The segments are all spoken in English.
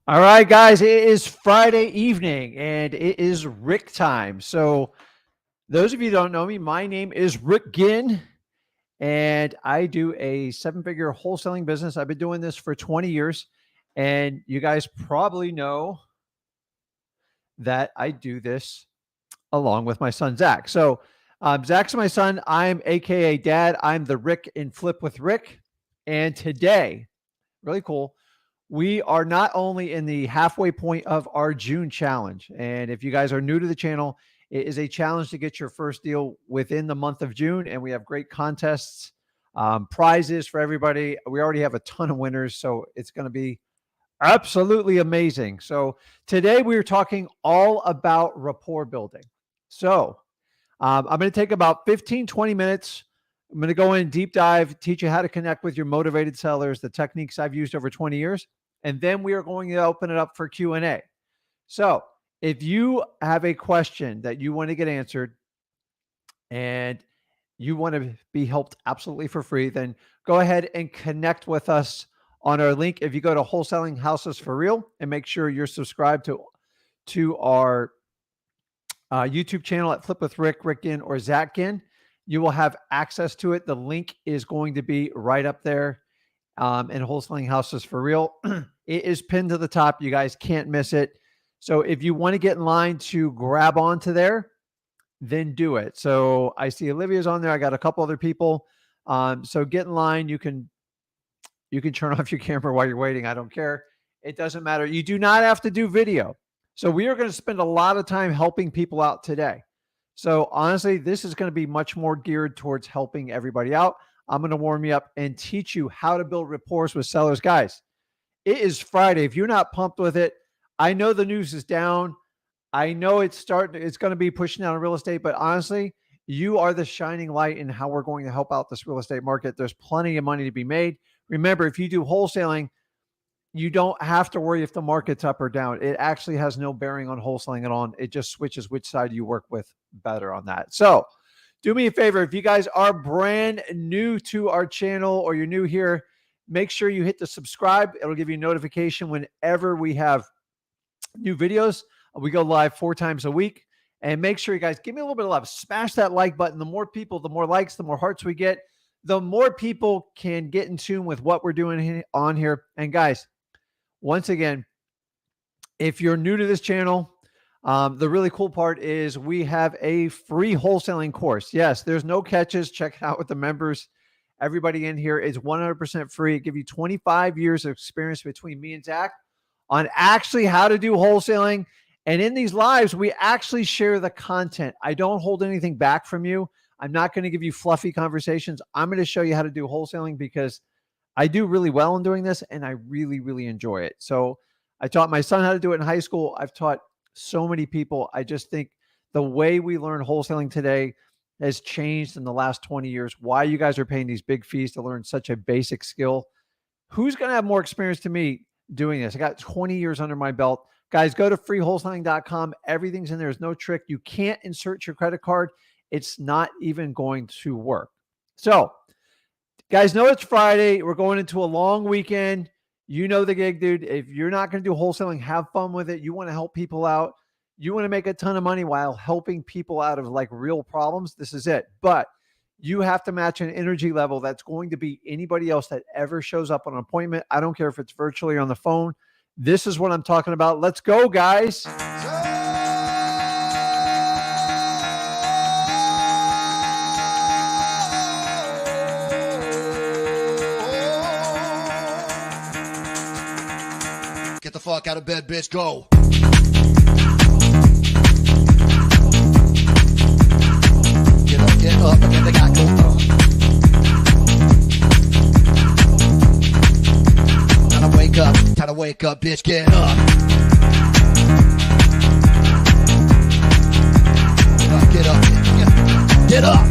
All right, guys, it is Friday evening and it is Rick time. So, those of you who don't know me, my name is Rick Ginn and I do a seven-figure wholesaling business. I've been doing this for 20 years, and you guys probably know that I do this along with my son, Zach. So, Zach's my son. I'm AKA Dad. I'm the Rick in Flip with Rick. And today, really cool, we are not only in the halfway point of our June challenge. And if you guys are new to the channel, it is a challenge to get your first deal within the month of June. And we have great contests, prizes for everybody. We already have a ton of winners, so it's going to be absolutely amazing. So today we are talking all about rapport building. So I'm going to take about 15, 20 minutes. I'm going to go in deep dive, teach you how to connect with your motivated sellers, the techniques I've used over 20 years. And then we are going to open it up for Q&A. So if you have a question that you want to get answered and you want to be helped absolutely for free, then go ahead and connect with us on our link. If you go to Wholesaling Houses for Real and make sure you're subscribed to our YouTube channel at Flip with Rick, Rick Ginn, or Zach Ginn, you will have access to it. The link is going to be right up there in Wholesaling Houses for Real. It is pinned to the top. You guys can't miss it. So if you want to get in line to grab onto there, then do it. So I see Olivia's on there. I got a couple other people. So get in line. You can turn off your camera while you're waiting. I don't care. It doesn't matter. You do not have to do video. So we are going to spend a lot of time helping people out today. So honestly, this is going to be much more geared towards helping everybody out. I'm going to warm you up and teach you how to build rapport with sellers. Guys, it is Friday. If you're not pumped with it, I know the news is down. I know it's going to be pushing down real estate, but honestly, you are the shining light in how we're going to help out this real estate market. There's plenty of money to be made. Remember, if you do wholesaling, you don't have to worry if the market's up or down. It actually has no bearing on wholesaling at all. It just switches which side you work with better on that. So do me a favor. If you guys are brand new to our channel or you're new here, make sure you hit the subscribe. It'll give you a notification whenever we have new videos. We go live 4 times a week. And make sure you guys give me a little bit of love. Smash that like button. The more people, the more likes, the more hearts we get, the more people can get in tune with what we're doing on here. And guys, once again, if you're new to this channel, the really cool part is we have a free wholesaling course. Yes, there's no catches. Check it out with the members. Everybody in here is 100% free. It gives you 25 years of experience between me and Zach on actually how to do wholesaling. And in these lives, we actually share the content. I don't hold anything back from you. I'm not going to give you fluffy conversations. I'm going to show you how to do wholesaling because I do really well in doing this and I really, really enjoy it. So I taught my son how to do it in high school. I've taught so many people. I just think the way we learn wholesaling today has changed in the last 20 years. Why you guys are paying these big fees to learn such a basic skill. Who's going to have more experience to me doing this? I got 20 years under my belt. Guys, go to freewholesaling.com. Everything's in there. There's no trick. You can't insert your credit card. It's not even going to work. So, guys, know it's Friday. We're going into a long weekend. You know the gig, dude. If you're not going to do wholesaling, have fun with it. You want to help people out. You want to make a ton of money while helping people out of like real problems. This is it. But you have to match an energy level that's going to be anybody else that ever shows up on an appointment. I don't care if it's virtually or on the phone. This is what I'm talking about. Let's go, guys. Get the fuck out of bed, bitch. Go. Get up, again, they got go. Time to wake up, bitch. Get up. Get up, bitch. Get up.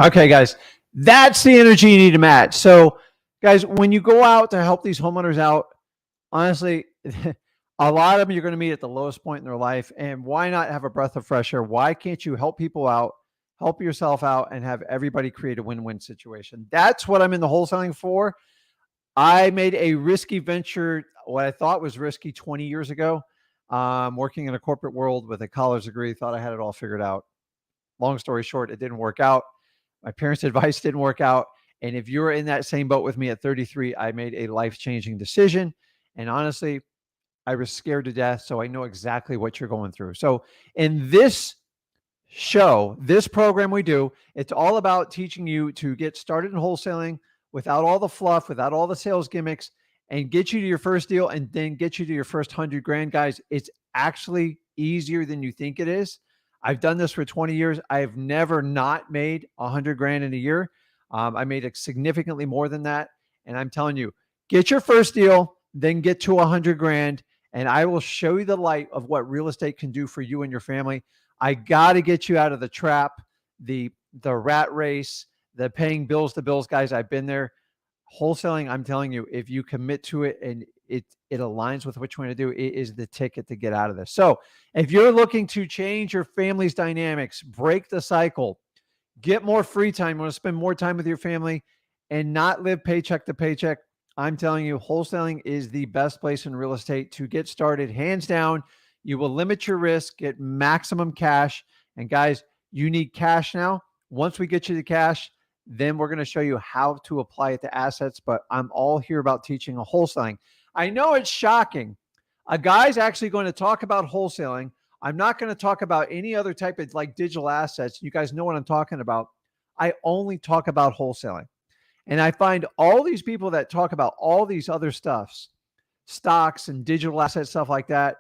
Okay, guys, that's the energy you need to match. So, guys, when you go out to help these homeowners out, honestly, a lot of them you're going to meet at the lowest point in their life. And why not have a breath of fresh air? Why can't you help people out, help yourself out, and have everybody create a win win situation? That's what I'm in the wholesaling for. I made a risky venture, what I thought was risky 20 years ago, working in a corporate world with a college degree, thought I had it all figured out. Long story short, it didn't work out. My parents' advice didn't work out. And if you're in that same boat with me at 33, I made a life-changing decision. And honestly, I was scared to death. So I know exactly what you're going through. So in this show, this program we do, it's all about teaching you to get started in wholesaling without all the fluff, without all the sales gimmicks, and get you to your first deal and then get you to your first 100 grand. Guys, it's actually easier than you think it is. I've done this for 20 years. I've never not made 100 grand in a year. I made it significantly more than that. And I'm telling you, get your first deal, then get to 100 grand. And I will show you the light of what real estate can do for you and your family. I got to get you out of the trap, the rat race, the paying bills to bills, guys. I've been there. Wholesaling, I'm telling you, if you commit to it and it aligns with what you want to do, it is the ticket to get out of this. So if you're looking to change your family's dynamics, break the cycle, get more free time, you want to spend more time with your family and not live paycheck to paycheck, I'm telling you, wholesaling is the best place in real estate to get started. Hands down, you will limit your risk, get maximum cash. And guys, you need cash now. Once we get you the cash, then we're going to show you how to apply it to assets. But I'm all here about teaching a wholesaling. I know it's shocking. A guy's actually going to talk about wholesaling. I'm not going to talk about any other type of like digital assets. You guys know what I'm talking about. I only talk about wholesaling. And I find all these people that talk about all these other stuffs, stocks and digital asset stuff like that,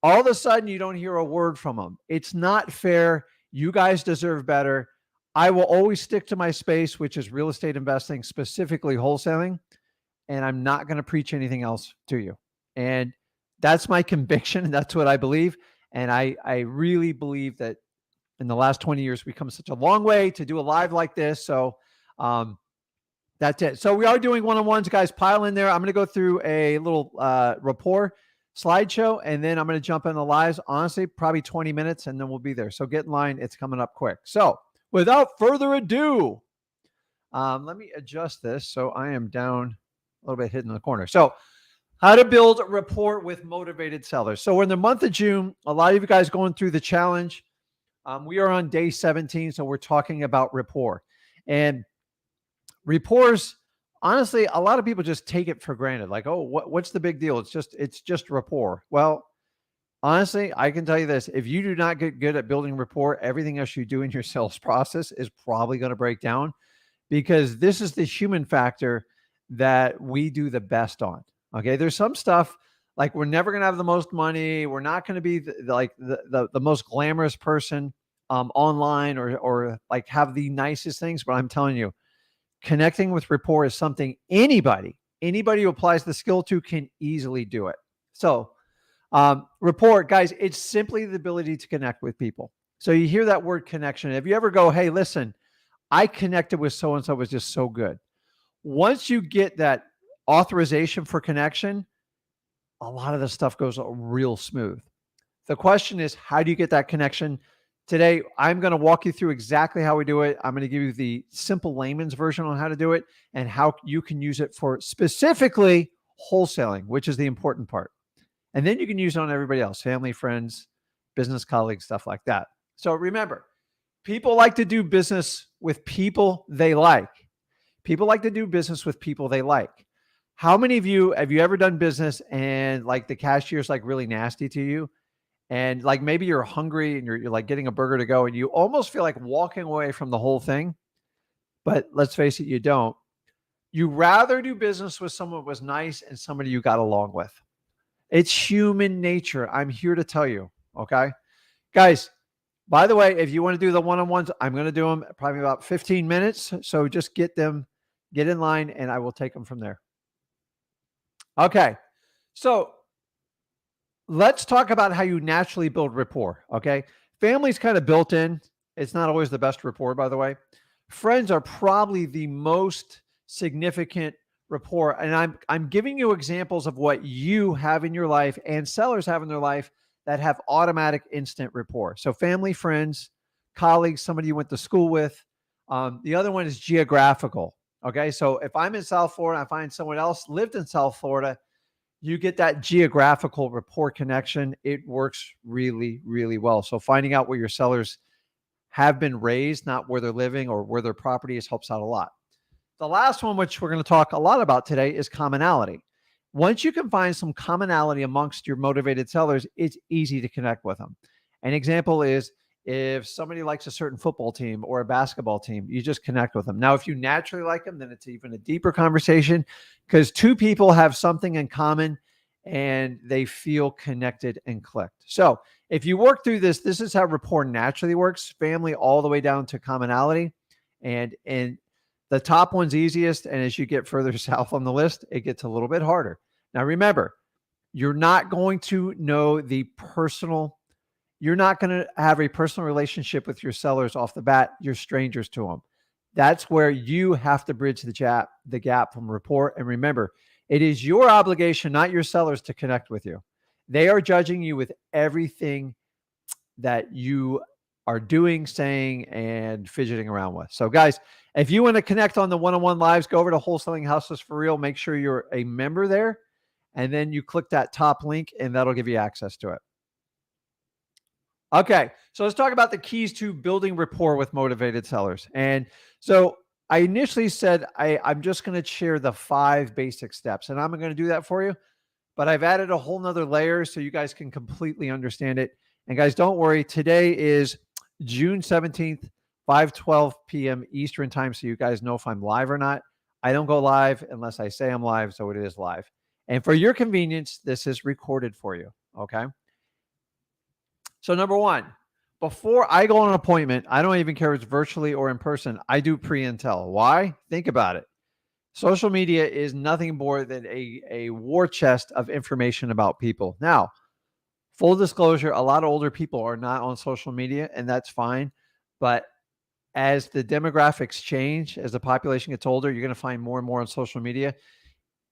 all of a sudden you don't hear a word from them. It's not fair. You guys deserve better. I will always stick to my space, which is real estate investing, specifically wholesaling. And I'm not going to preach anything else to you. And that's my conviction. That's what I believe. And I really believe that in the last 20 years, we've come such a long way to do a live like this. So that's it. So we are doing one-on-ones, guys. Pile in there. I'm going to go through a little Rapport slideshow, and then I'm going to jump in the lives. Honestly, probably 20 minutes, and then we'll be there. So get in line. It's coming up quick. So without further ado, let me adjust this so I am down a little bit hidden in the corner. So how to build rapport with motivated sellers. So we're in the month of June. A lot of you guys going through the challenge. We are on day 17, so we're talking about rapport. And rapports, honestly, a lot of people just take it for granted. Like, oh, what's the big deal? It's just rapport. Well, honestly, I can tell you this. If you do not get good at building rapport, everything else you do in your sales process is probably going to break down, because this is the human factor that we do the best on. Okay. There's some stuff like we're never going to have the most money. We're not going to be the most glamorous person online or like have the nicest things. But I'm telling you, connecting with rapport is something anybody who applies the skill to can easily do it. So rapport, guys, it's simply the ability to connect with people. So you hear that word connection. If you ever go, hey, listen, I connected with so-and-so, was just so good. Once you get that authorization for connection, a lot of the stuff goes real smooth. The question is, how do you get that connection? Today, I'm going to walk you through exactly how we do it. I'm going to give you the simple layman's version on how to do it and how you can use it for specifically wholesaling, which is the important part. And then you can use it on everybody else, family, friends, business colleagues, stuff like that. So remember, people like to do business with people they like. People like to do business with people they like. How many of you, have you ever done business and like the cashier's like really nasty to you? And like maybe you're hungry and you're like getting a burger to go and you almost feel like walking away from the whole thing. But let's face it, you don't. You rather do business with someone who was nice and somebody you got along with. It's human nature. I'm here to tell you. Okay. Guys, by the way, if you want to do the one-on-ones, I'm going to do them probably about 15 minutes. So just get in line and I will take them from there. Okay. So let's talk about how you naturally build rapport. Okay. Family's kind of built in. It's not always the best rapport, by the way. Friends are probably the most significant rapport. And I'm giving you examples of what you have in your life and sellers have in their life that have automatic instant rapport. So family, friends, colleagues, somebody you went to school with. The other one is geographical. Okay. So if I'm in South Florida, I find someone else lived in South Florida, you get that geographical rapport connection. It works really, really well. So finding out where your sellers have been raised, not where they're living or where their property is, helps out a lot. The last one, which we're going to talk a lot about today, is commonality. Once you can find some commonality amongst your motivated sellers, it's easy to connect with them. An example is if somebody likes a certain football team or a basketball team, you just connect with them. Now, if you naturally like them, then it's even a deeper conversation because two people have something in common and they feel connected and clicked. So if you work through this, this is how rapport naturally works, family all the way down to commonality. And the top one's easiest. And as you get further south on the list, it gets a little bit harder. Now, remember, you're not going to know you're not going to have a personal relationship with your sellers off the bat. You're strangers to them. That's where you have to bridge the gap from rapport. And remember, it is your obligation, not your sellers, to connect with you. They are judging you with everything that you are doing, saying, and fidgeting around with. So guys, if you want to connect on the one-on-one lives, go over to Wholesaling Houses for Real. Make sure you're a member there. And then you click that top link and that'll give you access to it. Okay, so let's talk about the keys to building rapport with motivated sellers. And so I initially said I'm just going to share the 5 basic steps, and I'm going to do that for you. But I've added a whole nother layer so you guys can completely understand it. And guys, don't worry. Today is June 17th, 5:12 p.m. Eastern time, so you guys know if I'm live or not. I don't go live unless I say I'm live, so it is live. And for your convenience, this is recorded for you, okay? So number 1, before I go on an appointment, I don't even care if it's virtually or in person, I do pre-intel. Why? Think about it. Social media is nothing more than a war chest of information about people. Now, full disclosure, a lot of older people are not on social media, and that's fine. But as the demographics change, as the population gets older, you're going to find more and more on social media.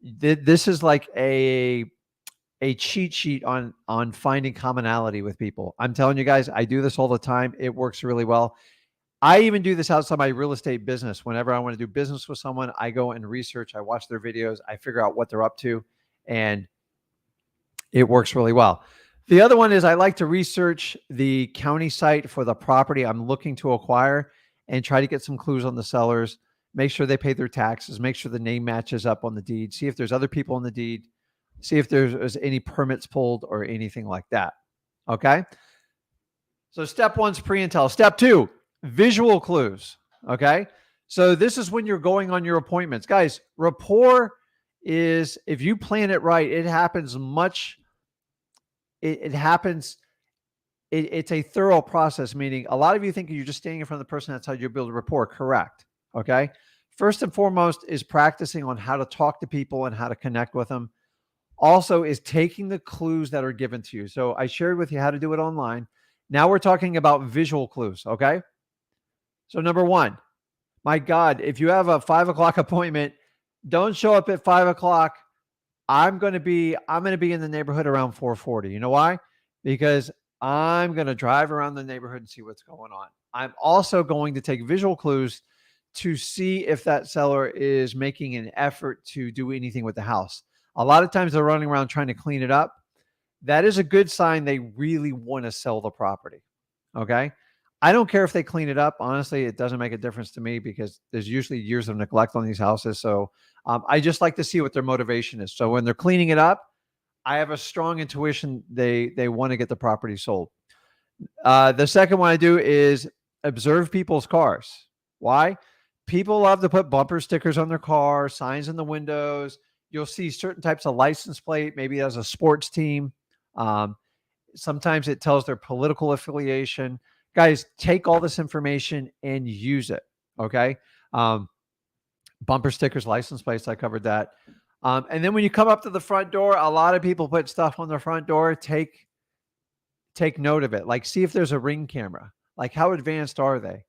This is like a cheat sheet on finding commonality with people. I'm telling you guys, I do this all the time. It works really well. I even do this outside my real estate business. Whenever I want to do business with someone, I go and research, I watch their videos, I figure out what they're up to, and it works really well. The other one is I like to research the county site for the property I'm looking to acquire and try to get some clues on the sellers, make sure they pay their taxes, make sure the name matches up on the deed, see if there's other people on the deed, see if there's any permits pulled or anything like that. Okay. So step 1's pre-intel. Step 2, visual clues. Okay. So this is when you're going on your appointments. Guys, rapport is, if you plan it right, it happens it's a thorough process, meaning a lot of you think you're just standing in front of the person. That's how you build a rapport. Correct. Okay. First and foremost is practicing on how to talk to people and how to connect with them. Also is taking the clues that are given to you. So I shared with you how to do it online. Now we're talking about visual clues. Okay. So number 1, my God, if you have a 5 o'clock appointment, don't show up at 5 o'clock. I'm going to be in the neighborhood around 4:40. You know why? Because I'm going to drive around the neighborhood and see what's going on. I'm also going to take visual clues to see if that seller is making an effort to do anything with the house. A lot of times they're running around trying to clean it up. That is a good sign they really want to sell the property. Okay. I don't care if they clean it up. Honestly, it doesn't make a difference to me because there's usually years of neglect on these houses. So I just like to see what their motivation is. So when they're cleaning it up, I have a strong intuition they want to get the property sold. The second one I do is observe people's cars. Why? People love to put bumper stickers on their car, signs in the windows. You'll see certain types of license plate, maybe as a sports team. Sometimes it tells their political affiliation. Guys, take all this information and use it. Okay. Bumper stickers, license plates, I covered that. And then when you come up to the front door, a lot of people put stuff on the front door. Take note of it. Like, see if there's a ring camera. Like, how advanced are they?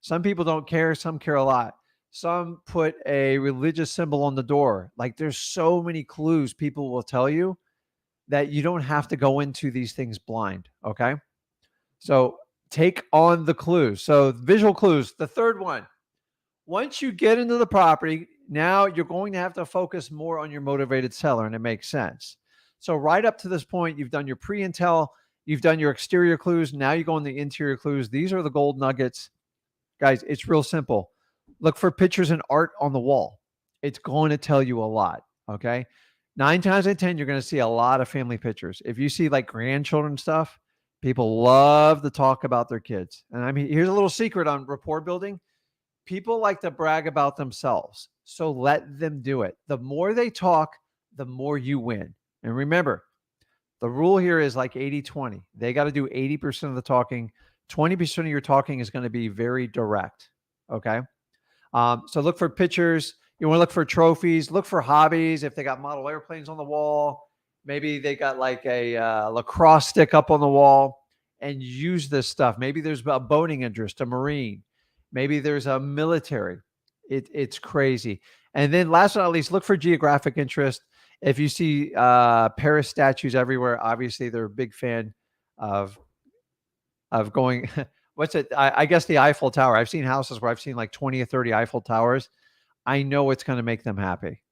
Some people don't care. Some care a lot. Some put a religious symbol on the door. Like there's so many clues people will tell you that you don't have to go into these things blind. Okay. So take on the clues. So visual clues. The third one, once you get into the property, now you're going to have to focus more on your motivated seller, and it makes sense. So right up to this point, you've done your pre-intel, you've done your exterior clues. Now you go on the interior clues. These are the gold nuggets. Guys, it's real simple. Look for pictures and art on the wall. It's going to tell you a lot, okay? 9 times out of 10, you're going to see a lot of family pictures. If you see like grandchildren stuff, people love to talk about their kids. And I mean, here's a little secret on rapport building. People like to brag about themselves. So let them do it. The more they talk, the more you win. And remember, the rule here is like 80-20. They got to do 80% of the talking. 20% of your talking is going to be very direct. Okay. So look for pictures. You want to look for trophies, look for hobbies. If they got model airplanes on the wall, maybe they got like a lacrosse stick up on the wall, and use this stuff. Maybe there's a boating interest, a marine. Maybe there's a military. It's crazy. And then last but not least, look for geographic interest. If you see Paris statues everywhere, obviously they're a big fan of going. What's it? I guess the Eiffel Tower. I've seen houses where I've seen like 20 or 30 Eiffel Towers. I know it's going to make them happy,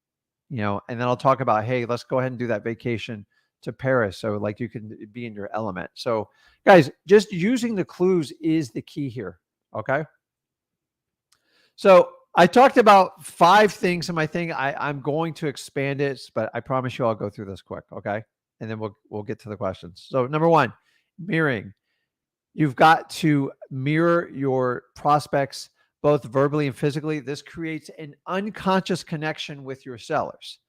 you know. And then I'll talk about, hey, let's go ahead and do that vacation to Paris, so like you can be in your element. So, guys, just using the clues is the key here. Okay. So I talked about 5 things in my thing. I'm going to expand it, but I promise you I'll go through this quick. Okay. And then we'll get to the questions. So number 1, mirroring. You've got to mirror your prospects both verbally and physically. This creates an unconscious connection with your sellers.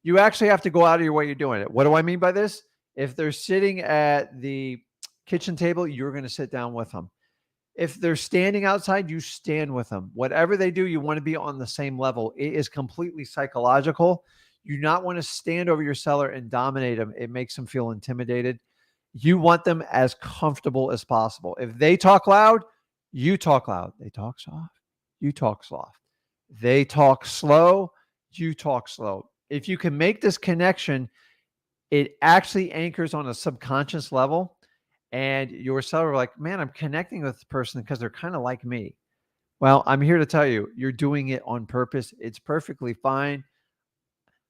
You actually have to go out of your way. You're doing it. What do I mean by this? If they're sitting at the kitchen table, you're going to sit down with them. If they're standing outside, you stand with them. Whatever they do, you want to be on the same level. It is completely psychological. You do not want to stand over your seller and dominate them. It makes them feel intimidated. You want them as comfortable as possible. If they talk loud, you talk loud. They talk soft, you talk soft. They talk slow, you talk slow. If you can make this connection, it actually anchors on a subconscious level. And your seller like, man, I'm connecting with this person because they're kind of like me. Well, I'm here to tell you, you're doing it on purpose. It's perfectly fine.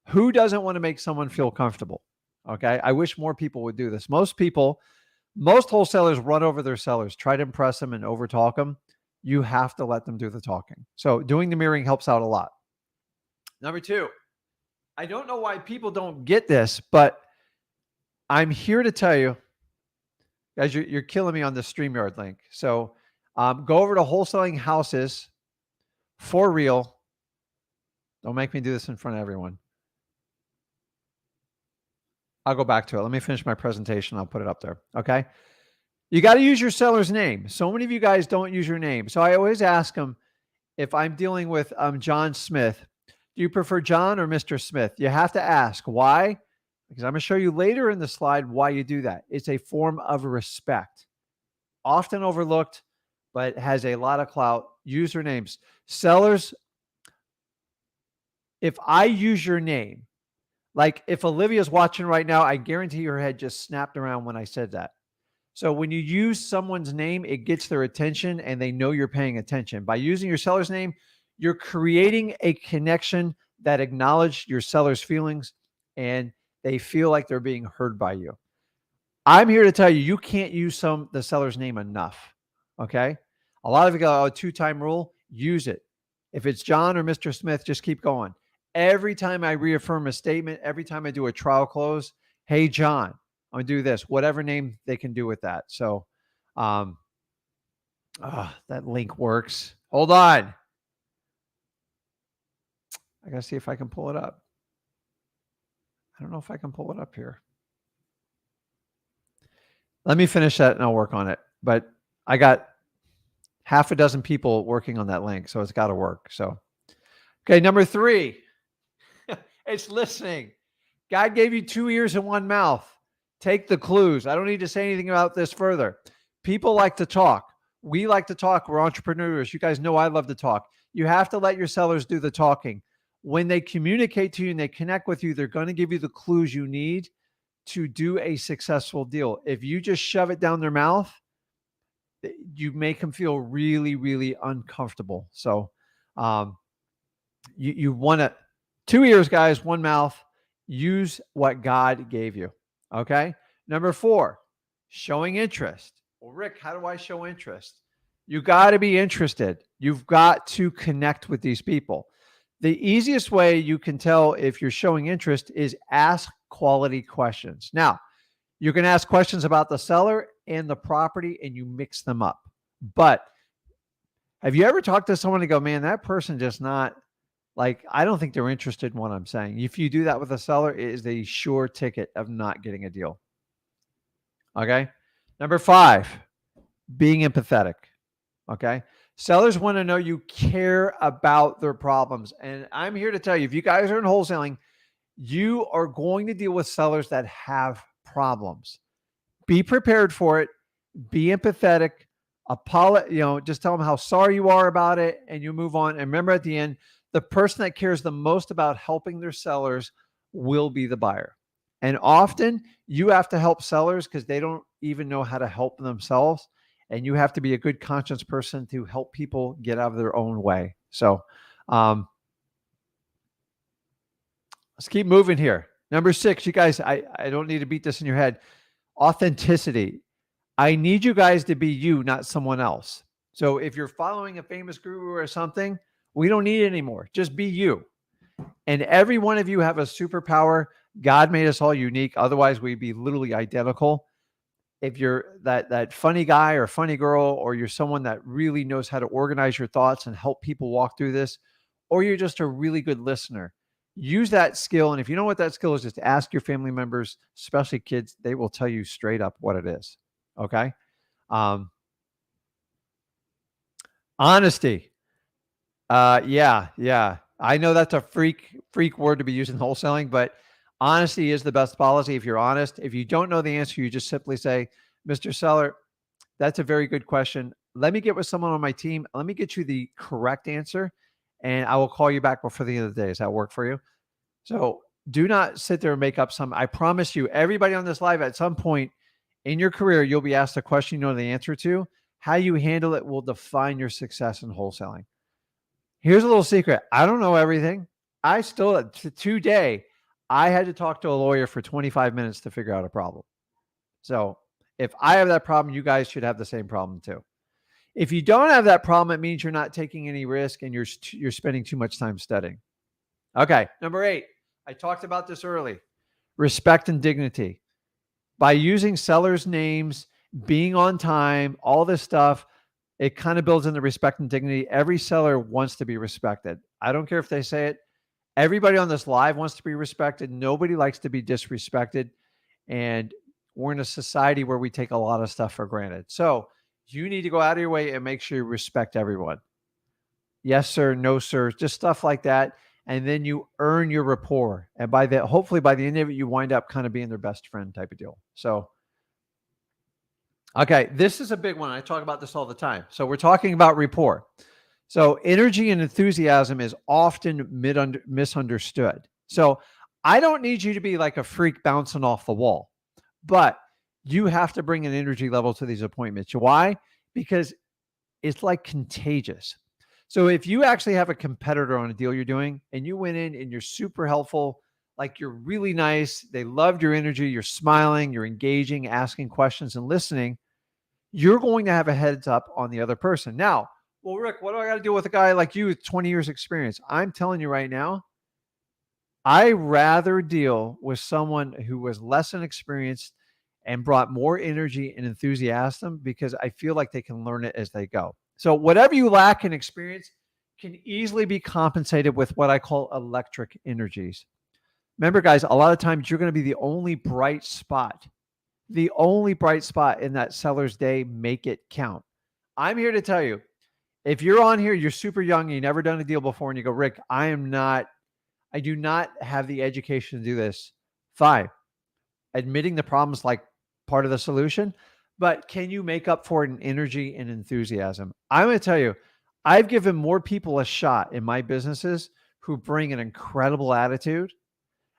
Who doesn't want to make someone feel comfortable? Okay. I wish more people would do this. Most wholesalers run over their sellers, try to impress them and overtalk them. You have to let them do the talking. So doing the mirroring helps out a lot. Number 2, I don't know why people don't get this, but I'm here to tell you, guys, you're killing me on the StreamYard link. So go over to Wholesaling Houses for real. Don't make me do this in front of everyone. I'll go back to it. Let me finish my presentation. I'll put it up there. Okay. You got to use your seller's name. So many of you guys don't use your name. So I always ask them, if I'm dealing with John Smith, do you prefer John or Mr. Smith? You have to ask. Why? Because I'm going to show you later in the slide why you do that. It's a form of respect. Often overlooked, but has a lot of clout. Usernames. Sellers, if I use your name, like if Olivia's watching right now, I guarantee her head just snapped around when I said that. So when you use someone's name, it gets their attention and they know you're paying attention. By using your seller's name, you're creating a connection that acknowledges your seller's feelings and they feel like they're being heard by you. I'm here to tell you, you can't use the seller's name enough. Okay. A lot of you go, 2-time rule, use it. If it's John or Mr. Smith, just keep going. Every time I reaffirm a statement, every time I do a trial close, hey, John, I'm going to do this, whatever name they can do with that. So that link works. Hold on. I got to see if I can pull it up. I don't know if I can pull it up here. Let me finish that and I'll work on it. But I got half a dozen people working on that link, so it's got to work. So, okay, number 3, it's listening. God gave you 2 ears and 1 mouth. Take the clues. I don't need to say anything about this further. People like to talk. We like to talk. We're entrepreneurs. You guys know I love to talk. You have to let your sellers do the talking. When they communicate to you and they connect with you, they're going to give you the clues you need to do a successful deal. If you just shove it down their mouth, you make them feel really, really uncomfortable. So you want to, 2 ears, guys, one mouth. Use what God gave you. Okay. Number 4, showing interest. Well, Rick, how do I show interest? You got to be interested. You've got to connect with these people. The easiest way you can tell if you're showing interest is ask quality questions. Now, you can ask questions about the seller and the property and you mix them up. But have you ever talked to someone and go, man, that person just not like, I don't think they're interested in what I'm saying. If you do that with a seller, it is a sure ticket of not getting a deal. Okay. Number 5, being empathetic. Okay. Sellers want to know you care about their problems. And I'm here to tell you, if you guys are in wholesaling, you are going to deal with sellers that have problems. Be prepared for it. Be empathetic. Just tell them how sorry you are about it and you move on. And remember at the end, the person that cares the most about helping their sellers will be the buyer. And often you have to help sellers because they don't even know how to help themselves. And you have to be a good conscience person to help people get out of their own way. So let's keep moving here. Number 6, you guys, I don't need to beat this in your head. Authenticity. I need you guys to be you, not someone else. So if you're following a famous guru or something, we don't need it anymore. Just be you. And every one of you have a superpower. God made us all unique. Otherwise, we'd be literally identical. If you're that funny guy or funny girl, or you're someone that really knows how to organize your thoughts and help people walk through this, or you're just a really good listener, use that skill. And if you know what that skill is, just ask your family members, especially kids. They will tell you straight up what it is. Okay. Honesty. Yeah. I know that's a freak word to be used in wholesaling, but honesty is the best policy. If you're honest, if you don't know the answer, you just simply say, Mr. Seller, that's a very good question. Let me get with someone on my team. Let me get you the correct answer, and I will call you back before the end of the day. Does that work for you? So do not sit there and make up some. I promise you, everybody on this live at some point in your career, you'll be asked a question you know the answer to. How you handle it will define your success in wholesaling. Here's a little secret. I don't know everything. I still, today, I had to talk to a lawyer for 25 minutes to figure out a problem. So if I have that problem, you guys should have the same problem too. If you don't have that problem, it means you're not taking any risk and you're spending too much time studying. Okay. Number 8, I talked about this early. Respect and dignity. By using sellers' names, being on time, all this stuff, it kind of builds in the respect and dignity. Every seller wants to be respected. I don't care if they say it. Everybody on this live wants to be respected. Nobody likes to be disrespected. And we're in a society where we take a lot of stuff for granted. So you need to go out of your way and make sure you respect everyone. Yes, sir. No, sir. Just stuff like that. And then you earn your rapport. And hopefully by the end of it, you wind up kind of being their best friend type of deal. So, okay, this is a big one. I talk about this all the time. So we're talking about rapport. So energy and enthusiasm is often misunderstood. So I don't need you to be like a freak bouncing off the wall, but you have to bring an energy level to these appointments. Why? Because it's like contagious. So if you actually have a competitor on a deal you're doing and you went in and you're super helpful, like you're really nice, they loved your energy, you're smiling, you're engaging, asking questions and listening, you're going to have a heads up on the other person. Now, well, Rick, what do I got to do with a guy like you with 20 years experience? I'm telling you right now, I rather deal with someone who was less inexperienced and brought more energy and enthusiasm because I feel like they can learn it as they go. So whatever you lack in experience can easily be compensated with what I call electric energies. Remember, guys, a lot of times you're going to be the only bright spot in that seller's day. Make it count. I'm here to tell you, if you're on here, you're super young, you've never done a deal before, and you go, Rick, I do not have the education to do this. Fine. Admitting the problem's like part of the solution, but can you make up for it in energy and enthusiasm? I'm going to tell you, I've given more people a shot in my businesses who bring an incredible attitude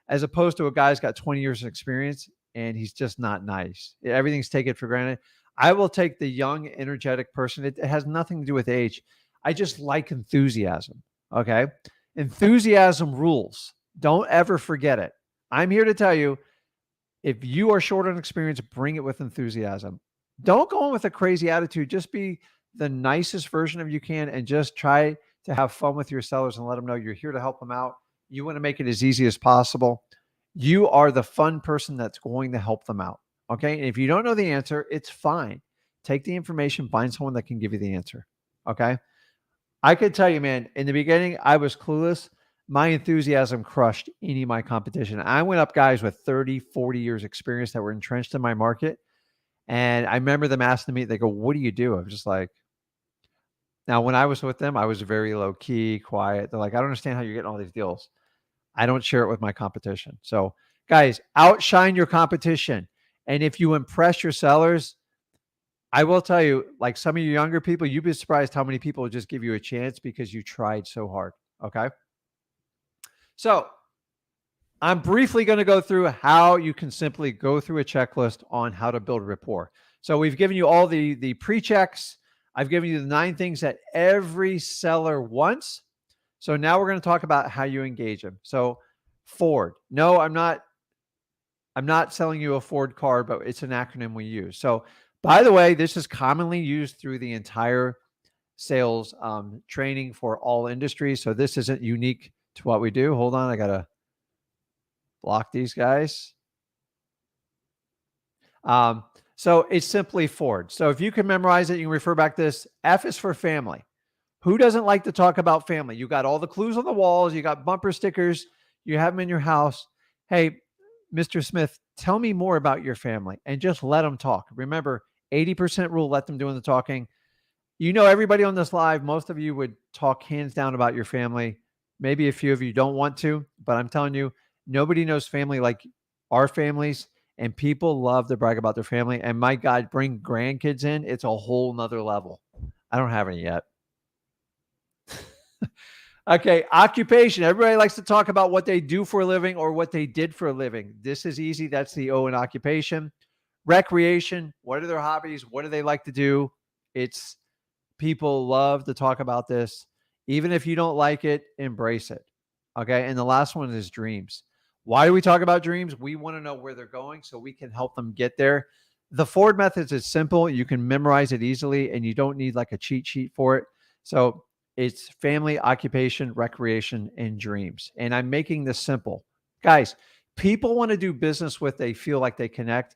as opposed to a guy who's got 20 years of experience and he's just not nice. Everything's taken for granted. I will take the young, energetic person. It has nothing to do with age. I just like enthusiasm. Okay. Enthusiasm rules. Don't ever forget it. I'm here to tell you, if you are short on experience, bring it with enthusiasm. Don't go in with a crazy attitude. Just be the nicest version of you can and just try to have fun with your sellers and let them know you're here to help them out. You want to make it as easy as possible. You are the fun person that's going to help them out. Okay. And if you don't know the answer, it's fine. Take the information, find someone that can give you the answer. Okay. I could tell you, man, in the beginning, I was clueless. My enthusiasm crushed any of my competition. I went up guys with 30, 40 years experience that were entrenched in my market. And I remember them asking me, they go, what do you do? I was just like, now when I was with them, I was very low key, quiet. They're like, I don't understand how you're getting all these deals. I don't share it with my competition. So guys, outshine your competition. And if you impress your sellers, I will tell you, like some of you younger people, you'd be surprised how many people will just give you a chance because you tried so hard. Okay. So I'm briefly going to go through how you can simply go through a checklist on how to build rapport. So we've given you all the pre-checks. I've given you the 9 things that every seller wants. So now we're going to talk about how you engage them. So Ford. No, I'm not selling you a Ford car, but it's an acronym we use. So by the way, this is commonly used through the entire sales training for all industries. So this isn't unique to what we do. Hold on, I got to block these guys. So it's simply Ford. So if you can memorize it, you can refer back to this. F is for family. Who doesn't like to talk about family? You got all the clues on the walls. You got bumper stickers. You have them in your house. Hey, Mr. Smith, tell me more about your family and just let them talk. Remember, 80% rule, let them do the talking. You know, everybody on this live, most of you would talk hands down about your family. Maybe a few of you don't want to, but I'm telling you, nobody knows family like our families, and people love to brag about their family. And my God, bring grandkids in, it's a whole nother level. I don't have any yet. Okay, occupation. Everybody likes to talk about what they do for a living or what they did for a living. This is easy. That's the O in occupation. Recreation. What are their hobbies? What do they like to do? It's people love to talk about this. Even if you don't like it, embrace it. Okay. And the last one is dreams. Why do we talk about dreams? We want to know where they're going so we can help them get there. The Ford method is simple. You can memorize it easily and you don't need like a cheat sheet for it. So it's family, occupation, recreation, and dreams. And I'm making this simple. Guys, people want to do business with they feel like they connect.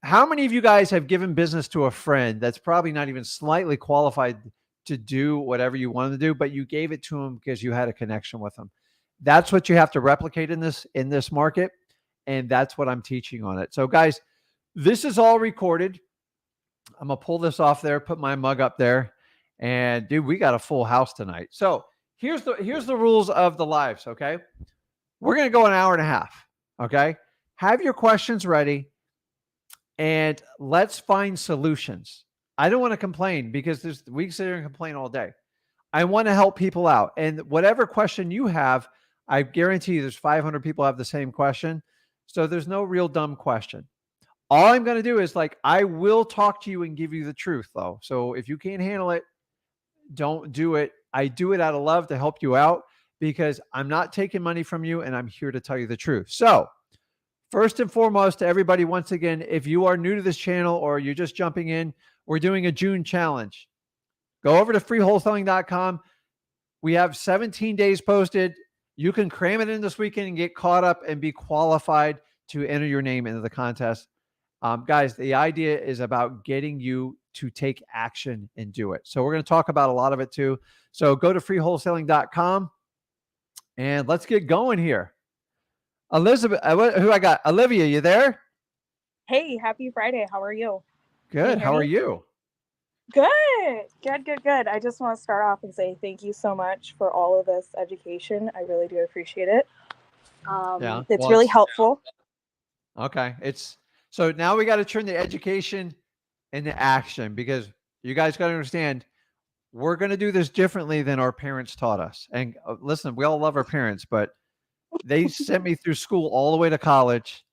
How many of you guys have given business to a friend that's probably not even slightly qualified to do whatever you wanted to do, but you gave it to them because you had a connection with them? That's what you have to replicate in this market. And that's what I'm teaching on it. So guys, this is all recorded. I'm going to pull this off there, put my mug up there. And dude, we got a full house tonight. So here's the rules of the lives. Okay. We're going to go an hour and a half. Okay. Have your questions ready and let's find solutions. I don't want to complain because we can sit here and complain all day. I want to help people out. And whatever question you have, I guarantee you there's 500 people have the same question. So there's no real dumb question. All I'm going to do is I will talk to you and give you the truth though. So if you can't handle it, don't do it. I do it out of love to help you out because I'm not taking money from you and I'm here to tell you the truth. So first and foremost to everybody, once again, if you are new to this channel or you're just jumping in, we're doing a June challenge. Go over to freewholesaling.com. We have 17 days posted. You can cram it in this weekend and get caught up and be qualified to enter your name into the contest. Guys, the idea is about getting you to take action and do it. So we're going to talk about a lot of it too. So go to freewholesaling.com and let's get going here. Elizabeth, who I got? Olivia, you there? Hey, happy Friday. How are you? Good. How are you? Good. I just want to start off and say thank you so much for all of this education. I really do appreciate it. It's really helpful. Okay. So now we got to turn the education into action, because you guys got to understand, we're going to do this differently than our parents taught us. And listen, we all love our parents, but they sent me through school all the way to college,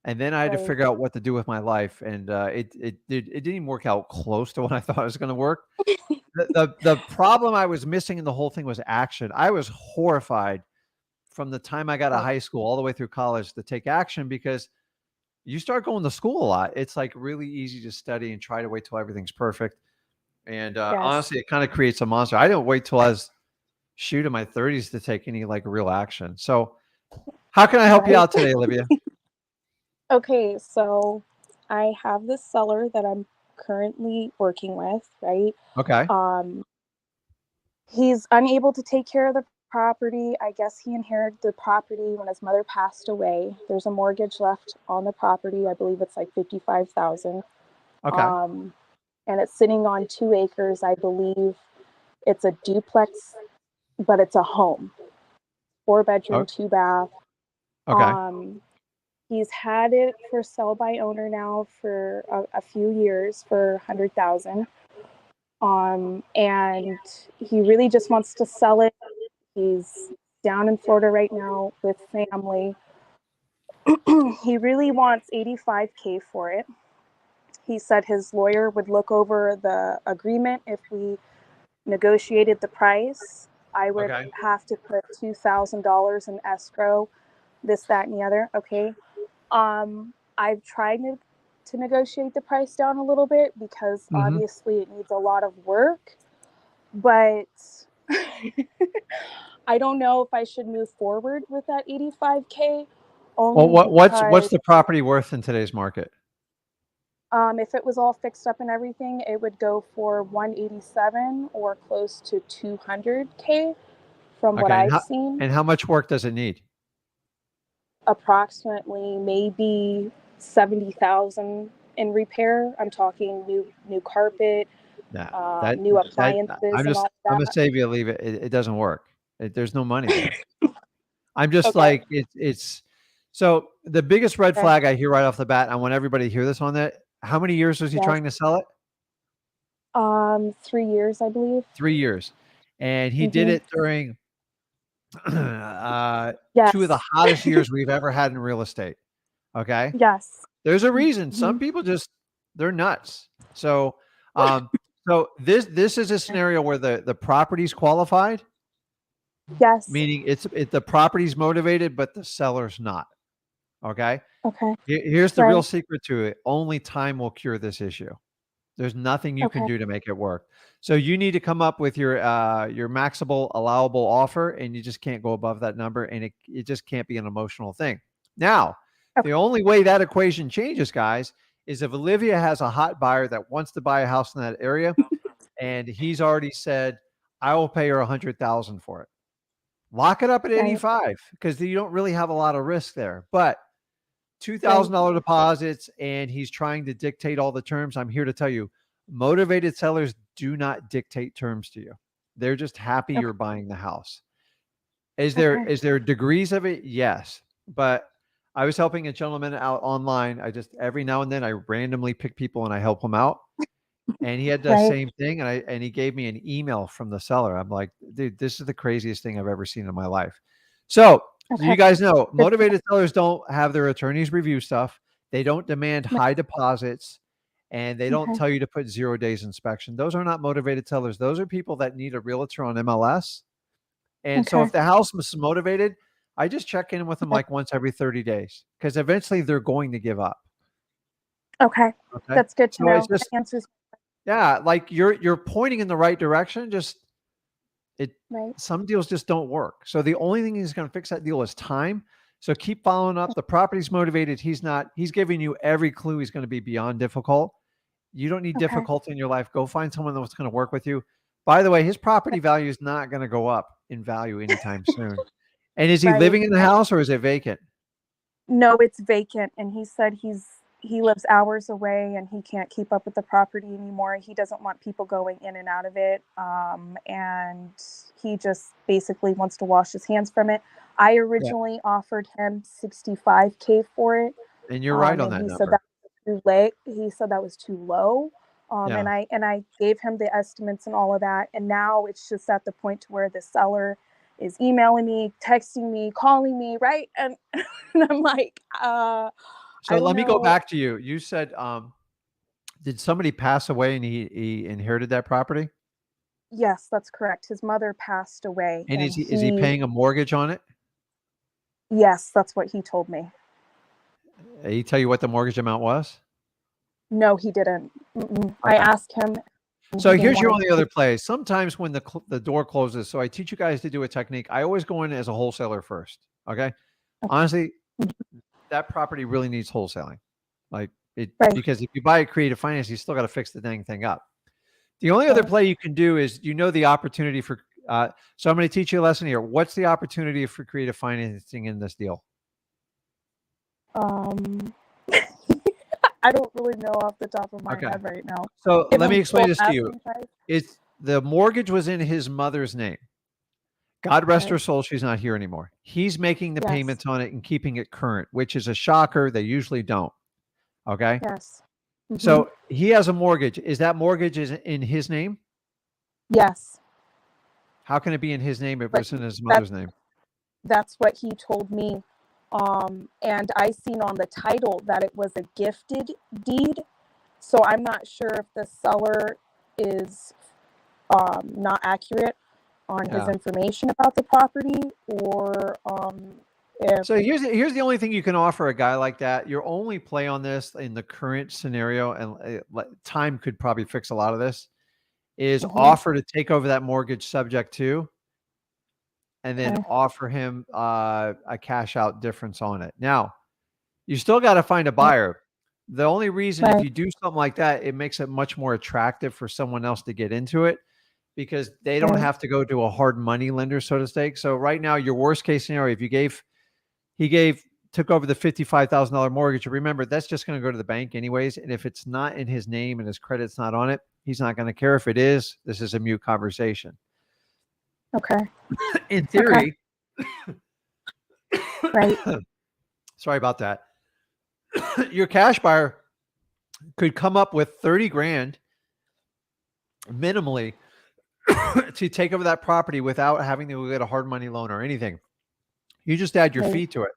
and then I had to figure out what to do with my life. And it didn't even work out close to what I thought it was going to work. The problem I was missing in the whole thing was action. I was horrified from the time I got out of high school all the way through college to take action, because you start going to school a lot. It's like really easy to study and try to wait till everything's perfect. And honestly, it kind of creates a monster. I didn't wait till I was in my 30s to take any like real action. So how can I help you out today, Olivia? Okay, so I have this seller that I'm currently working with, right? Okay. He's unable to take care of the property. I guess he inherited the property when his mother passed away. There's a mortgage left on the property. I believe it's like $55,000. Okay. And it's sitting on 2 acres. I believe it's a duplex, but it's a home. 4-bedroom, 2-bath. Okay. He's had it for sell by owner now for a few years for $100,000. And he really just wants to sell it. He's down in Florida right now with family. He really wants $85K for it. He said his lawyer would look over the agreement if we negotiated the price. I would have to put $2,000 in escrow, this, that, and the other. Okay. I've tried to negotiate the price down a little bit, because obviously it needs a lot of work, but I don't know if I should move forward with that $85K. Well, what's the property worth in today's market? If it was all fixed up and everything, it would go for 187 or close to 200K from what I've seen. And how much work does it need? Approximately maybe 70,000 in repair. I'm talking new carpet, new appliances, and all that. I'm gonna save you, leave it. It doesn't work. There's no money there. I'm just like, it's so the biggest red flag I hear right off the bat. I want everybody to hear this on that. How many years was he trying to sell it? 3 years, I believe. 3 years. And he did it during 2 of the hottest years we've ever had in real estate. Okay. Yes. There's a reason. Some people they're nuts. So, so this is a scenario where the property's qualified. Yes. Meaning the property's motivated, but the seller's not. Okay. Okay. Here's the real secret to it. Only time will cure this issue. There's nothing you can do to make it work. So you need to come up with your maxable allowable offer, and you just can't go above that number, and it just can't be an emotional thing. Now, the only way that equation changes, guys, is if Olivia has a hot buyer that wants to buy a house in that area, and he's already said, I will pay her $100,000 for it. Lock it up at 85, because you don't really have a lot of risk there. But $2,000 deposits, and he's trying to dictate all the terms. I'm here to tell you, motivated sellers do not dictate terms to you. They're just happy you're buying the house. Is there degrees of it? Yes. But I was helping a gentleman out online. Every now and then I randomly pick people and I help them out. And he had the same thing. And he gave me an email from the seller. I'm like, dude, this is the craziest thing I've ever seen in my life. So you guys know, motivated sellers don't have their attorneys review stuff. They don't demand high deposits, and they don't tell you to put 0 days inspection. Those are not motivated sellers. Those are people that need a realtor on MLS. And so if the house is motivated, I just check in with them like once every 30 days, because eventually they're going to give up. Okay. That's good to know. That answers. Yeah, like you're pointing in the right direction. Some deals just don't work. So the only thing he's going to fix that deal is time. So keep following up. The property's motivated. He's giving you every clue he's going to be beyond difficult. You don't need difficulty in your life. Go find someone that's going to work with you. By the way, his property value is not going to go up in value anytime soon. And is he living in the house, or is it vacant? No, it's vacant. And he said he lives hours away and he can't keep up with the property anymore. He doesn't want people going in and out of it. And he just basically wants to wash his hands from it. I originally offered him $65K for it. And you're right on that number. too late. He said that was too low. Yeah. And I gave him the estimates and all of that. And now it's just at the point to where the seller is emailing me, texting me, calling me, right? And, and I'm like, I So don't let me go know. back to you. You said, did somebody pass away and he inherited that property? Yes, that's correct. His mother passed away, And and is he paying a mortgage on it? yes, that's what he told me. Did he tell you what the mortgage amount was? No, he didn't. I Okay. asked him, and So he didn't here's your want only to. other play. Sometimes when the door closes, so I teach you guys to do a technique. I always go in as a wholesaler first. Okay. Honestly, that property really needs wholesaling. Like it, Right. because if you buy a creative finance, you still got to fix the dang thing up. The only other Right. play you can do is, the opportunity for, so I'm going to teach you a lesson here. What's the opportunity for creative financing in this deal? I don't really know off the top of my Okay. head right now. So Give let me him explain full this to you. asking price. It's the mortgage was in his mother's name. God rest her Okay. soul, she's not here anymore. He's making the Yes. payments on it and keeping it current, which is a shocker. They usually don't. Okay. Yes. So he has a mortgage. Is that mortgage is in his name? Yes. How can it be in his name if But it's in his mother's name? that's what he told me. And I seen on the title that it was a gifted deed. So I'm not sure if the seller is not accurate on his Yeah. information about the property, or if So here's the only thing you can offer a guy like that. Your only play on this in the current scenario, and time could probably fix a lot of this, is offer to take over that mortgage subject to, and then Okay. offer him a cash out difference on it. Now, you still got to find a buyer. The only reason if Right. you do something like that, it makes it much more attractive for someone else to get into it because they don't Right. have to go to a hard money lender, so to speak. So right now, your worst case scenario, if took over the $55,000 mortgage, remember that's just going to go to the bank anyways. And if it's not in his name and his credit's not on it, he's not going to care. If it is, this is a mute conversation. Okay. In theory, Right. sorry about that. Your cash buyer could come up with 30 grand minimally to take over that property without having to get a hard money loan or anything. You just add your Right. fee to it.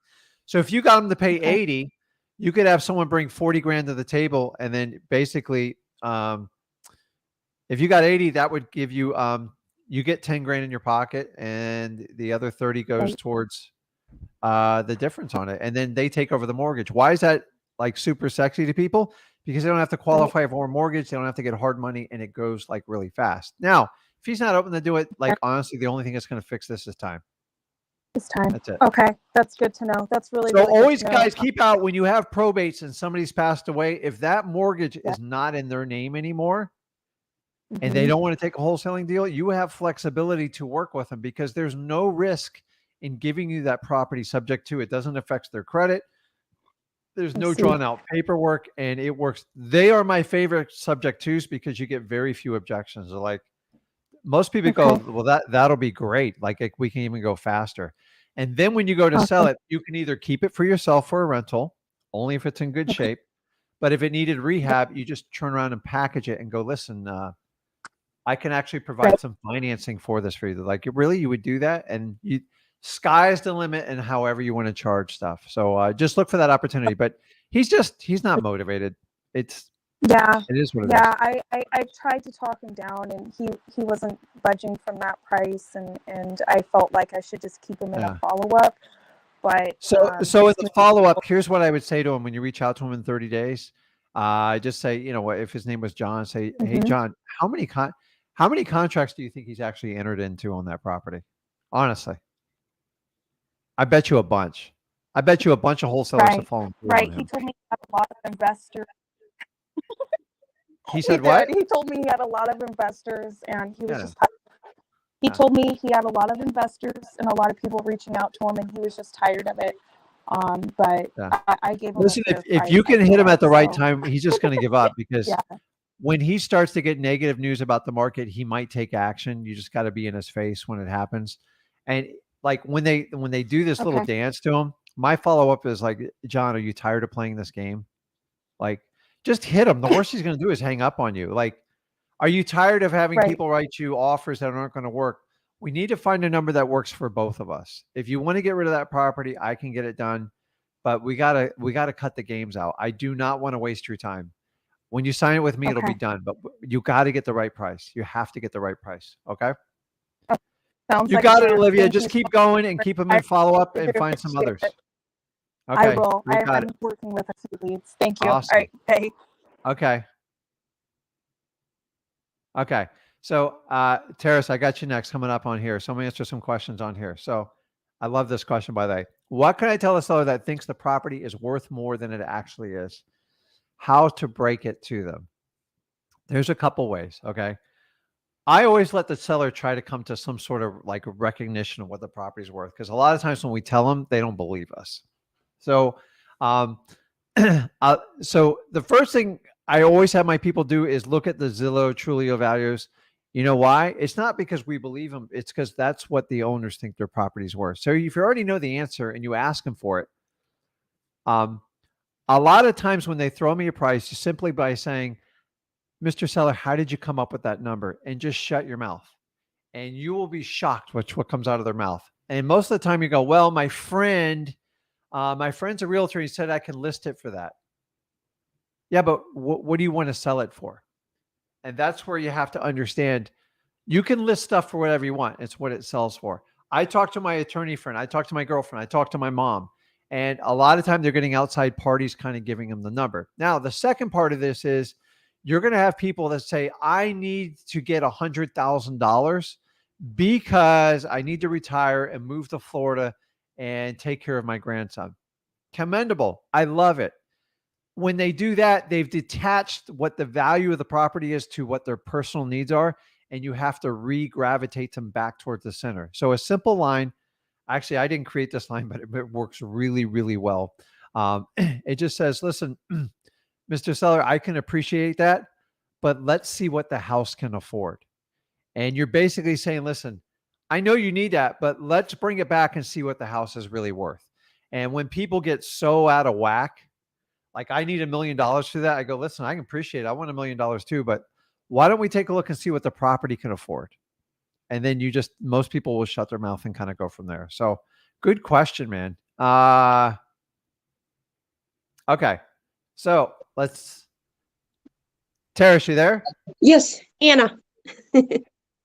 So if you got them to pay Okay. 80, you could have someone bring 40 grand to the table. And then basically, if you got 80, that would give you, you get 10 grand in your pocket and the other 30 goes Right. towards the difference on it. And then they take over the mortgage. Why is that like super sexy to people? Because they don't have to qualify for a mortgage. They don't have to get hard money and it goes like really fast. Now, if he's not open to do it, like honestly, the only thing that's going to fix this is time. It's time. That's it. Okay. That's good to know. That's really, So really good always, to know. guys, keep out when you have probates and somebody's passed away. If that mortgage is not in their name anymore and they don't want to take a wholesaling deal, you have flexibility to work with them because there's no risk in giving you that property subject to. It doesn't affect their credit. There's no drawn out paperwork and it works. They are my favorite subject twos because you get very few objections. They're like most people go, well, that'll be great. Like we can even go faster. And then when you go to sell it, you can either keep it for yourself for a rental, only if it's in good shape. But if it needed rehab, you just turn around and package it and go, listen, I can actually provide some financing for this for you. Like, really, you would do that? And sky's the limit and however you want to charge stuff. So just look for that opportunity. But he's not motivated. It is what it is. I tried to talk him down and he wasn't budging from that price and I felt like I should just keep him in a follow-up. But so in the follow-up, here's what I would say to him when you reach out to him in 30 days. Just say, if his name was John, say, hey, John, how many contracts do you think he's actually entered into on that property? Honestly. I bet you a bunch. I bet you a bunch of wholesalers have fallen through on him. He told me he had a lot of investors. He said what? He told me he had a lot of investors and he was just he told me he had a lot of investors and a lot of people reaching out to him and he was just tired of it. But I gave him listen, if you can hit him at the right time, he's just going to give up because when he starts to get negative news about the market, he might take action. You just got to be in his face when it happens. And like when they do this little dance to him, my follow-up is like, John, are you tired of playing this game? Like, just hit them. The worst he's going to do is hang up on you. Like, are you tired of having Right. people write you offers that aren't going to work? We need to find a number that works for both of us. If you want to get rid of that property, I can get it done, but we gotta cut the games out. I do not want to waste your time. When you sign it with me, it'll be Okay. done, but you got to get the right price. You have to get the right price. Okay. Sounds You like got a it, plan. Olivia. Thank you Just so keep going and much. keep them I in follow up really and find some appreciate others. it. I Okay. will. We got I'm it. working with a few leads. Thank you. All Awesome. right. Bye. Okay. Okay. So, Terrace, I got you next coming up on here. So I'm gonna answer some questions on here. So I love this question, by the way. What can I tell a seller that thinks the property is worth more than it actually is? How to break it to them? There's a couple ways. Okay. I always let the seller try to come to some sort of like recognition of what the property's worth. Because a lot of times when we tell them, they don't believe us. So, um, so the first thing I always have my people do is look at the Zillow Trulio values. You know why? It's not because we believe them. It's because that's what the owners think their property's worth. So if you already know the answer and you ask them for it, um, a lot of times when they throw me a price, just simply by saying, Mr. Seller, how did you come up with that number? And just shut your mouth. And you will be shocked what comes out of their mouth. And most of the time you go, well, my friend's a realtor. He said I can list it for that. Yeah, but what do you want to sell it for? And that's where you have to understand you can list stuff for whatever you want. It's what it sells for. I talk to my attorney friend. I talk to my girlfriend. I talk to my mom. And a lot of time they're getting outside parties kind of giving them the number. Now, the second part of this is you're going to have people that say, I need to get $100,000 because I need to retire and move to Florida and take care of my grandson. Commendable. I love it. When they do that, they've detached what the value of the property is to what their personal needs are, and you have to re-gravitate them back towards the center. So a simple line, actually, I didn't create this line, but it works really, really well. It just says, listen, Mr. Seller, I can appreciate that, but let's see what the house can afford. And you're basically saying, listen, I know you need that, but let's bring it back and see what the house is really worth. And when people get so out of whack, like I need $1 million for that, I go, listen, I can appreciate it. I want $1 million too, but why don't we take a look and see what the property can afford? And then most people will shut their mouth and kind of go from there. So good question, man. Okay. So Terrace, you there? Yes, Anna.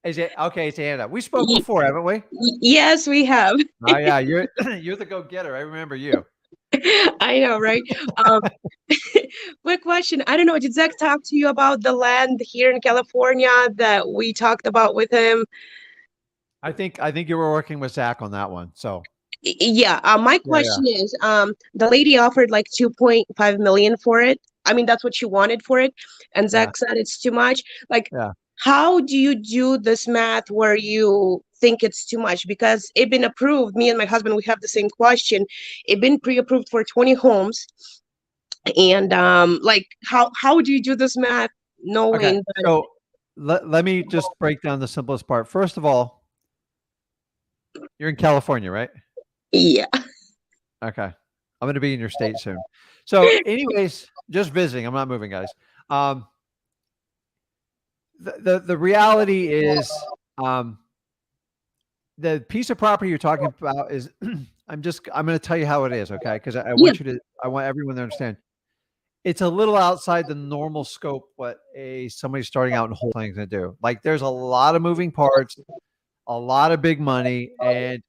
Is it okay? It's Anna. We spoke before, haven't we? Yes, we have. Oh yeah, you're the go-getter. I remember you. I know, right? Um, quick question. I don't know. Did Zach talk to you about the land here in California that we talked about with him? I think you were working with Zach on that one. So Yeah. My question is, the lady offered like 2.5 million for it. I mean, that's what she wanted for it, and yeah, Zach said it's too much. Like, yeah. how do you do this math where you think it's too much? Because it been approved. Me and my husband, we have the same question. It been pre-approved for 20 homes, and like, how do you do this math Okay. knowing that? So let me just break down the simplest part. First of all, you're in California, right? Yeah. Okay. I'm going to be in your state soon. So anyways, just visiting. I'm not moving, guys. The reality is, the piece of property you're talking about is I'm going to tell you how it is. Okay. Cause I Yeah. want everyone to understand. It's a little outside the normal scope what somebody starting out in wholesaling is going to do. Like there's a lot of moving parts, a lot of big money, and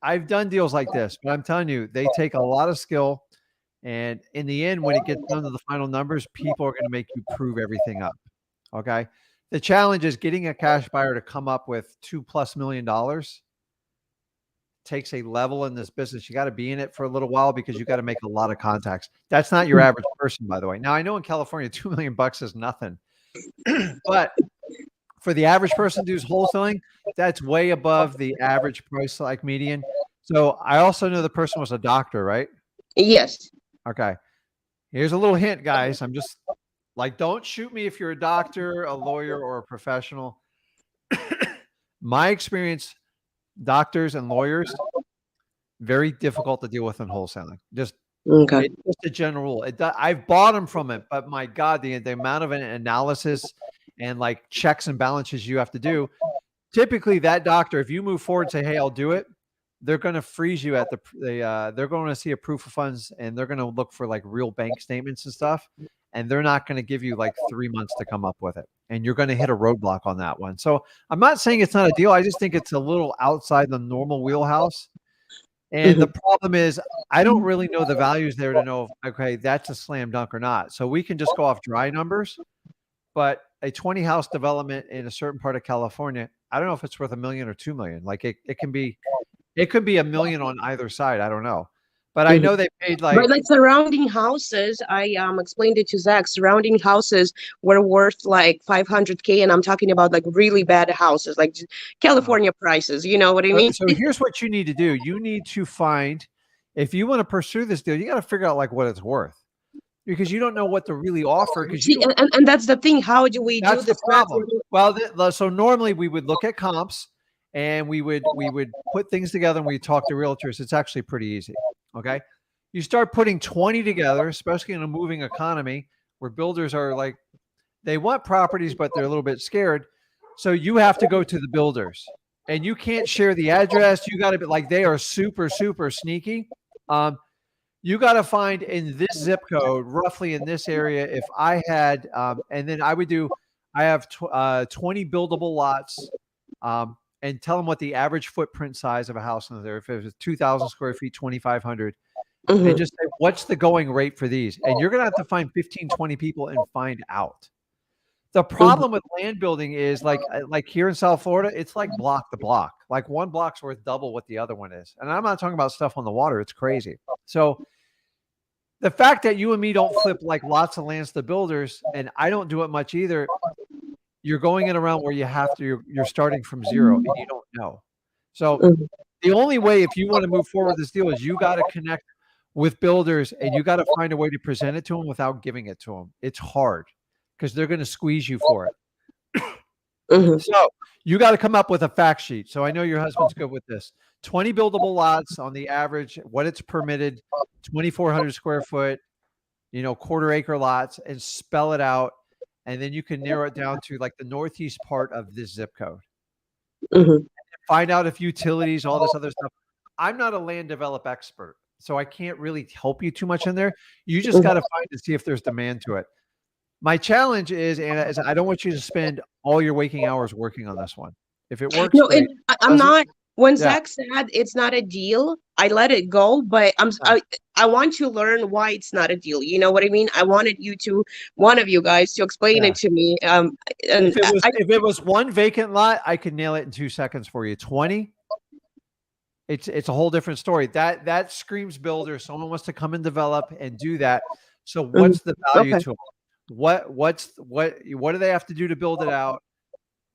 I've done deals like this, but I'm telling you, they take a lot of skill. And in the end, when it gets down to the final numbers, people are going to make you prove everything up. Okay. The challenge is getting a cash buyer to come up with $2+ million takes a level in this business. You got to be in it for a little while because you got to make a lot of contacts. That's not your average person, by the way. Now I know in California, $2 million is nothing, but for the average person who's wholesaling, that's way above the average price, like median. So I also know the person was a doctor, right? Yes. Okay. Here's a little hint, guys. I'm just like, don't shoot me if you're a doctor, a lawyer, or a professional. My experience, doctors and lawyers, very difficult to deal with in wholesaling. Just Okay. It's just a general rule. I've bought them from it, but my God, the amount of an analysis and like checks and balances you have to do. Typically, that doctor, if you move forward and say, "Hey, I'll do it," they're going to freeze you at they're going to see a proof of funds, and they're going to look for like real bank statements and stuff, and they're not going to give you like 3 months to come up with it, and you're going to hit a roadblock on that one. So I'm not saying it's not a deal. I just think it's a little outside the normal wheelhouse. And the problem is, I don't really know the values there to know if, okay, that's a slam dunk or not. So we can just go off dry numbers, but a 20 house development in a certain part of California, I don't know if it's worth $1 million or 2 million. Like it could be $1 million on either side. I don't know, but I know they paid like, But like surrounding houses, I explained it to Zach. Surrounding houses were worth like 500K, and I'm talking about like really bad houses, like California prices. You know what I mean? so here's what you need to do. You need to find, if you want to pursue this deal, you got to figure out like what it's worth, because you don't know what to really offer. Because See, and that's the thing. How do we do that's the this math? problem. Well, so normally we would look at comps, and we would put things together, and we talk to realtors. It's actually pretty easy. Okay. You start putting 20 together, especially in a moving economy where builders are like, they want properties, but they're a little bit scared. So you have to go to the builders, and you can't share the address. You got to be like, they are super, super sneaky. You got to find in this zip code, roughly in this area. If I had, and then I would do, I have 20 buildable lots, and tell them what the average footprint size of a house is there. If it was 2,000 square feet, 2,500, and just say, what's the going rate for these? And you're going to have to find 15, 20 people and find out. The problem with land building is like here in South Florida, it's like block to block. Like one block's worth double what the other one is. And I'm not talking about stuff on the water. It's crazy. So the fact that you and me don't flip like lots of lands to builders, and I don't do it much either, you're going in around where you have to, you're starting from zero and you don't know. So the only way, if you want to move forward with this deal, is you got to connect with builders, and you got to find a way to present it to them without giving it to them. It's hard because they're going to squeeze you for it. So you got to come up with a fact sheet. So I know your husband's good with this. 20 buildable lots on the average, what it's permitted, 2,400 square foot, quarter acre lots, and spell it out. And then you can narrow it down to like the northeast part of this zip code. Find out if utilities, all this other stuff. I'm not a land develop expert, so I can't really help you too much in there. You just got to find to see if there's demand to it. My challenge is, Anna, is I don't want you to spend all your waking hours working on this one. If it works, No, great. I'm not. When Yeah. Zach said it's not a deal, I let it go. But I want to learn why it's not a deal. You know what I mean? I wanted one of you guys, to explain Yeah. it to me. And If it was one vacant lot, I could nail it in 2 seconds for you. 20, it's a whole different story. That screams builder. Someone wants to come and develop and do that. So what's the value to them? What do they have to do to build it out?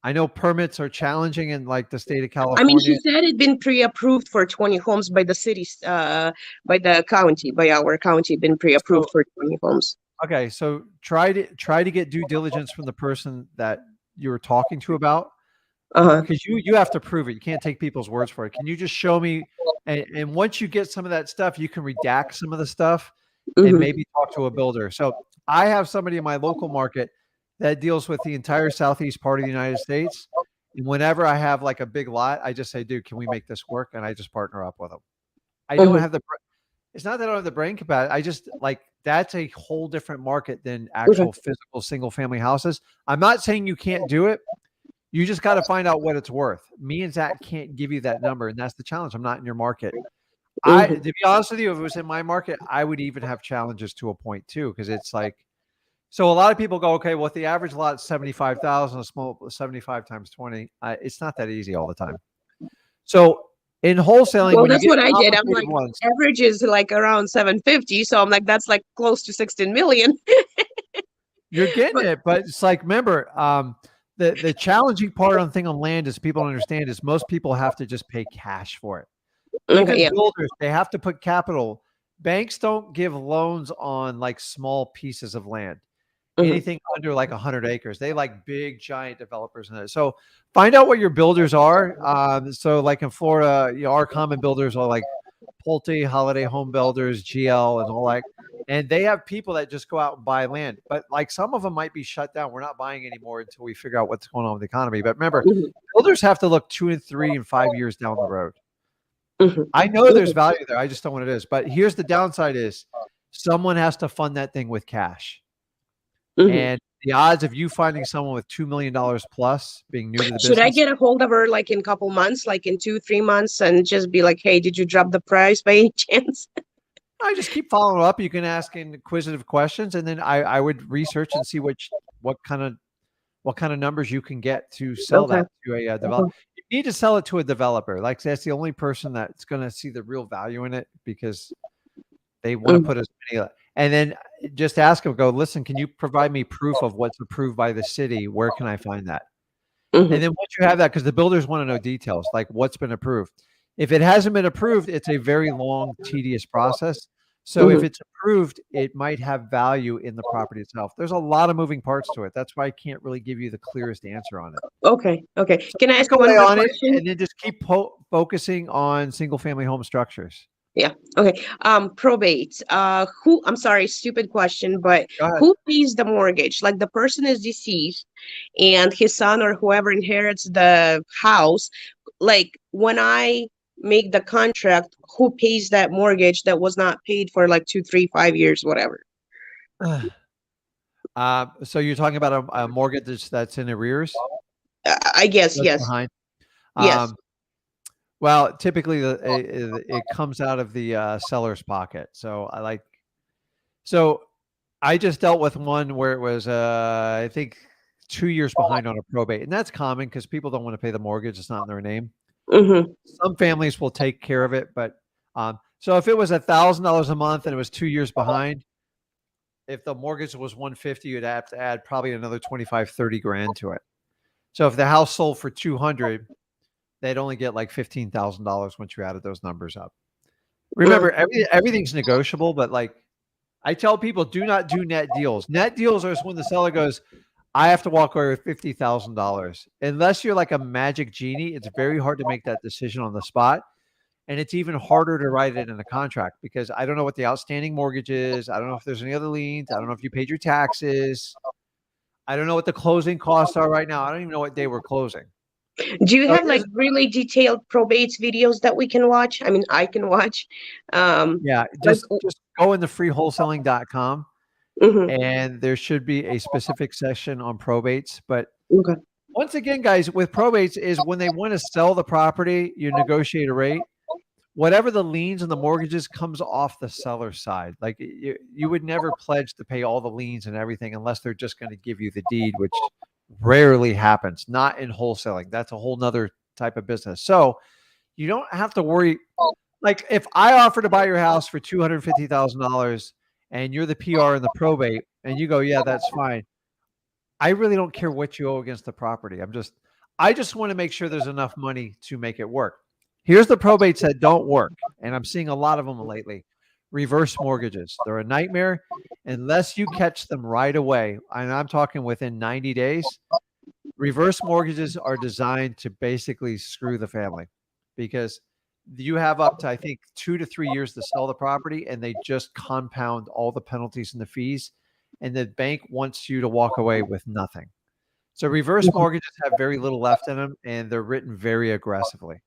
I know permits are challenging in like the state of California. I mean, he said it'd been pre-approved for 20 homes by the cities, by the county, by our county, been pre-approved for 20 homes. Okay, so try to get due diligence from the person that you were talking to about, because you have to prove it. You can't take people's words for it. Can you just show me? And once you get some of that stuff, you can redact some of the stuff and maybe talk to a builder. So I have somebody in my local market that deals with the entire southeast part of the United States. And whenever I have like a big lot, I just say, dude, can we make this work? And I just partner up with them. I don't have it's not that I don't have the brain capacity. I just like, that's a whole different market than actual physical single family houses. I'm not saying you can't do it. You just got to find out what it's worth. Me and Zach can't give you that number. And that's the challenge. I'm not in your market. To be honest with you, if it was in my market, I would even have challenges to a point too. Cause it's like, so a lot of people go, okay, well, if the average lot is 75,000, a small 75 times 20, it's not that easy all the time. So in wholesaling, well, that's what I did. I'm like, average is like around 750. So I'm like, that's like close to 16 million. You're getting it, but it's like, remember, the challenging part on thing on land is people don't understand is most people have to just pay cash for it. Even builders, they have to put capital. Banks don't give loans on like small pieces of land. Anything under like 100 acres, they like big giant developers in it. So find out what your builders are. So like in Florida, our common builders are like Pulte, Holiday Home Builders, GL, and all that. And they have people that just go out and buy land. But like some of them might be shut down. We're not buying anymore until we figure out what's going on with the economy. But remember, Mhm. builders have to look 2 and 3 and 5 years down the road. Mhm. I know there's value there. I just don't know what it is. But here's the downside is someone has to fund that thing with cash. Mhm. And the odds of you finding someone with $2 million plus being new to the Should I business, get a hold of her like in a couple months, like in 2, 3 months, and just be like, "Hey, did you drop the price by any chance?" I just keep following up. You can ask inquisitive questions, and then I would research and see what kind of numbers you can get to sell Okay. that to a developer. Okay. You need to sell it to a developer. Like that's the only person that's going to see the real value in it because they want to Mhm. put as many. And then just ask them, go, listen, can you provide me proof of what's approved by the city? Where can I find that? And Mhm. then once you have that, because the builders want to know details, like what's been approved. If it hasn't been approved, it's a very long, tedious process. So if Mhm. it's approved, it might have value in the property itself. There's a lot of moving parts to it. That's why I can't really give you the clearest answer on it. Okay. Okay. So Can I work ask you one away more on it, question? and then just keep focusing on single-family home structures. Yeah. Okay. Probate. I'm sorry, stupid question, but Go ahead. who pays the mortgage? Like the person is deceased and his son or whoever inherits the house. Like when I make the contract, who pays that mortgage that was not paid for like 2, 3, 5 years, whatever? So you're talking about a mortgage that's in arrears, I guess, that's yes. behind. Yes. Um, Well, typically it comes out of the seller's pocket. So I just dealt with one where it was I think 2 years behind on a probate, and that's common because people don't want to pay the mortgage. It's not in their name. Mm-hmm. Some families will take care of it, but so if it was $1,000 a month and it was 2 years behind, if the mortgage was 150, you'd have to add probably another 25, 30 grand to it. So if the house sold for 200, they'd only get like $15,000 once you added those numbers up. Remember, everything's negotiable, but like I tell people, do not do net deals. Net deals are when the seller goes, I have to walk away with $50,000. Unless you're like a magic genie, it's very hard to make that decision on the spot. And it's even harder to write it in a contract because I don't know what the outstanding mortgage is. I don't know if there's any other liens. I don't know if you paid your taxes. I don't know what the closing costs are right now. I don't even know what day we're closing. Do you So have like really detailed probate videos that we can watch? I mean, I can watch. yeah, Like, just go into freewholesaling.com mhm. and there should be a specific section on probates. But Okay. once again, guys, with probates is when they want to sell the property, you negotiate a rate. Whatever the liens and the mortgages comes off the seller's side. Like you would never pledge to pay all the liens and everything unless they're just going to give you the deed, which rarely happens. Not in wholesaling. That's a whole nother type of business. So you don't have to worry. Like if I offer to buy your house for $250,000 and you're the PR and the probate, and you go, yeah, that's fine. I really don't care what you owe against the property. I just want to make sure there's enough money to make it work. Here's the probates that don't work, and I'm seeing a lot of them lately. Reverse mortgages. They're a nightmare unless you catch them right away. And I'm talking within 90 days. Reverse mortgages are designed to basically screw the family because you have up to, I think, 2 to 3 years to sell the property, and they just compound all the penalties and the fees. And the bank wants you to walk away with nothing. So reverse mortgages have very little left in them, and they're written very aggressively.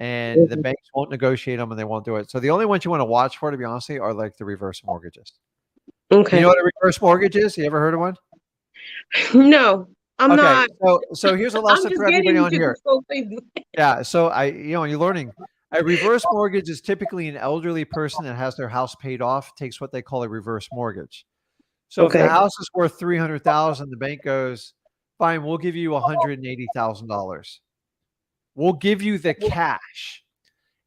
And the Mhm. banks won't negotiate them, and they won't do it. So the only ones you want to watch for, to be honest, are like the reverse mortgages. Do you know Okay. what a reverse mortgage is? You ever heard of one? No, I'm Okay, not. so here's a I'm lesson just for everybody getting on into here. this whole thing. Yeah, so you're learning. A reverse mortgage is typically an elderly person that has their house paid off, takes what they call a reverse mortgage. So if the Okay. house is worth 300,000, the bank goes, fine, we'll give you $180,000. We'll give you the cash.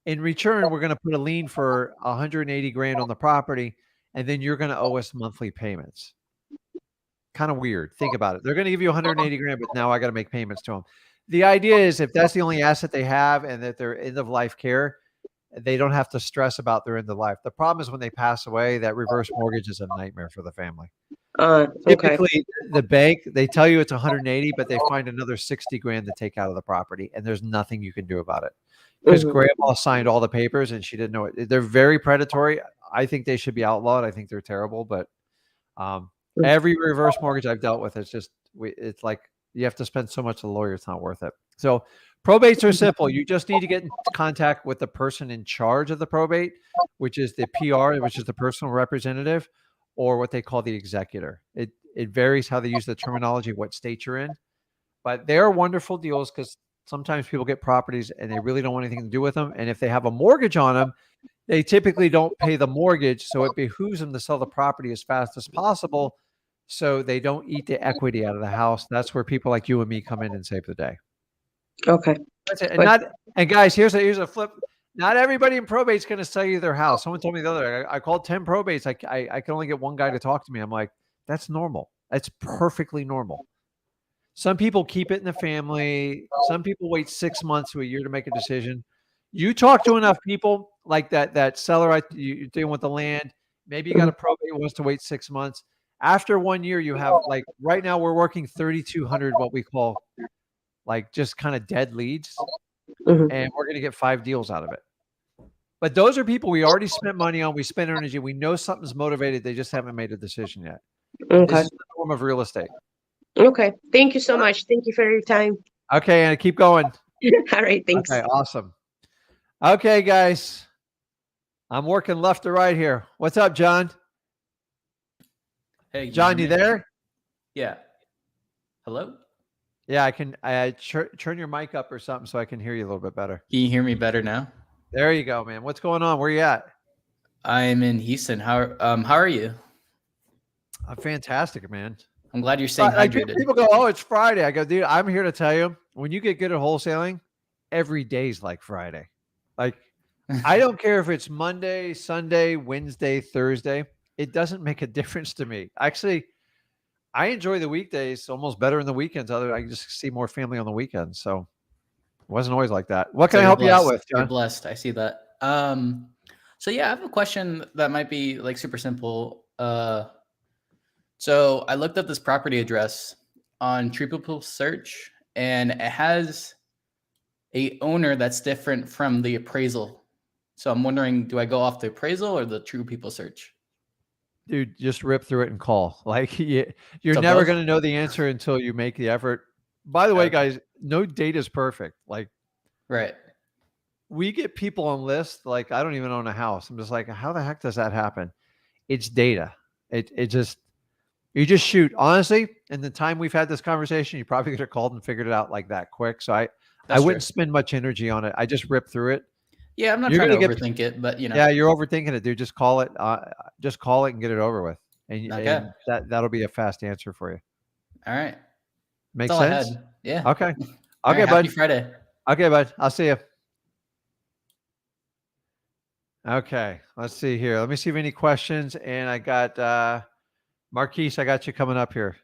In return, we're going to put a lien for 180 grand on the property, and then you're going to owe us monthly payments. Kind of weird. Think about it. They're going to give you 180 grand, but now I got to make payments to them. The idea is if that's the only asset they have and that they're end of life care, they don't have to stress about their end of life. The problem is when they pass away, that reverse mortgage is a nightmare for the family. Okay. Typically, the bank, they tell you it's 180, but they find another 60 grand to take out of the property, and there's nothing you can do about it. because Mhm. grandma signed all the papers and she didn't know it. They're very predatory. I think they should be outlawed. I think they're terrible, but um, Mhm. every reverse mortgage I've dealt with, it's like you have to spend so much to the lawyer, it's not worth it. So probates are simple. You just need to get in contact with the person in charge of the probate, which is the PR, which is the personal representative, or what they call the executor. It varies how they use the terminology, what state you're in, but they are wonderful deals because sometimes people get properties and they really don't want anything to do with them. And if they have a mortgage on them, they typically don't pay the mortgage, so it behooves them to sell the property as fast as possible so they don't eat the equity out of the house. That's where people like you and me come in and save the day. Okay. That's it. And Good. not and guys, here's a flip. Not everybody in probate is going to sell you their house. Someone told me the other day, I called 10 probates. I can only get one guy to talk to me. I'm like, that's normal. That's perfectly normal. Some people keep it in the family. Some people wait 6 months to a year to make a decision. You talk to enough people like that seller you're dealing with the land. Maybe you got a Mhm. probate who wants to wait 6 months. After 1 year, you have like right now we're working 3,200 what we call like just kind of dead leads, Mhm. and we're going to get 5 deals out of it. But those are people we already spent money on. We spent energy. We know something's motivated. They just haven't made a decision yet. This Okay. is the norm of real estate. Okay. Thank you so much. Thank you for your time. Okay, and keep going. All right. Okay, Thanks. awesome. Okay, guys. I'm working left to right here. What's up, John? Hey, can you John, hear you me? there? Yeah. Hello? Yeah, I can. Turn your mic up or something so I can hear you a little bit better. Can you hear me better now? There you go, man. What's going on? Where you at? I'm in Houston. How are you? I'm fantastic, man. I'm glad you're staying Like hydrated. people go, "Oh, it's Friday." I go, "Dude, I'm here to tell you, when you get good at wholesaling, every day's like Friday. Like I don't care if it's Monday, Sunday, Wednesday, Thursday. It doesn't make a difference to me. Actually, I enjoy the weekdays almost better than the weekends. Other, I just see more family on the weekends. So it wasn't always like that. What So can I you're help you out blessed. with, You're John? blessed. I see that. So yeah, I have a question that might be like super simple. So I looked up this property address on True People Search, and it has a owner that's different from the appraisal. So I'm wondering, do I go off the appraisal or the True People Search? Dude, just rip through it and call. Like you're So never both? going to know the answer until you make the effort. By the way, Okay. guys, no data is perfect. Like Right. we get people on lists. Like I don't even own a house. I'm just like, how the heck does that happen? It's data. It just you just shoot. Honestly, in the time we've had this conversation, you probably could have called and figured it out like that quick. So I That's true. wouldn't spend much energy on it. I just rip through it. Yeah, I'm not You're trying to gonna get overthink it, but yeah, you're overthinking it, dude. Just call it. Just call it and get it over with, and Okay. that'll be a fast answer for you. All right. That's Make all I sense? had. Yeah. Okay. All Okay, right. Happy bud. Friday. Okay, bud. I'll see you. Okay. Let's see here. Let me see if any questions. And I got Marquise. I got you coming up here.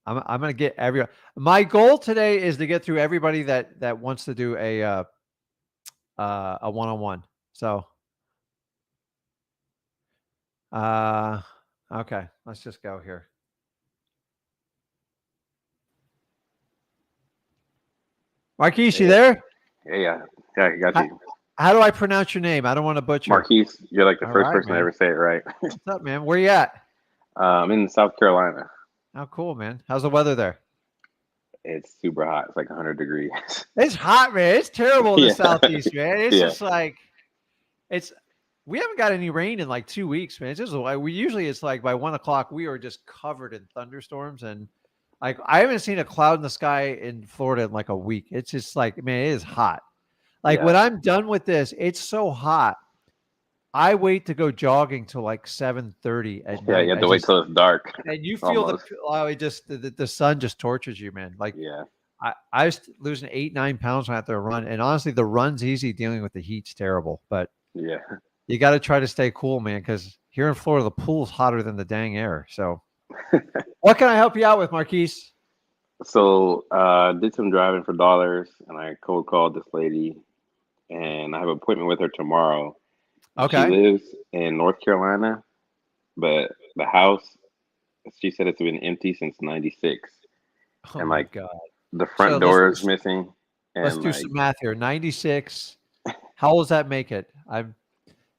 I'm gonna get everyone. My goal today is to get through everybody that wants to do a one-on-one. So okay, let's just go here. Marquise, you there? Yeah, I got you. How do I pronounce your name? I don't want to butcher. Marquise, you're like the All first right, person to man. ever say it right. What's up, man? Where you at? I'm in South Carolina. Oh, cool, man. How's the weather there? It's super hot. It's like 100 degrees. It's hot, man. It's terrible in the Yeah. southeast, man. It's Yeah. just like we haven't got any rain in like 2 weeks, man. It's just like it's like by 1 o'clock we are just covered in thunderstorms, and like I haven't seen a cloud in the sky in Florida in like a week. It's just like, man, it is hot. Like Yeah. when I'm done with this, it's so hot. I wait to go jogging till like 7:30 at Yeah, night. you have to wait till it's dark. And you feel Almost. the sun just tortures you, man. Like Yeah. I was losing 8-9 pounds when I had to run, and honestly, the run's easy. Dealing with the heat's terrible, but Yeah. you got to try to stay cool, man. Because here in Florida, the pool's hotter than the dang air. So, what can I help you out with, Marquise? So did some driving for dollars, and I cold called this lady, and I have an appointment with her tomorrow. She Okay. lives in North Carolina, but the house, she said it's been empty since '96, Oh and my like God. the So front door is missing. Let's and do like some math here. 96. How old does that make it?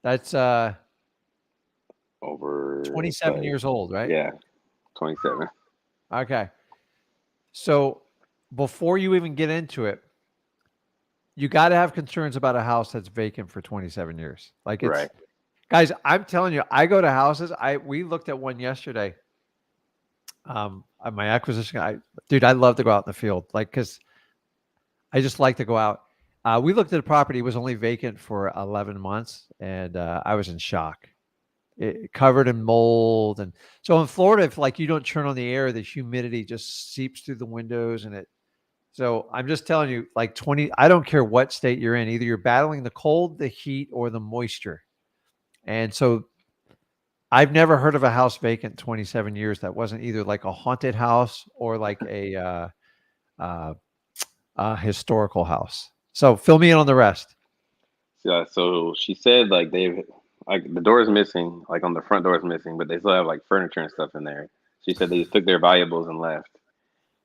That's over, it's 27 like, years old, right? yeah, 27. Okay. So before you even get into it, you got to have concerns about a house that's vacant for 27 years. Like Right. guys, I'm telling you, I go to houses. We looked at one yesterday. My acquisition guy, dude, I love to go out in the field, like, cause I just like to go out. We looked at a property, it was only vacant for 11 months, and I was in shock. It covered in mold. And so in Florida, if like you don't turn on the air, the humidity just seeps through the windows so I'm just telling you, like 20, I don't care what state you're in, either you're battling the cold, the heat, or the moisture. And so I've never heard of a house vacant 27 years that wasn't either like a haunted house or like uh, a historical house. So fill me in on the rest. Yeah, so she said like they've like the door is missing, like on the front door is missing, but they still have like furniture and stuff in there. She said they just took their valuables and left.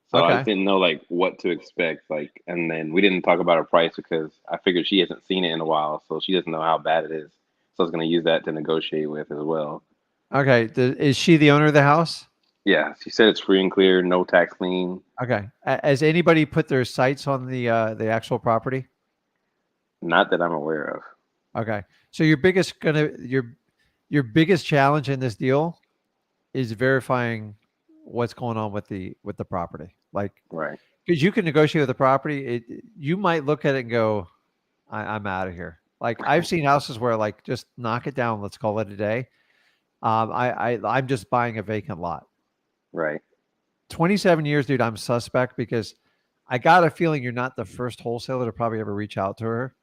So I Okay. just didn't know like what to expect. Like, and then we didn't talk about a price because I figured she hasn't seen it in a while, so she doesn't know how bad it is. So I was gonna use that to negotiate with as well. Okay. Is she the owner of the house? Yeah, she said it's free and clear, no tax lien. Okay. Has anybody put their sights on the actual property? Not that I'm aware of. Okay. So your biggest challenge in this deal is verifying what's going on with the property. Like, Right. because you can negotiate with the property, you might look at it and go, I'm out of here. Like I've seen houses where like just knock it down, let's call it a day. I'm just buying a vacant lot. Right. 27 years, dude, I'm suspect because I got a feeling you're not the first wholesaler to probably ever reach out to her.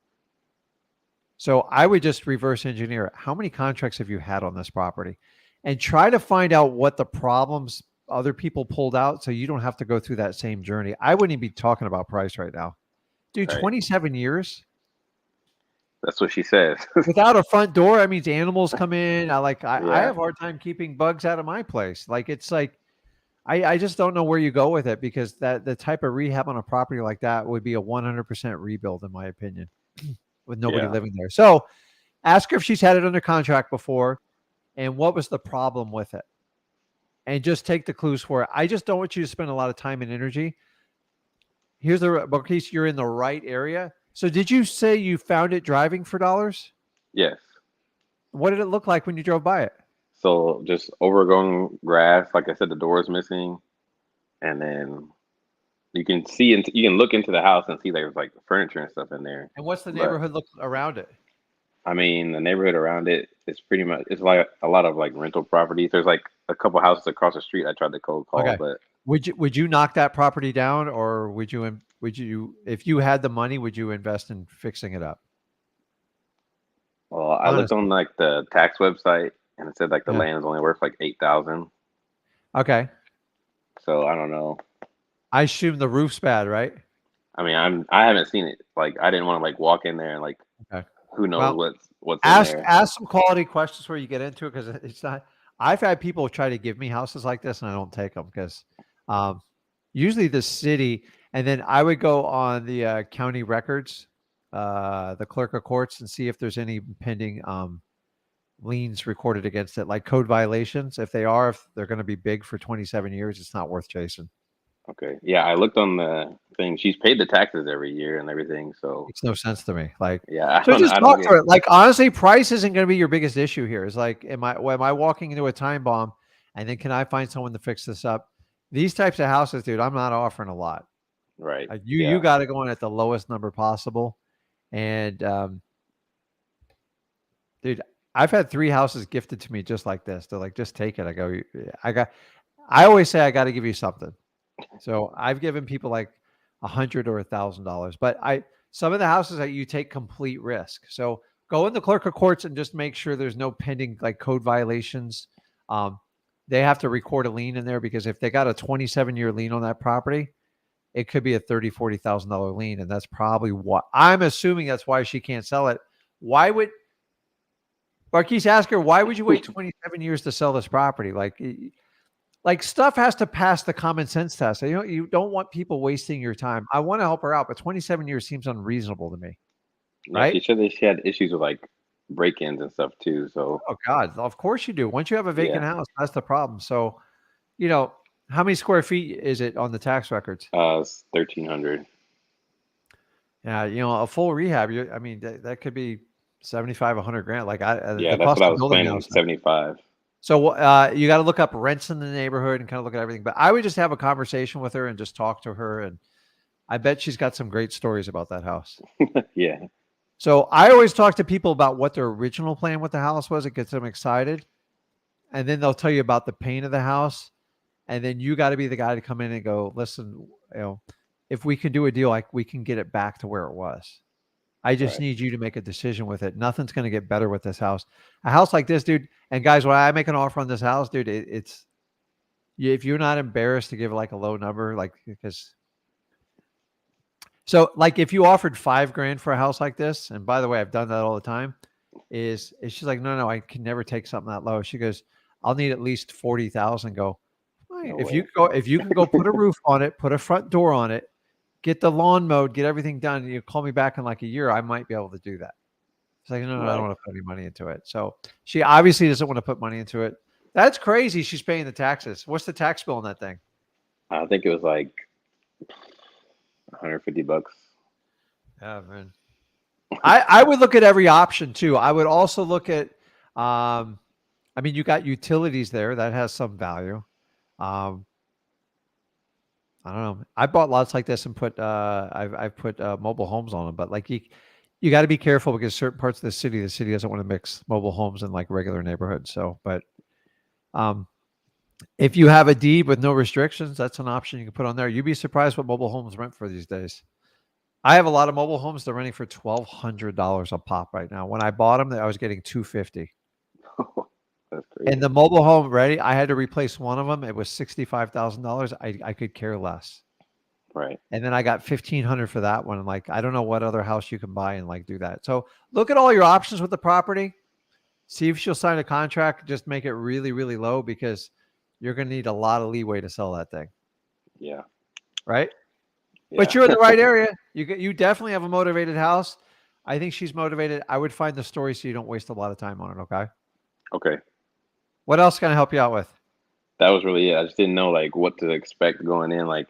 So I would just reverse engineer it. How many contracts have you had on this property? And try to find out what the problems other people pulled out so you don't have to go through that same journey. I wouldn't even be talking about price right now. Dude, Right. 27 years That's what she says. without a front door, that means animals come in. I Yeah. have a hard time keeping bugs out of my place. Like it's like I just don't know where you go with it because the type of rehab on a property like that would be a 100% rebuild, in my opinion, with nobody Yeah. living there. So ask her if she's had it under contract before and what was the problem with it. And just take the clues for it. I just don't want you to spend a lot of time and energy. Here's Marquise, you're in the right area. So did you say you found it driving for dollars? Yes. What did it look like when you drove by it? So just overgrown grass. Like I said, the door is missing, and then you can see into you can look into the house and see there's like furniture and stuff in there. And what's the But neighborhood look around it? I mean, the neighborhood around it is pretty much it's like a lot of like rental properties. There's like a couple houses across the street. I tried to cold call, Okay. but Would you knock that property down, or would you if you had the money, would you invest in fixing it up? well, I looked Honestly. on like the tax website and it said like the Yeah. land is only worth like 8,000. Okay. So I don't know. I assume the roof's bad, right? I mean, I haven't seen it. Like I didn't want to like walk in there and like Okay. who knows Well, what's in there. ask some quality questions where you get into it because it's not. I've had people try to give me houses like this and I don't take them because um, usually the city, and then I would go on the county records, the clerk of courts, and see if there's any pending liens recorded against it, like code violations. If they're going to be big for 27 years, it's not worth chasing. Okay. Yeah, I looked on the thing. She's paid the taxes every year and everything. So Makes no sense to me. Like, yeah, so just I don't talk get to it. Like, honestly, price isn't going to be your biggest issue here. It's like, am I walking into a time bomb, and then can I find someone to fix this up? These types of houses, dude, I'm not offering a lot. right. You Yeah. got to go in at the lowest number possible, and dude, I've had 3 houses gifted to me just like this. They're like, just take it. I always say I got to give you something. So I've given people like $100 or $1,000, but some of the houses that you take complete risk. So go in the clerk of courts and just make sure there's no pending like code violations. They have to record a lien in there because if they got a 27-year lien on that property, it could be a $30,000, $40,000 lien. And that's probably what I'm assuming that's why she can't sell it. Why would Marquise ask her, why would you wait 27 years to sell this property? Like like stuff has to pass the common sense test. You don't want people wasting your time. I want to help her out, but 27 years seems unreasonable to me, Yeah, right? she said that she had issues with like break-ins and stuff too. So Oh God, of course you do. Once you have a vacant yeah, house, that's the problem. So, how many square feet is it on the tax records? it's 1,300. Yeah, a full rehab. I mean, that could be 75, 100 grand. Like Yeah, the that's cost what I of was building a planning. house. 75. So you got to look up rents in the neighborhood and kind of look at everything. But I would just have a conversation with her and just talk to her. And I bet she's got some great stories about that house. Yeah, So I always talk to people about what their original plan with the house was. It gets them excited. And then they'll tell you about the pain of the house. And then you got to be the guy to come in and go, listen, if we can do a deal, like we can get it back to where it was. I just right. need you to make a decision with it. Nothing's going to get better with this house. A house like this, dude. And guys, when I make an offer on this house, dude, it's if you're not embarrassed to give like a low number, like because so like if you offered $5,000 for a house like this, and by the way, I've done that all the time, is she's like, no, I can never take something that low. She goes, I'll need at least 40,000. Go, "Fine. No If you way. if you can go put a roof on it, put a front door on it, get the lawn mowed, get everything done, you call me back in like a year, I might be able to do that. It's like, no, I don't Right. want to put any money into it. So she obviously doesn't want to put money into it. That's crazy. She's paying the taxes. What's the tax bill on that thing? I think it was like 150 bucks. Yeah, man. I would look at every option too. I would also look at, I mean, you got utilities there that has some value. Um, I don't know. I bought lots like this and I've put mobile homes on them, but like you got to be careful because certain parts of the city doesn't want to mix mobile homes in like regular neighborhoods. So, but um, if you have a deed with no restrictions, that's an option you can put on there. You'd be surprised what mobile homes rent for these days. I have a lot of mobile homes. They're renting for $1,200 a pop right now. When I bought them, I was getting $250. That's And crazy. the mobile home ready, I had to replace one of them. It was $65,000. I could care less. Right. And then I got 1,500 for that one. And like, I don't know what other house you can buy and like do that. So look at all your options with the property. See if she'll sign a contract. Just make it really, really low because you're going to need a lot of leeway to sell that thing. Yeah. Right. Yeah. But you're in the right area. You definitely have a motivated house. I think she's motivated. I would find the story so you don't waste a lot of time on it. Okay. Okay. What else can I help you out with? That was really it. I just didn't know like what to expect going in. Like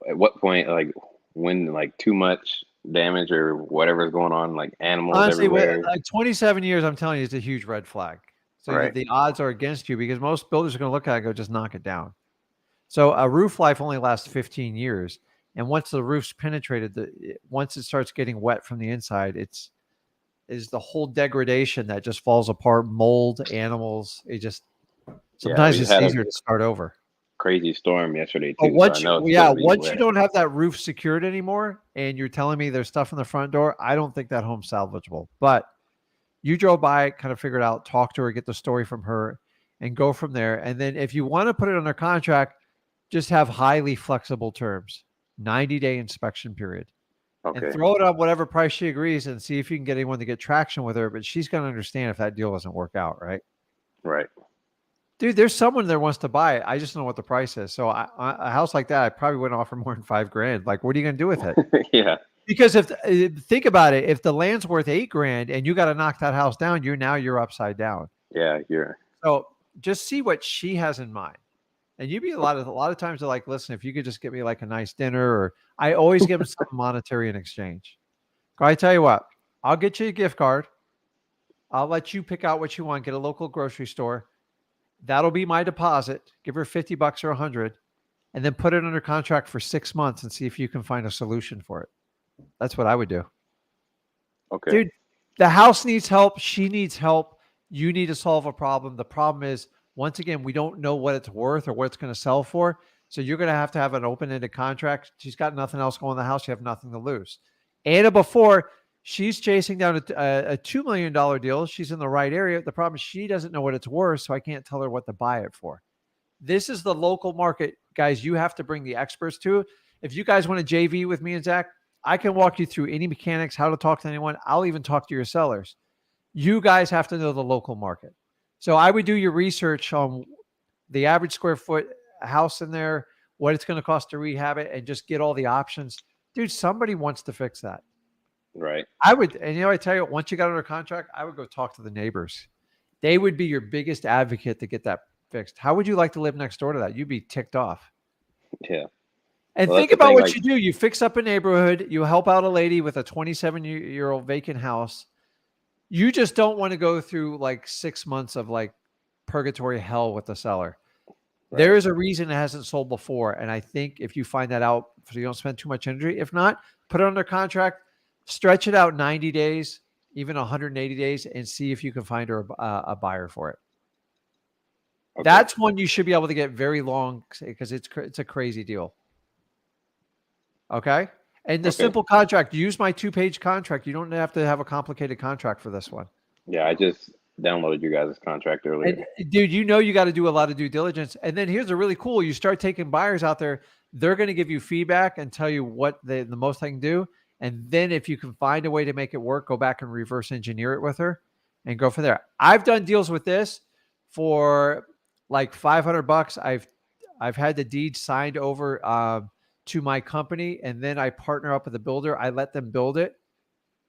at what point, like when like too much damage or whatever's going on, like animals Honestly, with everywhere. like 27 years, I'm telling you, it's a huge red flag. So Right. the odds are against you because most builders are going to look at it and go, just knock it down. So a roof life only lasts 15 years. And once the roof's penetrated, once it starts getting wet from the inside, is the whole degradation that just falls apart, mold, animals. Yeah. Sometimes We it's had a easier to start over. crazy storm yesterday But too, so I know it's gonna be once you wet. don't have that roof secured anymore, and you're telling me there's stuff in the front door, I don't think that home's salvageable. But you drove by, kind of figured out, talk to her, get the story from her, and go from there. And then if you want to put it under contract, just have highly flexible terms, 90-day inspection period, and Okay. throw it on whatever price she agrees, and see if you can get anyone to get traction with her. But she's going to understand if that deal doesn't work out, right? Right. Dude, there's someone there wants to buy it. I just don't know what the price is. So a house like that, I probably wouldn't offer more than $5,000. Like, what are you going to do with it? Yeah. Because think about it, if the land's worth $8,000 and you got to knock that house down, you're upside down. Yeah. You're So just see what she has in mind. And you'd be a lot of times they're like, listen, if you could just get me like a nice dinner, or I always give them something monetary in exchange. I tell you what, I'll get you a gift card. I'll let you pick out what you want. Get a local grocery store. That'll be my deposit. Give her $50 or 100, and then put it under contract for 6 months and see if you can find a solution for it. That's what I would do. okay. Dude, the house needs help. She needs help. You need to solve a problem. The problem is, once again, we don't know what it's worth or what it's going to sell for. So you're going to have an open-ended contract. She's got nothing else going in the house. You have nothing to lose. Anna, before, she's chasing down a $2 million deal. She's in the right area. The problem is she doesn't know what it's worth, so I can't tell her what to buy it for. This is the local market. Guys, you have to bring the experts to it. If you guys want to JV with me and Zach, I can walk you through any mechanics, how to talk to anyone. I'll even talk to your sellers. You guys have to know the local market. So I would do your research on the average square foot house in there, what it's going to cost to rehab it, and just get all the options. Dude, somebody wants to fix that. Right. I would, and I tell you, once you got under contract, I would go talk to the neighbors. They would be your biggest advocate to get that fixed. How would you like to live next door to that? You'd be ticked off. Yeah. And Well, think that's the about thing, what like- you do. You fix up a neighborhood, you help out a lady with a 27-year-old vacant house. You just don't want to go through like 6 months of like purgatory hell with the seller. Right. There is a reason it hasn't sold before. And I think if you find that out, so you don't spend too much energy. If not, put it under contract, stretch it out 90 days, even 180 days, and see if you can find her a buyer for it. Okay. That's one you should be able to get very long because it's a crazy deal. Okay. And the Okay. simple contract, use my 2-page contract. You don't have to have a complicated contract for this one. Yeah, I just downloaded your guys' contract earlier. And dude, you know you got to do a lot of due diligence. And then here's a really cool, you start taking buyers out there, they're going to give you feedback and tell you what the most they can do. And then if you can find a way to make it work, go back and reverse engineer it with her and go from there. I've done deals with this for like $500. I've had the deed signed over to my company, and then I partner up with the builder. I let them build it,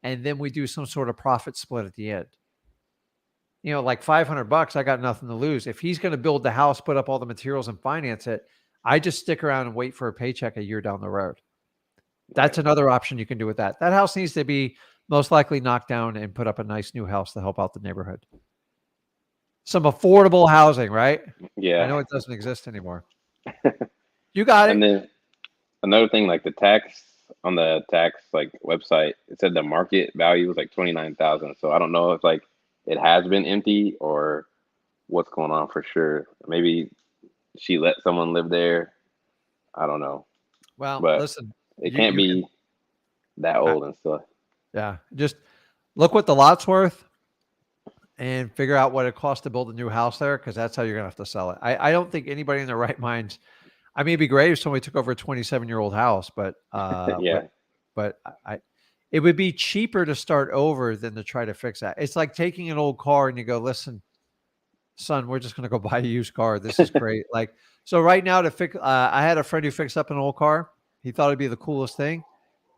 and then we do some sort of profit split at the end. You know, like $500, I got nothing to lose. If he's going to build the house, put up all the materials and finance it, I just stick around and wait for a paycheck a year down the road. That's another option you can do with that. That house needs to be most likely knocked down and put up a nice new house to help out the neighborhood. Some affordable housing, right? Yeah. I know it doesn't exist anymore. You got it. And then another thing, like the tax on the tax like website, it said the market value was like 29,000. So I don't know if like it has been empty or what's going on for sure. Maybe she let someone live there. I don't know. Well, but listen, it can't be that old and stuff. Yeah, just look what the lot's worth and figure out what it costs to build a new house there, because that's how you're gonna have to sell it. I don't think anybody in their right minds. I mean, it'd be great if somebody took over a 27-year-old house, but Yeah. but it would be cheaper to start over than to try to fix that. It's like taking an old car and you go, listen, son, we're just gonna go buy a used car. This is great. Like, so right now to fix, I had a friend who fixed up an old car. He thought it'd be the coolest thing.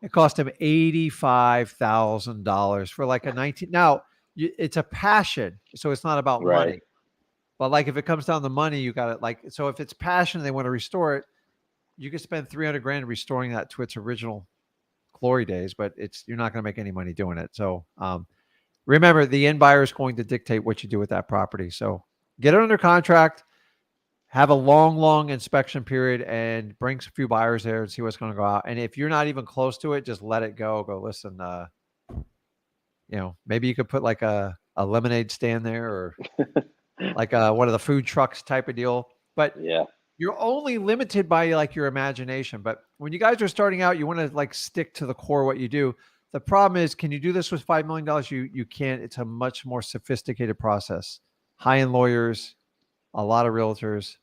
It cost him $85,000 for like a 19. Now it's a passion, so it's not about Right. money. But like if it comes down to money, you got it. Like, so if it's passion, and they want to restore it, you could spend 300 grand restoring that to its original glory days, but you're not going to make any money doing it. So remember, the end buyer is going to dictate what you do with that property. So get it under contract, have a long inspection period, and bring a few buyers there and see what's going to go out. And if you're not even close to it, just let it go. Go, listen, maybe you could put like a lemonade stand there, or like one of the food trucks type of deal. But Yeah. you're only limited by like your imagination. But when you guys are starting out, you want to like stick to the core of what you do. The problem is, can you do this with $5 million? You can't. It's a much more sophisticated process. High-end lawyers, a lot of realtors.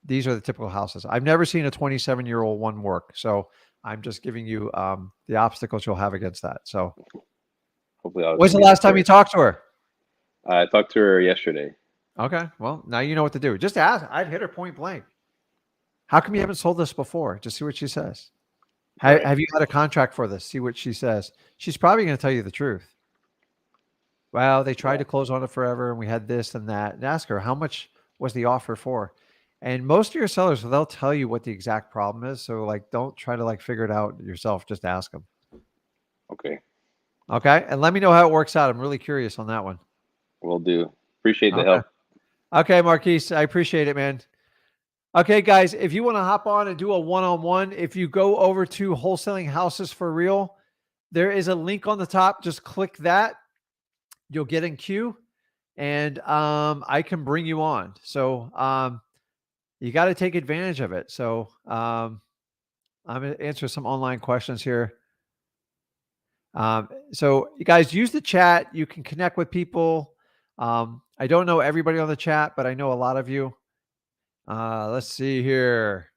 These are the typical houses. I've never seen a 27-year-old one work. So I'm just giving you the obstacles you'll have against that. So Hopefully when's the last time you talked to her? I talked to her yesterday. Okay. Well, now you know what to do. Just ask. I'd hit her point blank. How come you haven't sold this before? Just see what she says. Right. Have you had a contract for this? See what she says. She's probably going to tell you the truth. Well, they tried to close on it forever, and we had this and that. And ask her, how much was the offer for? And most of your sellers, they'll tell you what the exact problem is. So like, don't try to like figure it out yourself. Just ask them. Okay. Okay. And let me know how it works out. I'm really curious on that one. Will do. Appreciate the Okay. help. Okay, Marquise, I appreciate it, man. Okay, guys, if you want to hop on and do a one-on-one, if you go over to Wholesaling Houses for Real, there is a link on the top. Just click that. You'll get in queue, and I can bring you on. So you got to take advantage of it. So I'm going to answer some online questions here. So you guys use the chat. You can connect with people. I don't know everybody on the chat, but I know a lot of you. Let's see here.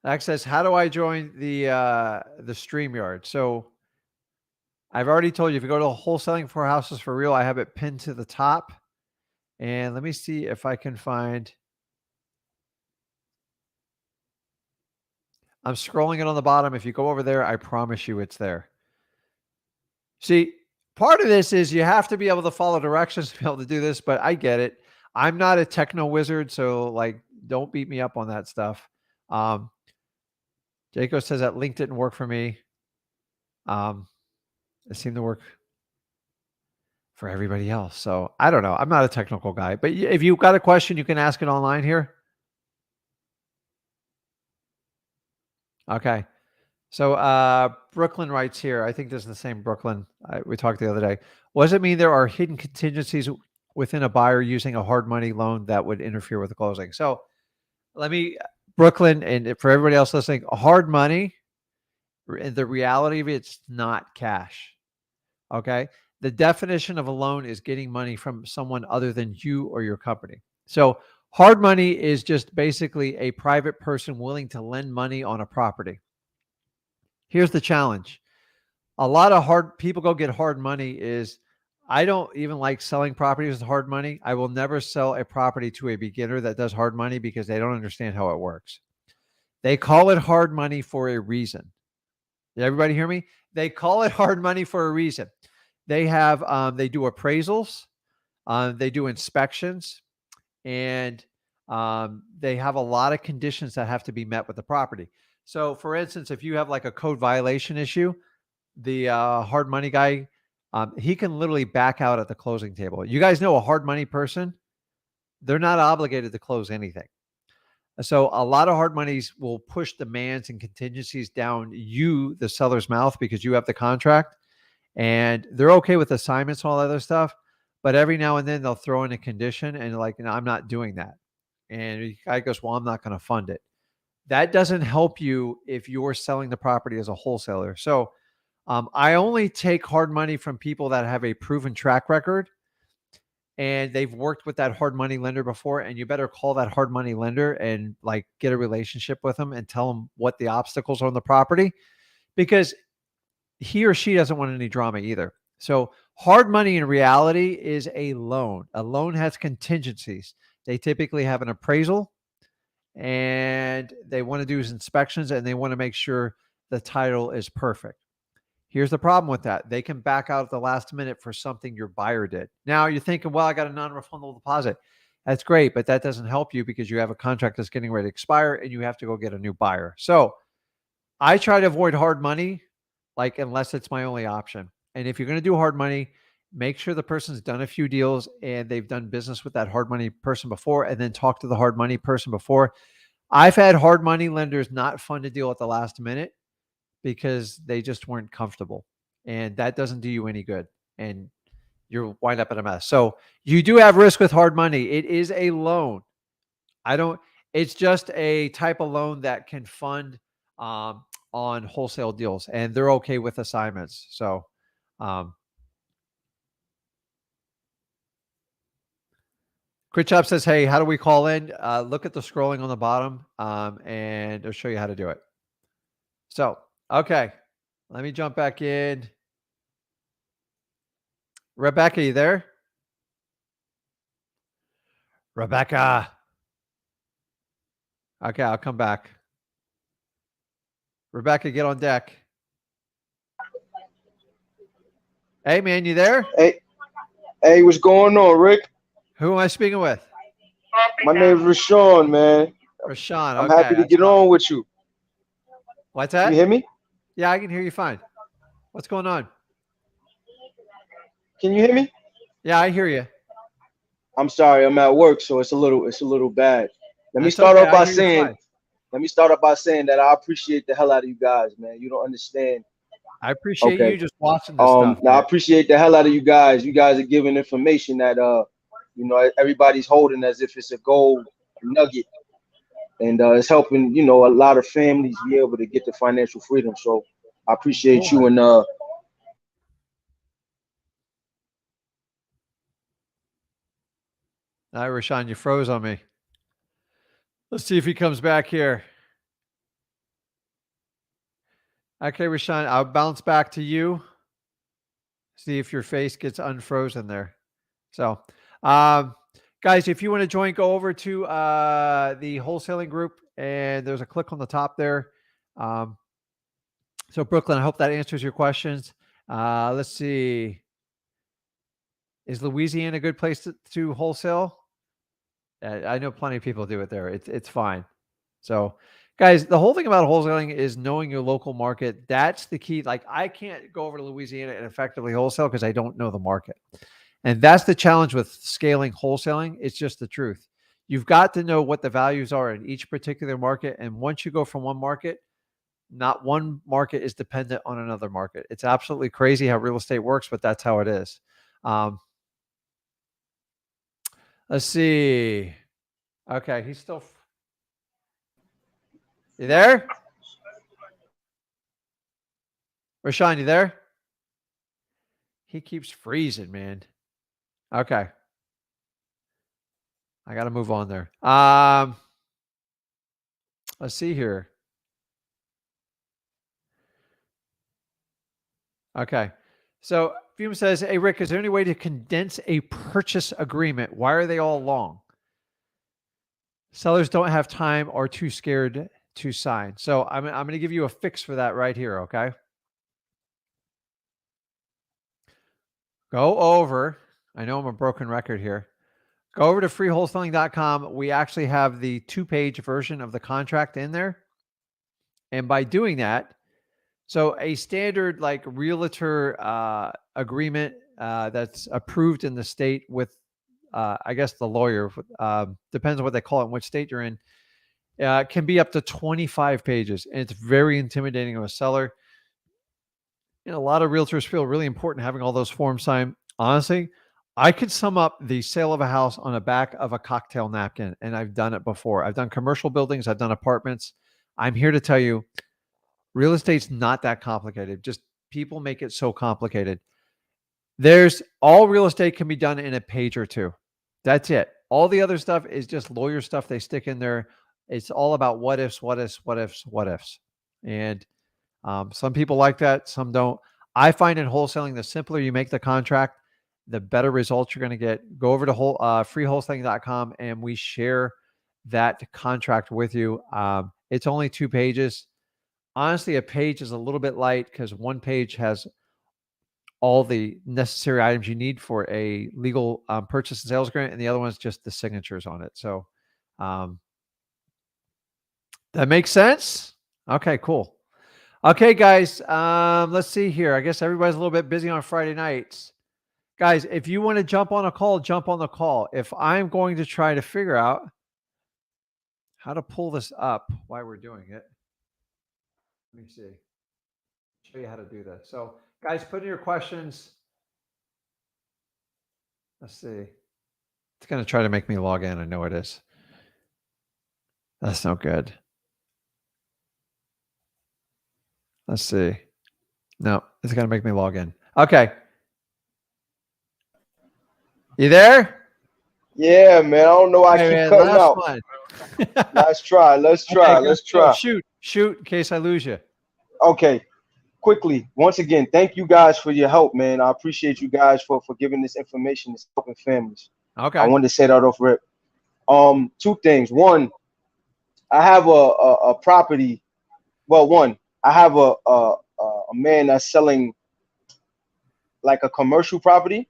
Access, how do I join the StreamYard? So I've already told you, if you go to Wholesaling for Houses for Real, I have it pinned to the top. And let me see if I can find. I'm scrolling it on the bottom. If you go over there, I promise you it's there. See, part of this is you have to be able to follow directions to be able to do this, but I get it. I'm not a techno wizard, so like, don't beat me up on that stuff. Jaco says that link didn't work for me. It seemed to work for everybody else. So I don't know. I'm not a technical guy, but if you've got a question, you can ask it online here. Okay. So Brooklyn writes here, I think this is the same Brooklyn we talked the other day. What does it mean there are hidden contingencies within a buyer using a hard money loan that would interfere with the closing? So Brooklyn, and for everybody else listening, hard money, the reality of it's not cash. Okay. The definition of a loan is getting money from someone other than you or your company. So hard money is just basically a private person willing to lend money on a property. Here's the challenge. A lot of people go get hard money is, I don't even like selling properties with hard money. I will never sell a property to a beginner that does hard money because they don't understand how it works. They call it hard money for a reason. Did everybody hear me? They call it hard money for a reason. They have, they do appraisals, they do inspections, and they have a lot of conditions that have to be met with the property. So for instance, if you have like a code violation issue, the hard money guy, he can literally back out at the closing table. You guys know a hard money person, they're not obligated to close anything. So a lot of hard monies will push demands and contingencies down you, the seller's mouth, because you have the contract. And they're okay with assignments and all that other stuff. But every now and then they'll throw in a condition and like, no, I'm not doing that. And the guy goes, well, I'm not going to fund it. That doesn't help you if you're selling the property as a wholesaler. So I only take hard money from people that have a proven track record and they've worked with that hard money lender before. And you better call that hard money lender and like get a relationship with them and tell them what the obstacles are on the property, because he or she doesn't want any drama either. So hard money in reality is a loan. A loan has contingencies. They typically have an appraisal and they want to do inspections and they want to make sure the title is perfect. Here's the problem with that. They can back out at the last minute for something your buyer did. Now you're thinking, well, I got a non-refundable deposit. That's great, but that doesn't help you because you have a contract that's getting ready to expire and you have to go get a new buyer. So I try to avoid hard money, like unless it's my only option. And if you're going to do hard money, make sure the person's done a few deals and they've done business with that hard money person before, and then talk to the hard money person before. I've had hard money lenders not fund a deal at the last minute because they just weren't comfortable, and that doesn't do you any good. And you'll wind up in a mess. So you do have risk with hard money. It is a loan. It's just a type of loan that can fund on wholesale deals, and they're okay with assignments. So, Crit Chop says, hey, how do we call in? Look at the scrolling on the bottom, and it'll show you how to do it. So, okay, let me jump back in. Rebecca, you there? Rebecca. Okay, I'll come back. Rebecca, get on deck. Hey, man, you there? Hey, what's going on, Rick? Who am I speaking with? My name's Rashawn, man. Rashawn. I'm happy to get on with you. What's that? Can you hear me? Yeah, I can hear you fine. What's going on? Can you hear me? Yeah, I hear you. I'm sorry, I'm at work, so it's a little bad. Let me That's start okay. off by I hear you saying, fine. that I appreciate the hell out of you guys, man. You don't understand. I appreciate Okay. you just watching this stuff. Now I appreciate the hell out of you guys. You guys are giving information that everybody's holding as if it's a gold nugget, and it's helping a lot of families be able to get the financial freedom. So I appreciate you. And All right, Rashawn, you froze on me. Let's see if he comes back here. Okay, Rashawn, I'll bounce back to you. See if your face gets unfrozen there. So, Guys, if you want to join, go over to the wholesaling group, and there's a click on the top there. So Brooklyn, I hope that answers your questions. Let's see. Is Louisiana a good place to wholesale? I know plenty of people do it there. It's fine. So, guys, the whole thing about wholesaling is knowing your local market. That's the key. Like, I can't go over to Louisiana and effectively wholesale because I don't know the market. And that's the challenge with scaling wholesaling. It's just the truth. You've got to know what the values are in each particular market. And once you go from one market, not one market is dependent on another market. It's absolutely crazy how real estate works, but that's how it is. Let's see. Okay, he's still. You there? Rashawn, you there? He keeps freezing, man. Okay. I got to move on there. Let's see here. Okay. So Fume says, hey, Rick, is there any way to condense a purchase agreement? Why are they all long? Sellers don't have time or too scared to sign. So I'm going to give you a fix for that right here, okay? Go over. I know I'm a broken record here. Go over to freewholesaling.com. We actually have the 2-page version of the contract in there. And by doing that, so a standard like realtor agreement that's approved in the state with, I guess, the lawyer, depends on what they call it and which state you're in, can be up to 25 pages. And it's very intimidating of a seller. And a lot of realtors feel really important having all those forms signed. Honestly, I could sum up the sale of a house on the back of a cocktail napkin, and I've done it before. I've done commercial buildings. I've done apartments. I'm here to tell you, real estate's not that complicated. Just people make it so complicated. All real estate can be done in a page or two. That's it. All the other stuff is just lawyer stuff they stick in there. It's all about what ifs, what ifs, what ifs, what ifs. And some people like that, some don't. I find in wholesaling, the simpler you make the contract, the better results you're going to get. Go over to freewholesaling.com and we share that contract with you. It's only 2 pages. Honestly, a page is a little bit light because one page has all the necessary items you need for a legal purchase and sales agreement, and the other one's just the signatures on it. So that makes sense? Okay, cool. Okay, guys, let's see here. I guess everybody's a little bit busy on Friday nights. Guys, if you want to jump on a call, jump on the call. If I'm going to try to figure out how to pull this up while we're doing it, let me see. Show you how to do this. So, guys, put in your questions. Let's see. It's going to try to make me log in. I know it is. That's no good. Let's see. No, it's going to make me log in. Okay. You there? Yeah, man. I don't know why I keep cutting out. One. Let's try. Okay, let's try. Shoot, in case I lose you. Okay. Quickly, once again, thank you guys for your help, man. I appreciate you guys for giving this information. It's helping families. Okay. I wanted to say that off rip. 2 things. One, I have a property. Well, one, I have a man that's selling like a commercial property.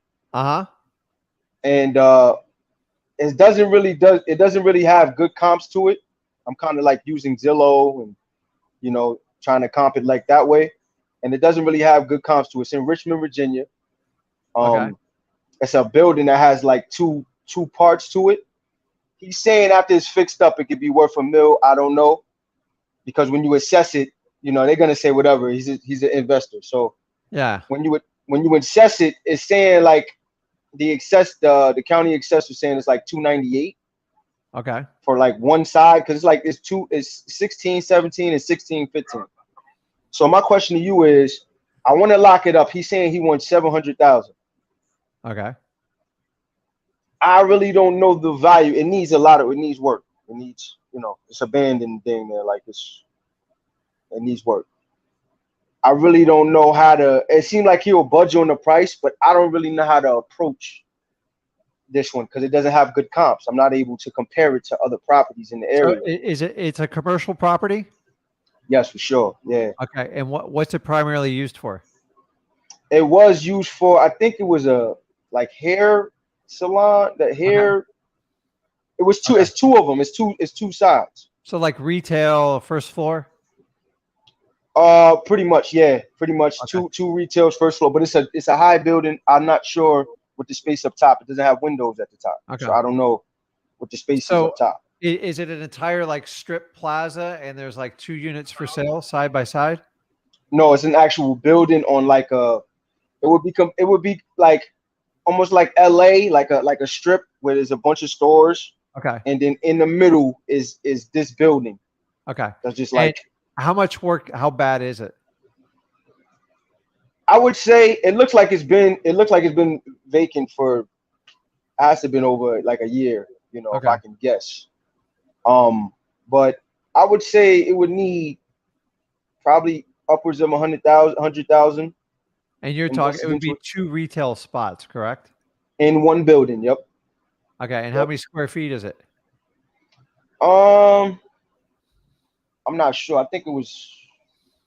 And it doesn't really have good comps to it. I'm kind of like using Zillow and trying to comp it like that way. And it doesn't really have good comps to it. It's in Richmond, Virginia. Okay. It's a building that has like two parts to it. He's saying after it's fixed up, it could be worth $1 million. I don't know, because when you assess it, they're gonna say whatever. He's an investor. So yeah, when you assess it, it's saying like the county assessor saying it's like 298. Okay. For like one side, because it's 16, 17, and 16, 15. So my question to you is, I want to lock it up. He's saying he wants 700,000. Okay. I really don't know the value. It needs work. It needs, it's abandoned thing there. Like it needs work. I really don't know how to, it seemed like he'll budge on the price, but I don't really know how to approach this one because it doesn't have good comps. I'm not able to compare it to other properties in the So area. it's a commercial property? Yes, for sure. Yeah. Okay. And what's it primarily used for? It was used for, I think it was a like hair salon, the hair. It was two, Okay. it's two of them. It's two sides. So like retail, first floor? Pretty much, yeah. Pretty much Okay. two retails first floor, but it's a high building. I'm not sure with the space up top. It doesn't have windows at the top. Okay. So I don't know what the space is So up top. is it an entire like strip plaza and there's like 2 units for sale side by side? No, it's an actual building on like it would be like almost like LA, like a strip where there's a bunch of stores. Okay. And then in the middle is this building. Okay. That's just And like, how much work, how bad is it? I would say it looks like it's been vacant for, has to been over like a year, you know, if Okay. I can guess. But I would say it would need probably upwards of 100,000 And you're talking, it would be 2 retail spots, correct? in one building. Yep. Okay. And how many square feet is it? I'm not sure. I think it was,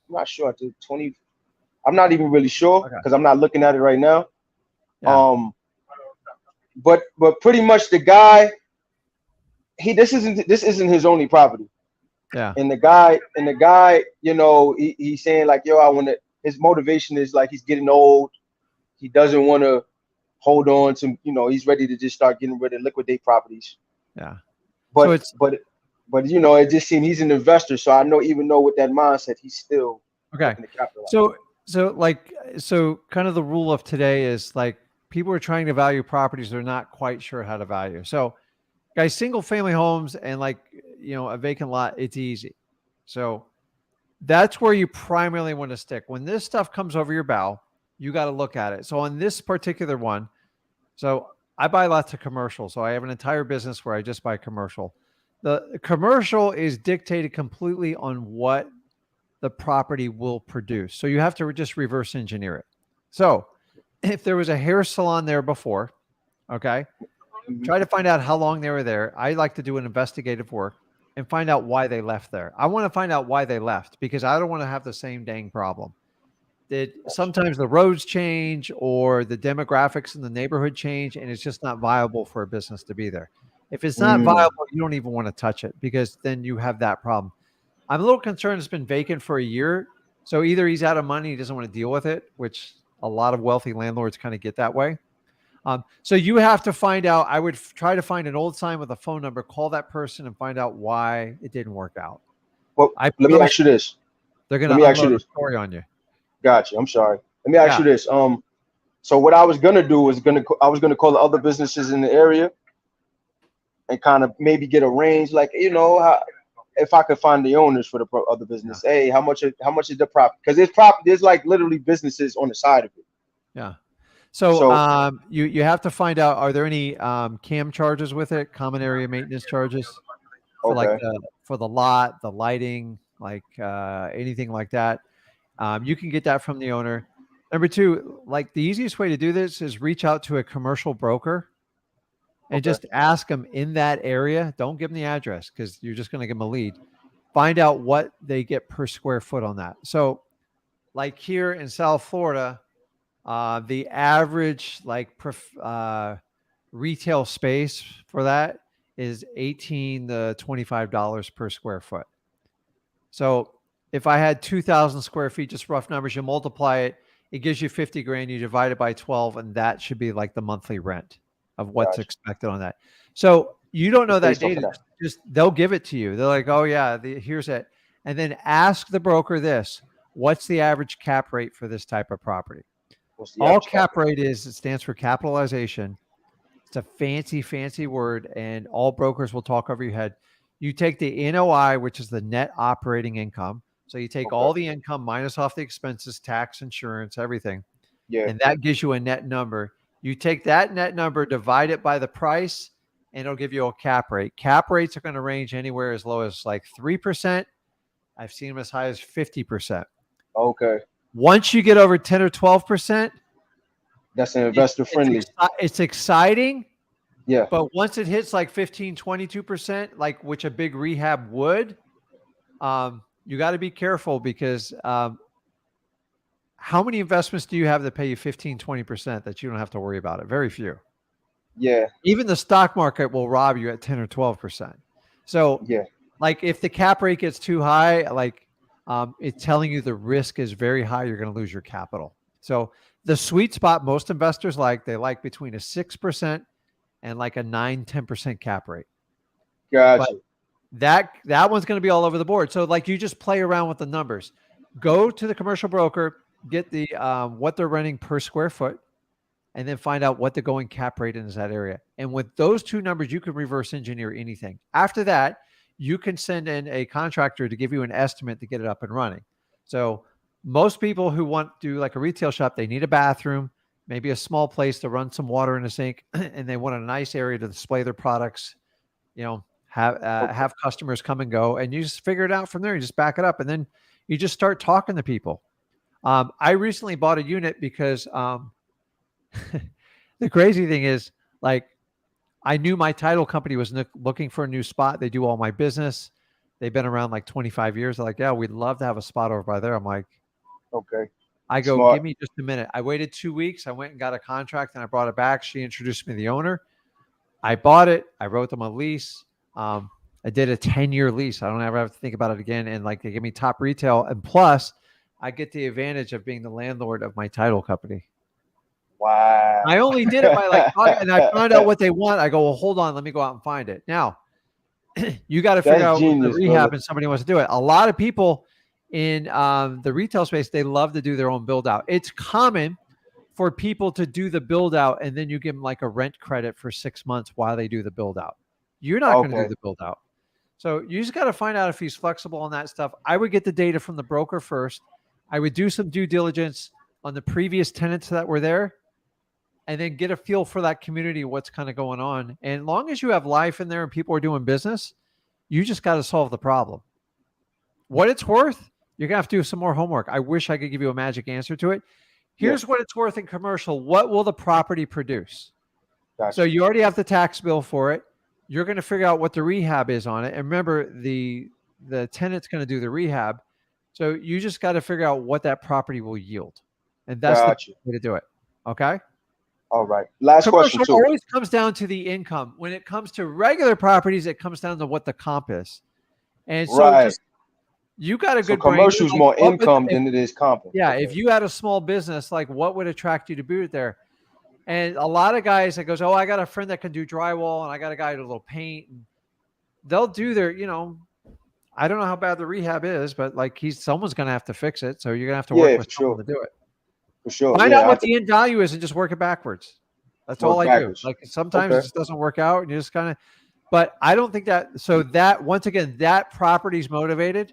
I'm not sure. I think 20. I'm not even really sure because I'm not looking at it right now. Yeah. But pretty much the guy, this isn't his only property. Yeah. And the guy, you know, he's saying like, yo, I want to. His motivation is like he's getting old. He doesn't want to hold on to, you know, he's ready to just start getting rid of liquidate properties. Yeah. But So but you know, it just seemed he's an investor, so I know even though with that mindset, he's still okay. looking to capitalize. So kind of the rule of today is like people are trying to value properties they're not quite sure how to value. So guys, single family homes and like, you know, a vacant lot, it's easy. So that's where you primarily want to stick. When this stuff comes over your bow, you got to look at it. So on this particular one, so I buy lots of commercial. So I have an entire business where I just buy commercial. The commercial is dictated completely on what the property will produce. So you have to just reverse engineer it. So if there was a hair salon there before, okay, try to find out how long they were there. I like to do an investigative work and find out why they left there. I want to find out why they left because I don't want to have the same dang problem. That sometimes the roads change or the demographics in the neighborhood change and it's just not viable for a business to be there. If it's not viable, you don't even want to touch it because then you have that problem. I'm a little concerned it's been vacant for a year. So either he's out of money, he doesn't want to deal with it, which a lot of wealthy landlords kind of get that way. So you have to find out. I would try to find an old sign with a phone number, call that person and find out why it didn't work out. Well, let me ask you this. They're going to unload a story on you. Gotcha. I'm sorry. Let me ask you this. So what I was going to do was I was going to call the other businesses in the area and kind of maybe get a range, like, you know, if I could find the owners for the other business. Yeah. Hey, how much is the property? Because there's like literally businesses on the side of it. Yeah. So you have to find out, are there any CAM charges with it, common area maintenance charges for like for the lot, the lighting, like anything like that. You can get that from the owner. Number 2, like the easiest way to do this is reach out to a commercial broker and just ask them in that area. Don't give them the address because you're just going to give them a lead. Find out what they get per square foot on that. So like here in South Florida, the average like retail space for that is $18 to $25 per square foot. So if I had 2,000 square feet, just rough numbers, you multiply it, it gives you 50 grand, you divide it by 12, and that should be like the monthly rent of what's expected on that. So you don't know that data, just they'll give it to you. They're like, oh yeah, here's it. And then ask the broker this, what's the average cap rate for this type of property? All cap rate is, it stands for capitalization. It's a fancy word, and all brokers will talk over your head. You take the NOI, which is the net operating income. So you take all the income minus off the expenses, tax, insurance, everything. Yeah. And that gives you a net number. You take that net number, divide it by the price, and it'll give you a cap rate. Cap rates are going to range anywhere as low as like 3%. I've seen them as high as 50%. Okay. Once you get over 10 or 12%, that's an investor friendly. It's exciting, Yeah. But once it hits like 15, 22%, like which a big rehab would, you got to be careful because how many investments do you have that pay you 15, 20% that you don't have to worry about it? Very few. Yeah. Even the stock market will rob you at 10 or 12%. So Yeah. like if the cap rate gets too high, like it's telling you the risk is very high, you're going to lose your capital. So the sweet spot most investors they like between a 6% and like a 9-10% cap rate. But Gotcha. that one's going to be all over the board. So like you just play around with the numbers. Go to the commercial broker, get the what they're renting per square foot, and then find out what the going cap rate is in that area. And with those two numbers, you can reverse engineer anything. After that, you can send in a contractor to give you an estimate to get it up and running. So most people who want to do like a retail shop, they need a bathroom, maybe a small place to run some water in a sink, and they want a nice area to display their products, have customers come and go, and you just figure it out from there. You just back it up, and then you just start talking to people. I recently bought a unit because the crazy thing is, like, I knew my title company was looking for a new spot. They do all my business. They've been around like 25 years. They're like, yeah, we'd love to have a spot over by there. I'm like, okay. I go, Smart. give me just a minute. I waited 2 weeks. I went and got a contract and I brought it back. She introduced me to the owner. I bought it. I wrote them a lease. I did a 10-year lease. I don't ever have to think about it again. And like they give me top retail. And plus, I get the advantage of being the landlord of my title company. Wow. I only did it by like talking, and I find out what they want. I go, well, hold on, let me go out and find it. Now, you got to figure out genius, the rehab, brother. and somebody wants to do it. A lot of people in the retail space, they love to do their own build out. It's common for people to do the build out, and then you give them like a rent credit for 6 months while they do the build out. You're not going to do the build out. So you just got to find out if he's flexible on that stuff. I would get the data from the broker first. I would do some due diligence on the previous tenants that were there, and then get a feel for that community, what's kind of going on. And as long as you have life in there and people are doing business, you just got to solve the problem. What it's worth, you're going to have to do some more homework. I wish I could give you a magic answer to it. Here's what it's worth in commercial. What will the property produce? Gotcha. So you already have the tax bill for it. You're going to figure out what the rehab is on it. And remember, the tenant's going to do the rehab. So you just got to figure out what that property will yield. And that's the way to do it. Okay? All right. Last question too. Always comes down to the income. When it comes to regular properties, it comes down to what the comp is. And so you got a good brain. Commercial's more income than it is comp. Yeah. Okay. If you had a small business, like what would attract you to be there? And a lot of guys that goes, oh, I got a friend that can do drywall and I got a guy to do a little paint. And they'll do their, I don't know how bad the rehab is, but like someone's going to have to fix it. So you're going to have to work with someone to do it. For sure. Find out what the end value is and just work it backwards. That's all I do. Like sometimes it just doesn't work out and you just kind of, but I don't think that, so that once again, that property's motivated.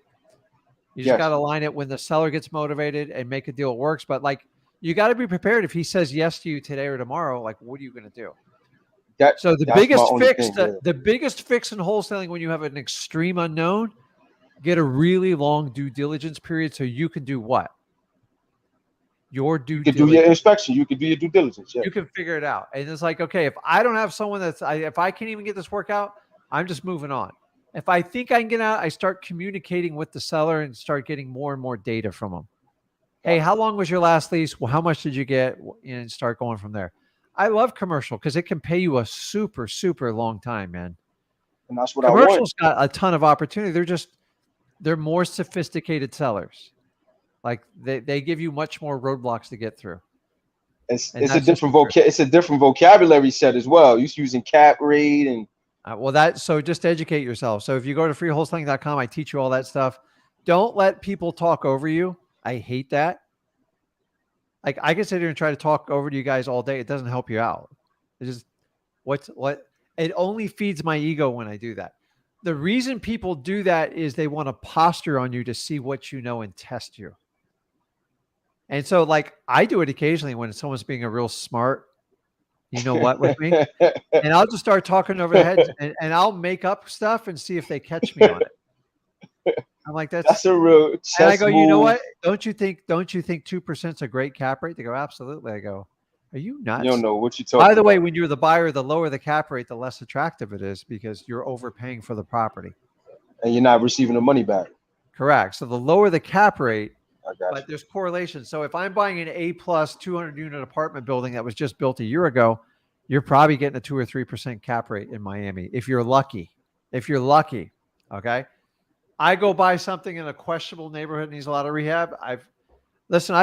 You just got to line it when the seller gets motivated and make a deal that works. But like, you got to be prepared. If he says yes to you today or tomorrow, like, what are you going to do? So the biggest fix in wholesaling when you have an extreme unknown, get a really long due diligence period so you can do what? Your due diligence. You can do your inspection. You can do your due diligence. Yeah. You can figure it out. And it's like, okay, if I don't have someone if I can't even get this work out, I'm just moving on. If I think I can get out, I start communicating with the seller and start getting more and more data from them. Hey, how long was your last lease? Well, how much did you get? And start going from there. I love commercial because it can pay you a super, super long time, man. And that's what I want. Commercial's got a ton of opportunity. They're more sophisticated sellers. Like they give you much more roadblocks to get through. It's a different vocabulary set as well. You're using cap rate and so just educate yourself. So if you go to freewholesaling.com, I teach you all that stuff. Don't let people talk over you. I hate that. Like I can sit here and try to talk over to you guys all day. It doesn't help you out. It's just it only feeds my ego when I do that. The reason people do that is they want to posture on you to see what you know and test you. And so like I do it occasionally when someone's being a real smart, with me, and I'll just start talking over their heads and I'll make up stuff and see if they catch me on it. I'm like, that's a real and I go, you know what? Don't you think 2% is a great cap rate? They go, absolutely. I go, Are you You nuts? don't know what you're talking By the about. way, when you're the buyer, the lower the cap rate, the less attractive it is because you're overpaying for the property. And you're not receiving the money back. Correct. So the lower the cap rate, I got but you. there's correlation. So if I'm buying an A plus 200 unit apartment building that was just built a year ago, you're probably getting a 2 or 3% cap rate in Miami if you're lucky. If you're lucky, okay. I go buy something in a questionable neighborhood needs a lot of rehab. I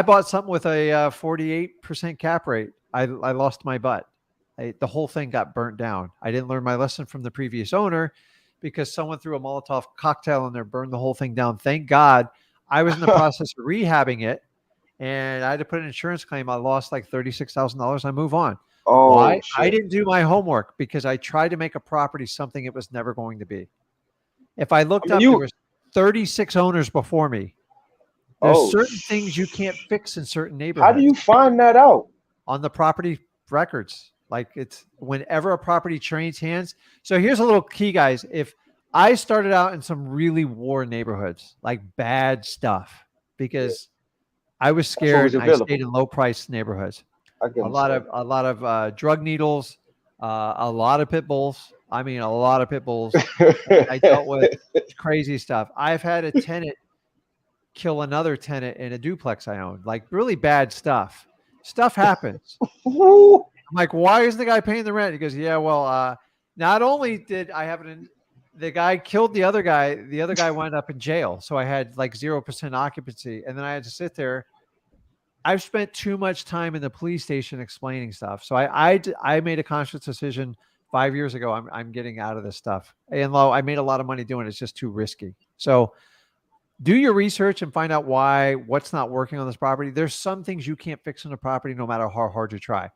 bought something with a 48% cap rate. I lost my butt. The whole thing got burnt down. I didn't learn my lesson from the previous owner because someone threw a Molotov cocktail in there, burned the whole thing down. Thank God I was in the process of rehabbing it and I had to put an insurance claim. I lost like $36,000. I move on. Oh, Why? shit. I didn't do my homework because I tried to make a property something it was never going to be. If I looked up, there was 36 owners before me. There's certain things you can't fix in certain neighborhoods. How do you find that out? On the property records. Like it's whenever a property changes hands. So here's a little key, guys. If I started out in some really war neighborhoods, like bad stuff, because I was scared and I stayed in low price neighborhoods. A lot of drug needles, a lot of pit bulls. I mean, a lot of pit bulls. I dealt with crazy stuff. I've had a tenant kill another tenant in a duplex I owned, like really bad stuff. Stuff happens. I'm like, why isn't the guy paying the rent? He goes, yeah, well, not only did I have the guy killed the other guy wound up in jail. So I had like 0% occupancy. And then I had to sit there. I've spent too much time in the police station explaining stuff. So I made a conscious decision 5 years ago. I'm getting out of this stuff. And I made a lot of money doing it. It's just too risky. So do your research and find out what's not working on this property. There's some things you can't fix on the property, no matter how hard you try.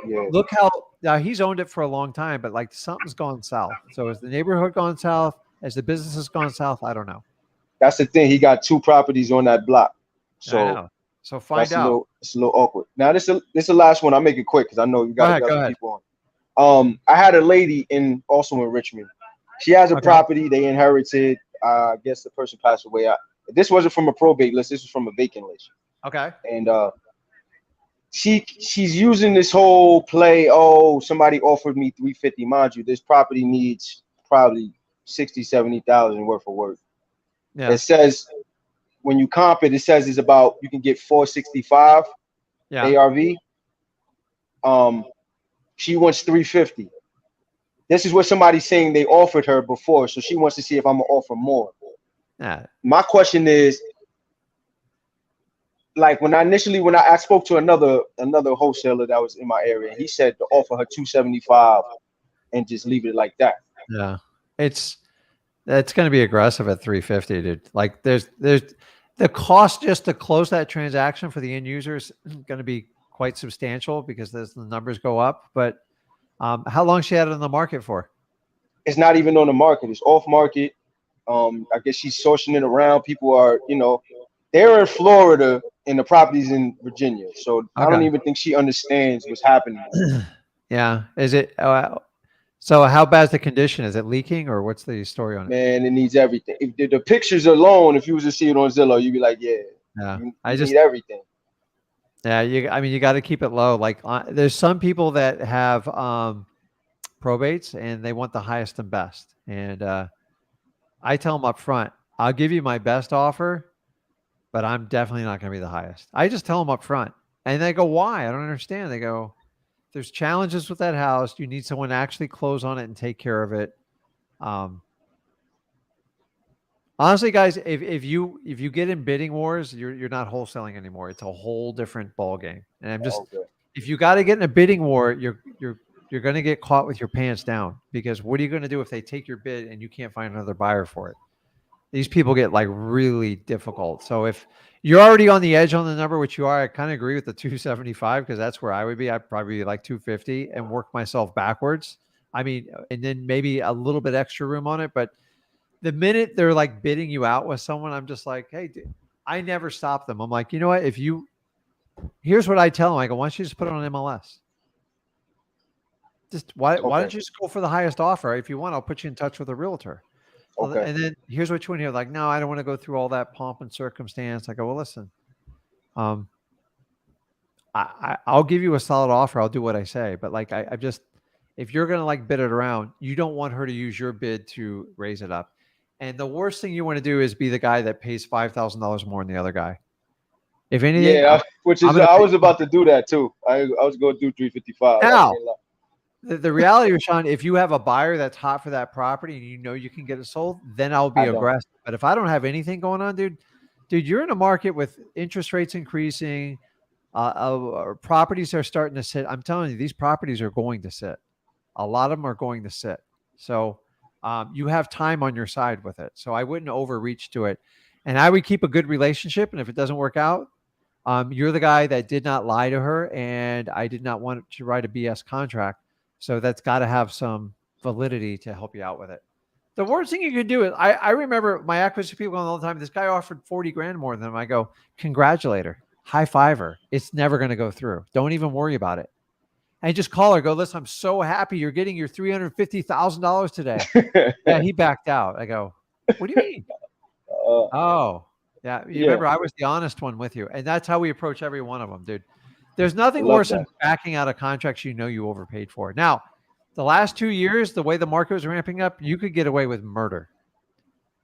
Yeah. Look how he's owned it for a long time, but like something's gone south. So has the neighborhood gone south? Has the business has gone south? I don't know. That's the thing. He got 2 properties on that block. So I know. So find out. It's a little awkward. Now this is the last one. I'll make it quick because I know you got other people on. I had a lady also in Richmond. She has a property they inherited. I guess the person passed away. This wasn't from a probate list. This was from a vacant list. Okay. And she's using this whole play. Oh, somebody offered me $350. Mind you, this property needs probably 60,000-70,000 worth of work. Yeah. It says when you comp it, it says it's about you can get 465 ARV. She wants 350. This is what somebody's saying they offered her before, so she wants to see if I'm gonna offer more. Yeah. My question is, like when I spoke to another wholesaler that was in my area, he said to offer her 275 and just leave it like that. Yeah, it's going to be aggressive at 350, dude. Like there's the cost just to close that transaction for the end user is going to be quite substantial because as the numbers go up. But how long she had it on the market for? It's not even on the market. It's off market. I guess she's sourcing it around. People are, they're in Florida and the property's in Virginia. So I don't even think she understands what's happening. Yeah. Is it? So how bad's the condition? Is it leaking or what's the story on it? Man, it needs everything. If the pictures alone, if you was to see it on Zillow, you'd be like, yeah, you need everything. Yeah. You got to keep it low. Like there's some people that have probates and they want the highest and best. And I tell them up front, I'll give you my best offer, but I'm definitely not going to be the highest. I just tell them up front. And they go, why? I don't understand. They go, there's challenges with that house. You need someone to actually close on it and take care of it. Honestly, guys, if you get in bidding wars, you're not wholesaling anymore. It's a whole different ball game. And I'm just if you got to get in a bidding war, you're going to get caught with your pants down because what are you going to do if they take your bid and you can't find another buyer for it? These people get like really difficult. So if you're already on the edge on the number, which you are, I kind of agree with the 275 because that's where I would be. I'd probably be like 250 and work myself backwards. I mean, and then maybe a little bit extra room on it. But the minute they're like bidding you out with someone, I'm just like, hey, dude, I never stop them. I'm like, you know what? Here's what I tell them. I go, why don't you just put it on MLS? Just why don't you just go for the highest offer? If you want, I'll put you in touch with a realtor. Okay. And then here's what you want to hear. Like, no, I don't want to go through all that pomp and circumstance. I go, well, listen, I'll give you a solid offer. I'll do what I say. But like, I just, if you're going to like bid it around, you don't want her to use your bid to raise it up. And the worst thing you want to do is be the guy that pays $5,000 more than the other guy. If anything, Yeah, which is I was about to do that too. I was going to do 355. Now, the reality, Rashawn, if you have a buyer that's hot for that property and you know you can get it sold, then I'll be aggressive. But if I don't have anything going on, dude, you're in a market with interest rates increasing, properties are starting to sit. I'm telling you, these properties are going to sit. A lot of them are going to sit. So you have time on your side with it. So I wouldn't overreach to it. And I would keep a good relationship. And if it doesn't work out, you're the guy that did not lie to her, and I did not want to write a BS contract. So that's got to have some validity to help you out with it. The worst thing you can do is, I remember my acquisition people going all the time, this guy offered 40 grand more than him. I go, congratulate her, high five her. It's never going to go through. Don't even worry about it. And just call her, go, listen, I'm so happy you're getting your $350,000 today. Yeah, he backed out. I go, what do you mean? Oh, yeah. You remember I was the honest one with you. And that's how we approach every one of them, dude. There's nothing worse than backing out of contracts you know you overpaid for. Now, the last 2 years, the way the market was ramping up, you could get away with murder.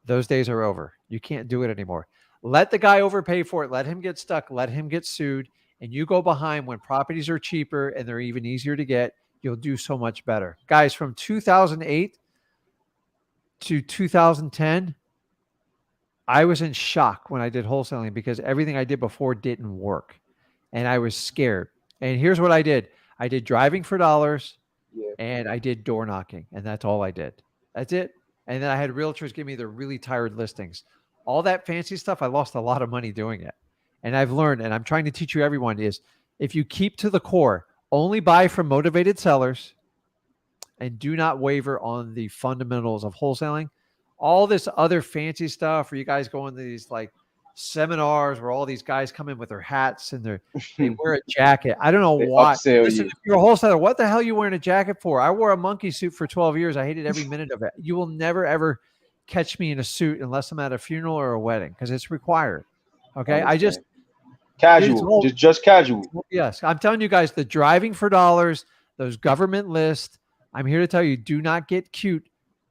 Those days are over. You can't do it anymore. Let the guy overpay for it. Let him get stuck. Let him get sued. And you go behind when properties are cheaper and they're even easier to get. You'll do so much better. Guys, from 2008 to 2010, I was in shock when I did wholesaling because everything I did before didn't work. And I was scared. And here's what I did. I did driving for dollars and I did door knocking. And that's all I did. That's it. And then I had realtors give me the really tired listings. All that fancy stuff, I lost a lot of money doing it. And I've learned, and I'm trying to teach you everyone, is if you keep to the core, only buy from motivated sellers and do not waver on the fundamentals of wholesaling. All this other fancy stuff where you guys go into these like seminars where all these guys come in with their hats and they wear a jacket. I don't know why. Listen, if you're a wholesaler, what the hell are you wearing a jacket for? I wore a monkey suit for 12 years. I hated every minute of it. You will never, ever catch me in a suit unless I'm at a funeral or a wedding because it's required. Okay. I just casual, just casual. Yes. I'm telling you guys, the driving for dollars, those government lists, I'm here to tell you, do not get cute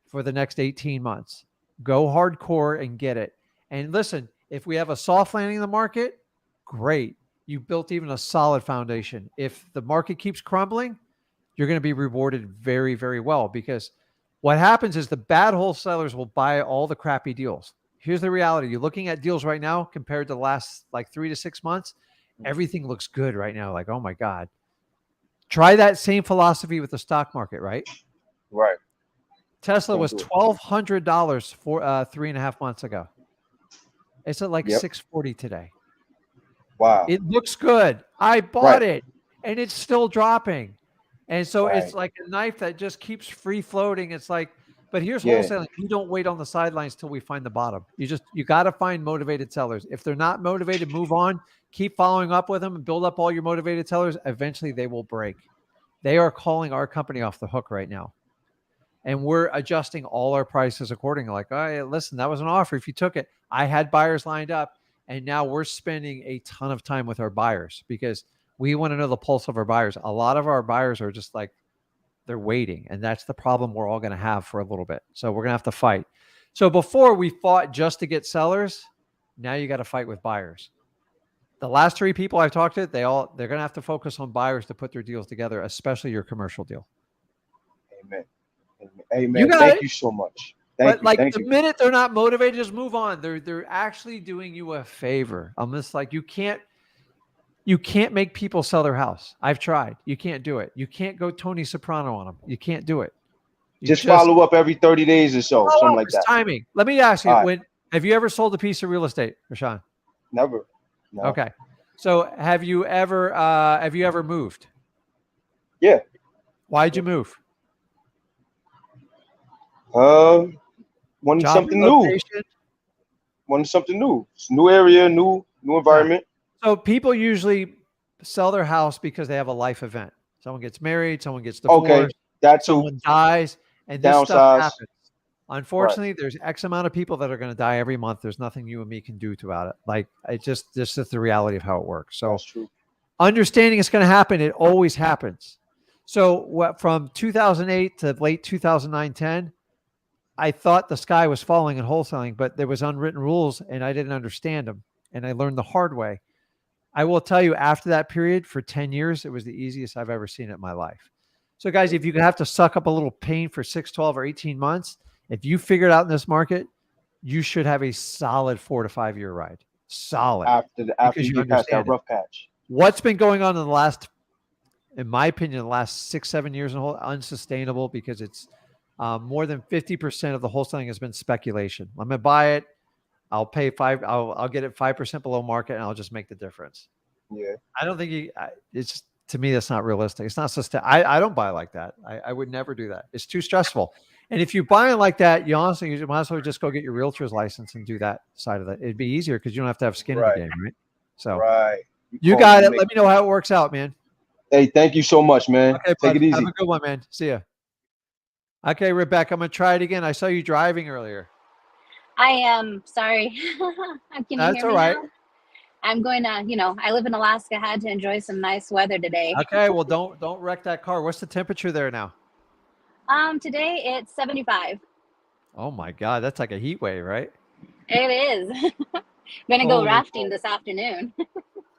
for the next 18 months. Go hardcore and get it. And listen, if we have a soft landing in the market, great. You built even a solid foundation. If the market keeps crumbling, you're going to be rewarded very, very well because what happens is the bad wholesalers will buy all the crappy deals. Here's the reality. You're looking at deals right now compared to the last like 3 to 6 months. Everything looks good right now. Like, oh my God. Try that same philosophy with the stock market, right? Right. Tesla was $1,200 for 3.5 months ago. It's at like $640 today. Wow. It looks good. I bought it and it's still dropping. And so it's like a knife that just keeps free floating. It's like, but here's wholesaling. You don't wait on the sidelines till we find the bottom. You got to find motivated sellers. If they're not motivated, move on. Keep following up with them and build up all your motivated sellers. Eventually they will break. They are calling our company off the hook right now. And we're adjusting all our prices accordingly. Like, oh, listen, that was an offer. If you took it, I had buyers lined up. And now we're spending a ton of time with our buyers because we want to know the pulse of our buyers. A lot of our buyers are just like, they're waiting. And that's the problem we're all going to have for a little bit. So we're going to have to fight. So before we fought just to get sellers, now you got to fight with buyers. The last 3 people I've talked to, they're going to have to focus on buyers to put their deals together, especially your commercial deal. Amen. Amen. Thank you so much. But the minute they're not motivated, just move on. They're actually doing you a favor. I'm just like, you can't make people sell their house. I've tried. You can't do it. You can't go Tony Soprano on them. You can't do it. Just follow up every 30 days or so, something like that. Timing. Let me ask you, have you ever sold a piece of real estate, Rashawn? Never. No. Okay. So have you ever moved? Yeah. Why'd you move? Wanted something new. Wanted something new. It's new area, new environment. So people usually sell their house because they have a life event. Someone gets married, someone gets divorced, okay, that too. Someone dies, and this stuff happens. Unfortunately, there's X amount of people that are going to die every month. There's nothing you and me can do about it. Like this is the reality of how it works. So that's true. understanding it's going to happen. It always happens. So what from 2008 to late 2009, 10, I thought the sky was falling in wholesaling, but there was unwritten rules and I didn't understand them. And I learned the hard way. I will tell you after that period for 10 years, it was the easiest I've ever seen it in my life. So guys, if you have to suck up a little pain for 6, 12, or 18 months, if you figure it out in this market, you should have a solid 4 to 5 year ride. Solid. After you get past that rough patch. What's been going on in the last, in my opinion, the last 6, 7 years in whole unsustainable because it's more than 50% of the wholesaling has been speculation. I'm going to buy it. I'll pay I'll get it 5% below market and I'll just make the difference. Yeah. I don't think it's to me, that's not realistic. It's not I don't buy like that. I would never do that. It's too stressful. And if you're buying like that, you honestly, you might as well just go get your realtor's license and do that side of it. It'd be easier because you don't have to have skin in the game, right? So you got it. Let me know how it works out, man. Hey, thank you so much, man. Okay, take it easy. Have a good one, man. See ya. Okay, Rebecca, I'm gonna try it again. I saw you driving earlier. I am sorry. Can you That's hear me all right. now? I'm going to, I live in Alaska. I had to enjoy some nice weather today. Okay, well, don't wreck that car. What's the temperature there now? Today it's 75. Oh my God, that's like a heat wave, right? It is. Gonna go rafting this afternoon.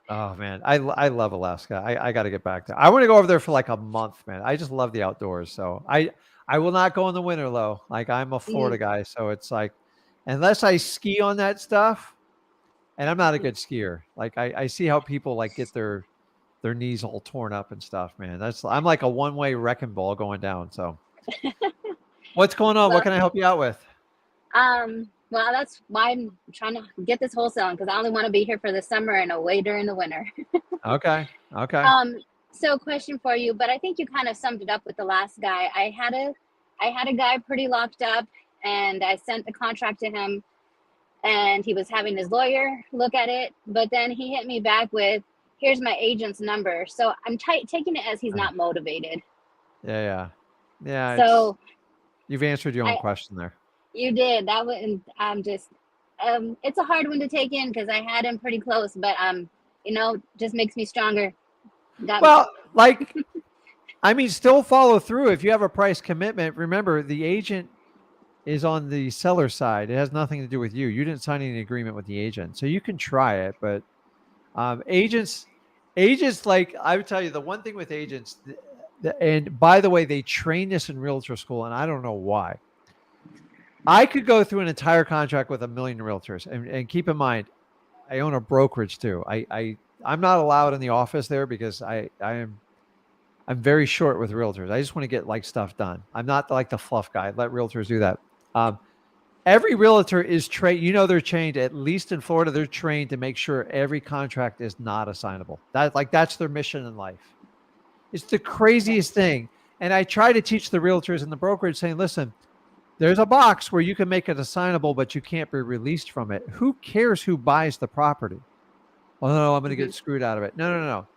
Oh man, I love Alaska. I got to get back there. I want to go over there for like a month, man. I just love the outdoors. So I will not go in the winter though. Like I'm a Florida guy, so it's like unless I ski on that stuff, and I'm not a good skier. Like I see how people like get their knees all torn up and stuff, man. I'm like a one-way wrecking ball going down. So what's going on? What can I help you out with? Well, that's why I'm trying to get this wholesaling because I only want to be here for the summer and away during the winter. Okay. So question for you, but I think you kind of summed it up with the last guy. I had a guy pretty locked up and I sent the contract to him and he was having his lawyer look at it, but then he hit me back with, here's my agent's number. So I'm taking it as he's not motivated. Yeah. So you've answered your own question there. You did. That was, I'm just, it's a hard one to take in because I had him pretty close, but, just makes me stronger. Still follow through. If you have a price commitment, remember the agent is on the seller side. It has nothing to do with you. You didn't sign any agreement with the agent. So you can try it, but agents, like I would tell you, the one thing with agents, and by the way, they train this in realtor school, and I don't know why. I could go through an entire contract with 1 million realtors, and keep in mind, I own a brokerage too. I'm not allowed in the office there because I'm very short with realtors. I just want to get like stuff done. I'm not like the fluff guy. Let realtors do that. Every realtor is trained. They're trained, at least in Florida, they're trained to make sure every contract is not assignable. That's their mission in life. It's the craziest thing. And I try to teach the realtors in the brokerage saying, listen, there's a box where you can make it assignable, but you can't be released from it. Who cares who buys the property? Oh, no, I'm going to get screwed out of it. No.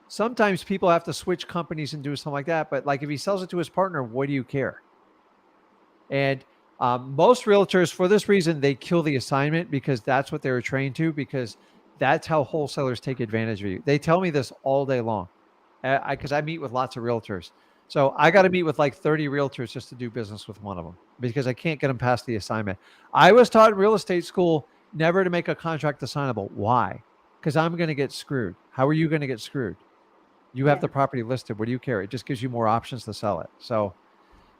Sometimes people have to switch companies and do something like that. But like if he sells it to his partner, what do you care? And most realtors, for this reason, they kill the assignment because that's what they were trained to, because that's how wholesalers take advantage of you. They tell me this all day long because I meet with lots of realtors. So I got to meet with like 30 realtors just to do business with one of them because I can't get them past the assignment. I was taught in real estate school never to make a contract assignable. Why? Because I'm going to get screwed. How are you going to get screwed? You have the property listed. What do you care? It just gives you more options to sell it. So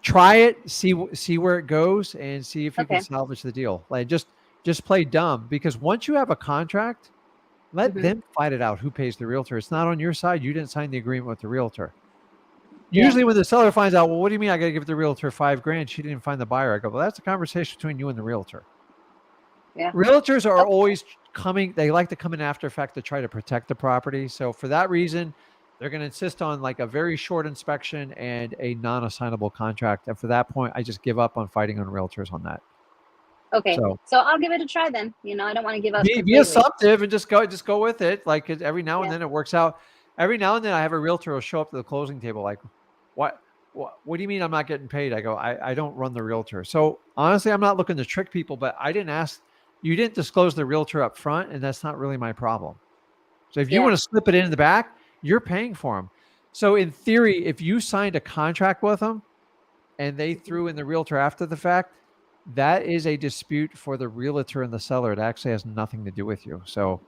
try it, see where it goes, and see if you can salvage the deal. Like just play dumb, because once you have a contract, let them fight it out. Who pays the realtor? It's not on your side. You didn't sign the agreement with the realtor. Usually when the seller finds out, well, what do you mean I got to give the realtor $5,000? She didn't find the buyer. I go, well, that's a conversation between you and the realtor. Yeah. Realtors are always coming. They like to come in after effect to try to protect the property. So for that reason, they're going to insist on like a very short inspection and a non-assignable contract. And for that point, I just give up on fighting on realtors on that. Okay. So I'll give it a try then. I don't want to give up. Be assumptive and just go with it. Like every now and then it works out. Every now and then I have a realtor who'll show up to the closing table like, what do you mean I'm not getting paid? I go, I don't run the realtor. So honestly, I'm not looking to trick people, but you didn't disclose the realtor up front, and that's not really my problem. So if you want to slip it in the back, you're paying for them. So in theory, if you signed a contract with them and they threw in the realtor after the fact, that is a dispute for the realtor and the seller. It actually has nothing to do with you. So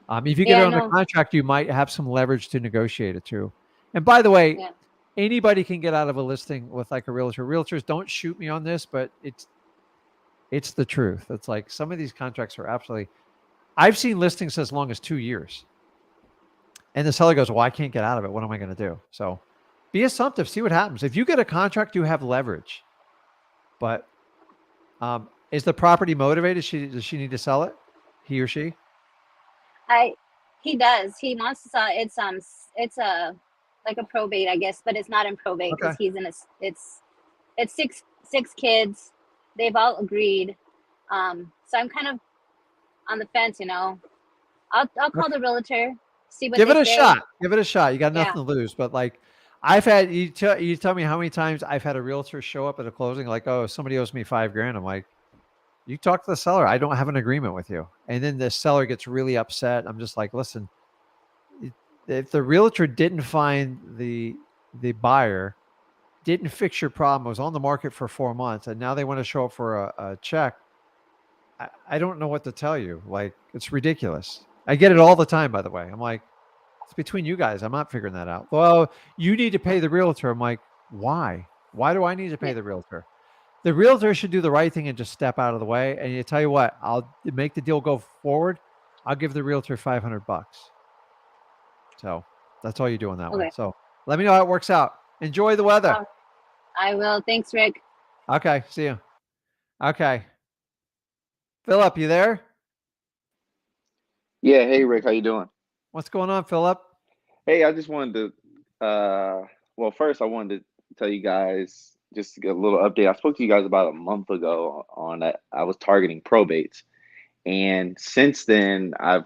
if you get Yeah, it I on the know. contract, you might have some leverage to negotiate it too. And by the way, Yeah. anybody can get out of a listing with like a realtor. Realtors, don't shoot me on this, but it's the truth. It's like some of these contracts are absolutely. I've seen listings as long as 2 years, and the seller goes, "Well, I can't get out of it. What am I going to do?" So, be assumptive. See what happens. If you get a contract, you have leverage. But is the property motivated? Does she need to sell it? He or she? He does. He wants to sell. It's a like a probate, I guess, but it's not in probate Okay. because he's in a. It's six kids. They've all agreed. So I'm kind of on the fence. I'll call the realtor, see what Give they it a say. shot. Give it a shot. You got Yeah. nothing to lose. But like, I've had you tell me how many times I've had a realtor show up at a closing like, "Oh, somebody owes me $5,000." I'm like, "You talk to the seller. I don't have an agreement with you." And then the seller gets really upset. I'm just like, "Listen, if the realtor didn't find the buyer, didn't fix your problem, was on the market for 4 months, and now they want to show up for a check, I don't know what to tell you. Like, it's ridiculous." I get it all the time, by the way. I'm like, it's between you guys. I'm not figuring that out. Well, you need to pay the realtor. I'm like, why? Why do I need to pay Yeah. the realtor? The realtor should do the right thing and just step out of the way. And you tell you what, I'll make the deal go forward. I'll give the realtor $500. So that's all you're doing that way. Okay. So let me know how it works out. Enjoy the weather. I will. Thanks, Rick. Okay. See you. Okay. Philip, you there? Yeah, hey Rick, how you doing? What's going on, Philip? Hey, I just wanted to well, first I wanted to tell you guys just to get a little update. I spoke to you guys about a month ago on that I was targeting probates. And since then I've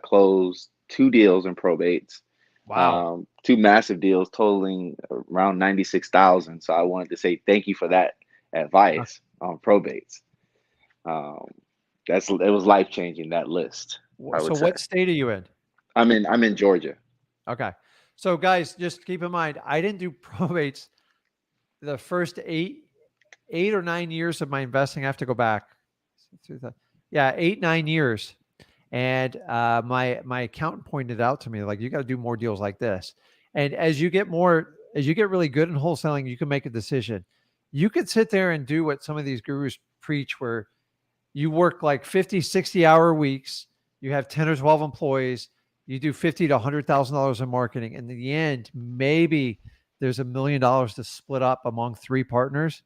closed 2 deals in probates. Wow. 2 massive deals totaling around 96,000. So I wanted to say thank you for that advice on probates. Um, it was life changing, that list, I So would say. what state are you in? I'm in Georgia. Okay. So guys, just keep in mind, I didn't do probates the first 8 or 9 years of my investing. I have to go back. Yeah, 8, 9 years. And my accountant pointed out to me, like, you got to do more deals like this. And as you get really good in wholesaling, you can make a decision. You could sit there and do what some of these gurus preach, where you work like 50, 60-hour weeks, you have 10 or 12 employees, you do $50,000 to $100,000 in marketing. And in the end, maybe there's $1 million to split up among 3 partners.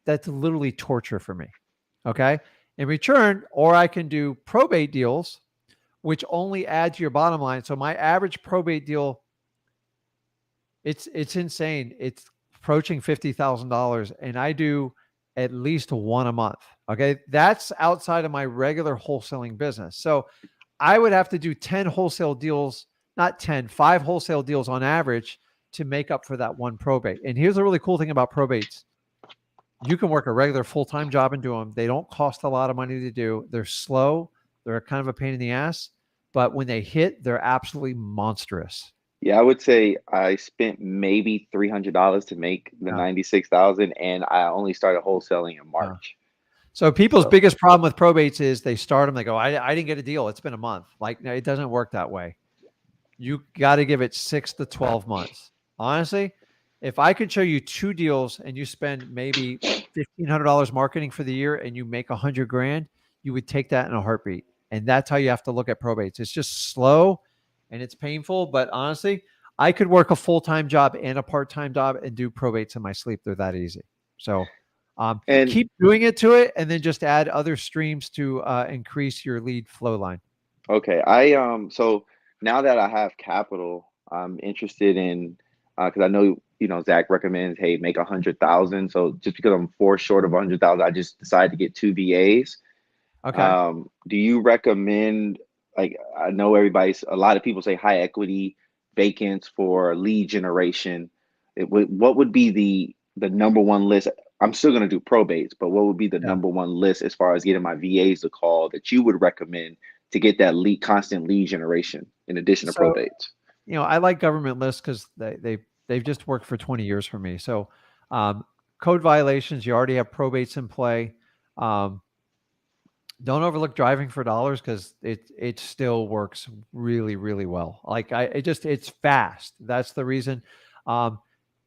That's literally torture for me. Okay. In return, or I can do probate deals, which only add to your bottom line. So my average probate deal, it's insane. It's approaching $50,000, and I do at least one a month. Okay. That's outside of my regular wholesaling business. So I would have to do 10 wholesale deals, not 10, 5 wholesale deals on average to make up for that one probate. And here's the really cool thing about probates. You can work a regular full-time job and do them. They don't cost a lot of money to do. They're slow. They're kind of a pain in the ass, but when they hit, they're absolutely monstrous. Yeah, I would say I spent maybe $300 to make the Yeah. 96,000, and I only started wholesaling in Yeah. March. So people's So biggest problem with probates is they start them, they go, I didn't get a deal. It's been a month. Like, no, it doesn't work that way. You got to give it 6 to 12 months. Honestly, if I could show you 2 deals and you spend maybe $1,500 marketing for the year and you make $100,000, you would take that in a heartbeat. And that's how you have to look at probates. It's just slow and it's painful, but honestly, I could work a full-time job and a part-time job and do probates in my sleep. They're that easy. So and keep doing it to it, and then just add other streams to increase your lead flow line. okay, so now that I have capital, I'm interested in because I know Zach recommends, hey, make 100,000. So just because I'm 4 short of 100,000, I just decided to get 2 VAs. Okay. Do you recommend, like, I know a lot of people say high equity vacants for lead generation. What would be the number one list? I'm still going to do probates, but what would be the Yeah. number one list as far as getting my VAs to call that you would recommend to get that constant lead generation in addition to So probates? I like government lists because they've just worked for 20 years for me. So code violations, you already have probates in play. Don't overlook driving for dollars because it still works really, really well. Like it's fast. That's the reason.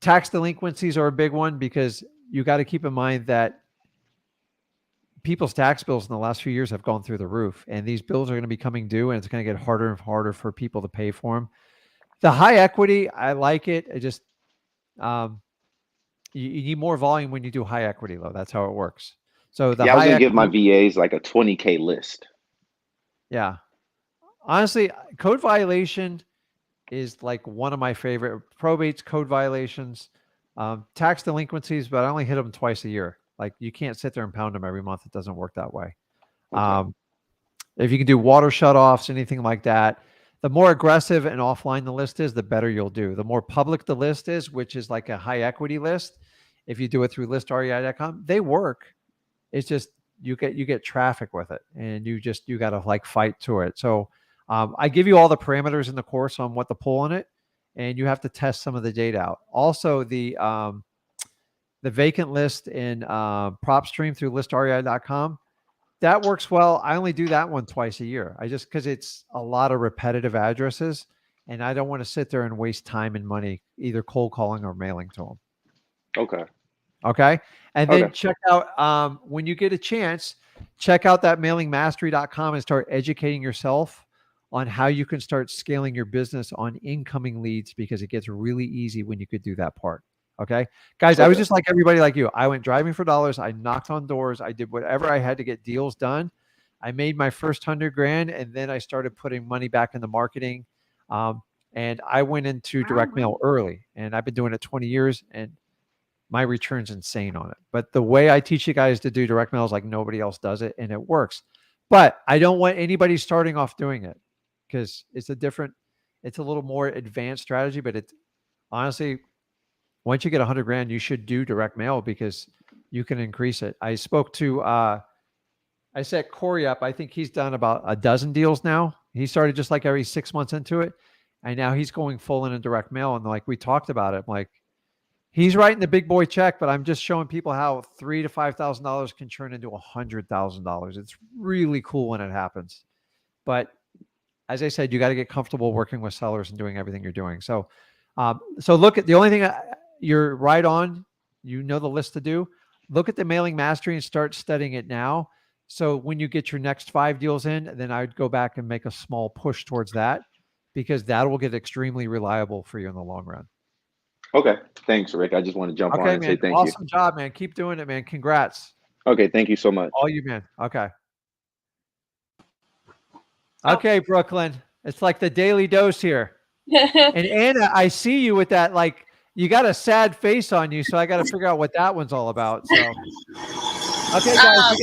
Tax delinquencies are a big one because you got to keep in mind that people's tax bills in the last few years have gone through the roof, and these bills are going to be coming due, and it's going to get harder and harder for people to pay for them. The high equity, I like it. It just you need more volume when you do high equity though. That's how it works. So the Yeah, I was high gonna give my equity, VAs like a 20K list. yeah. Honestly, code violation is like one of my favorite probates, code violations, tax delinquencies, but I only hit them twice a year. Like you can't sit there and pound them every month. It doesn't work that way. Okay. If you can do water shutoffs, anything like that, the more aggressive and offline the list is, the better you'll do. The more public the list is, which is like a high equity list, if you do it through listrei.com, they work. It's just you get traffic with it, and you got to like fight to it. So I give you all the parameters in the course on what to pull on it, and you have to test some of the data out. Also, the vacant list in PropStream through listrei.com, that works well. I only do that one twice a year. Because it's a lot of repetitive addresses, and I don't want to sit there and waste time and money either cold calling or mailing to them. Okay. Okay. And then Okay. check out, when you get a chance, check out that mailingmastery.com and start educating yourself on how you can start scaling your business on incoming leads, because it gets really easy when you could do that part. Okay. Guys, I was Okay. just like everybody like you. I went driving for dollars. I knocked on doors. I did whatever I had to get deals done. I made my first 100 grand, and then I started putting money back into marketing. And I went into direct mail early, and I've been doing it 20 years, and my return's insane on it. But the way I teach you guys to do direct mail is like nobody else does it, and it works. But I don't want anybody starting off doing it because it's a little more advanced strategy. But it's honestly, once you get 100 grand, you should do direct mail because you can increase it. I spoke to, I set Corey up. I think he's done about a dozen deals now. He started just like every 6 months into it, and now he's going full in direct mail. And like we talked about it, like, he's writing the big boy check, but I'm just showing people how $3,000 to $5,000 can turn into $100,000. It's really cool when it happens. But as I said, you got to get comfortable working with sellers and doing everything you're doing. So, look at the only thing you're right on. You know the list to do. Look at the mailing mastery and start studying it now. So when you get your next 5 deals in, then I'd go back and make a small push towards that, because that will get extremely reliable for you in the long run. Okay. Thanks, Rick. I just want to jump on Okay, and say man. thank you. Awesome job, man. Keep doing it, man. Congrats. Okay. Thank you so much. All you, man. Okay. Okay, Brooklyn. It's like the daily dose here. And Anna, I see you with that, like, you got a sad face on you, so I got to figure out what that one's all about. So, okay, guys,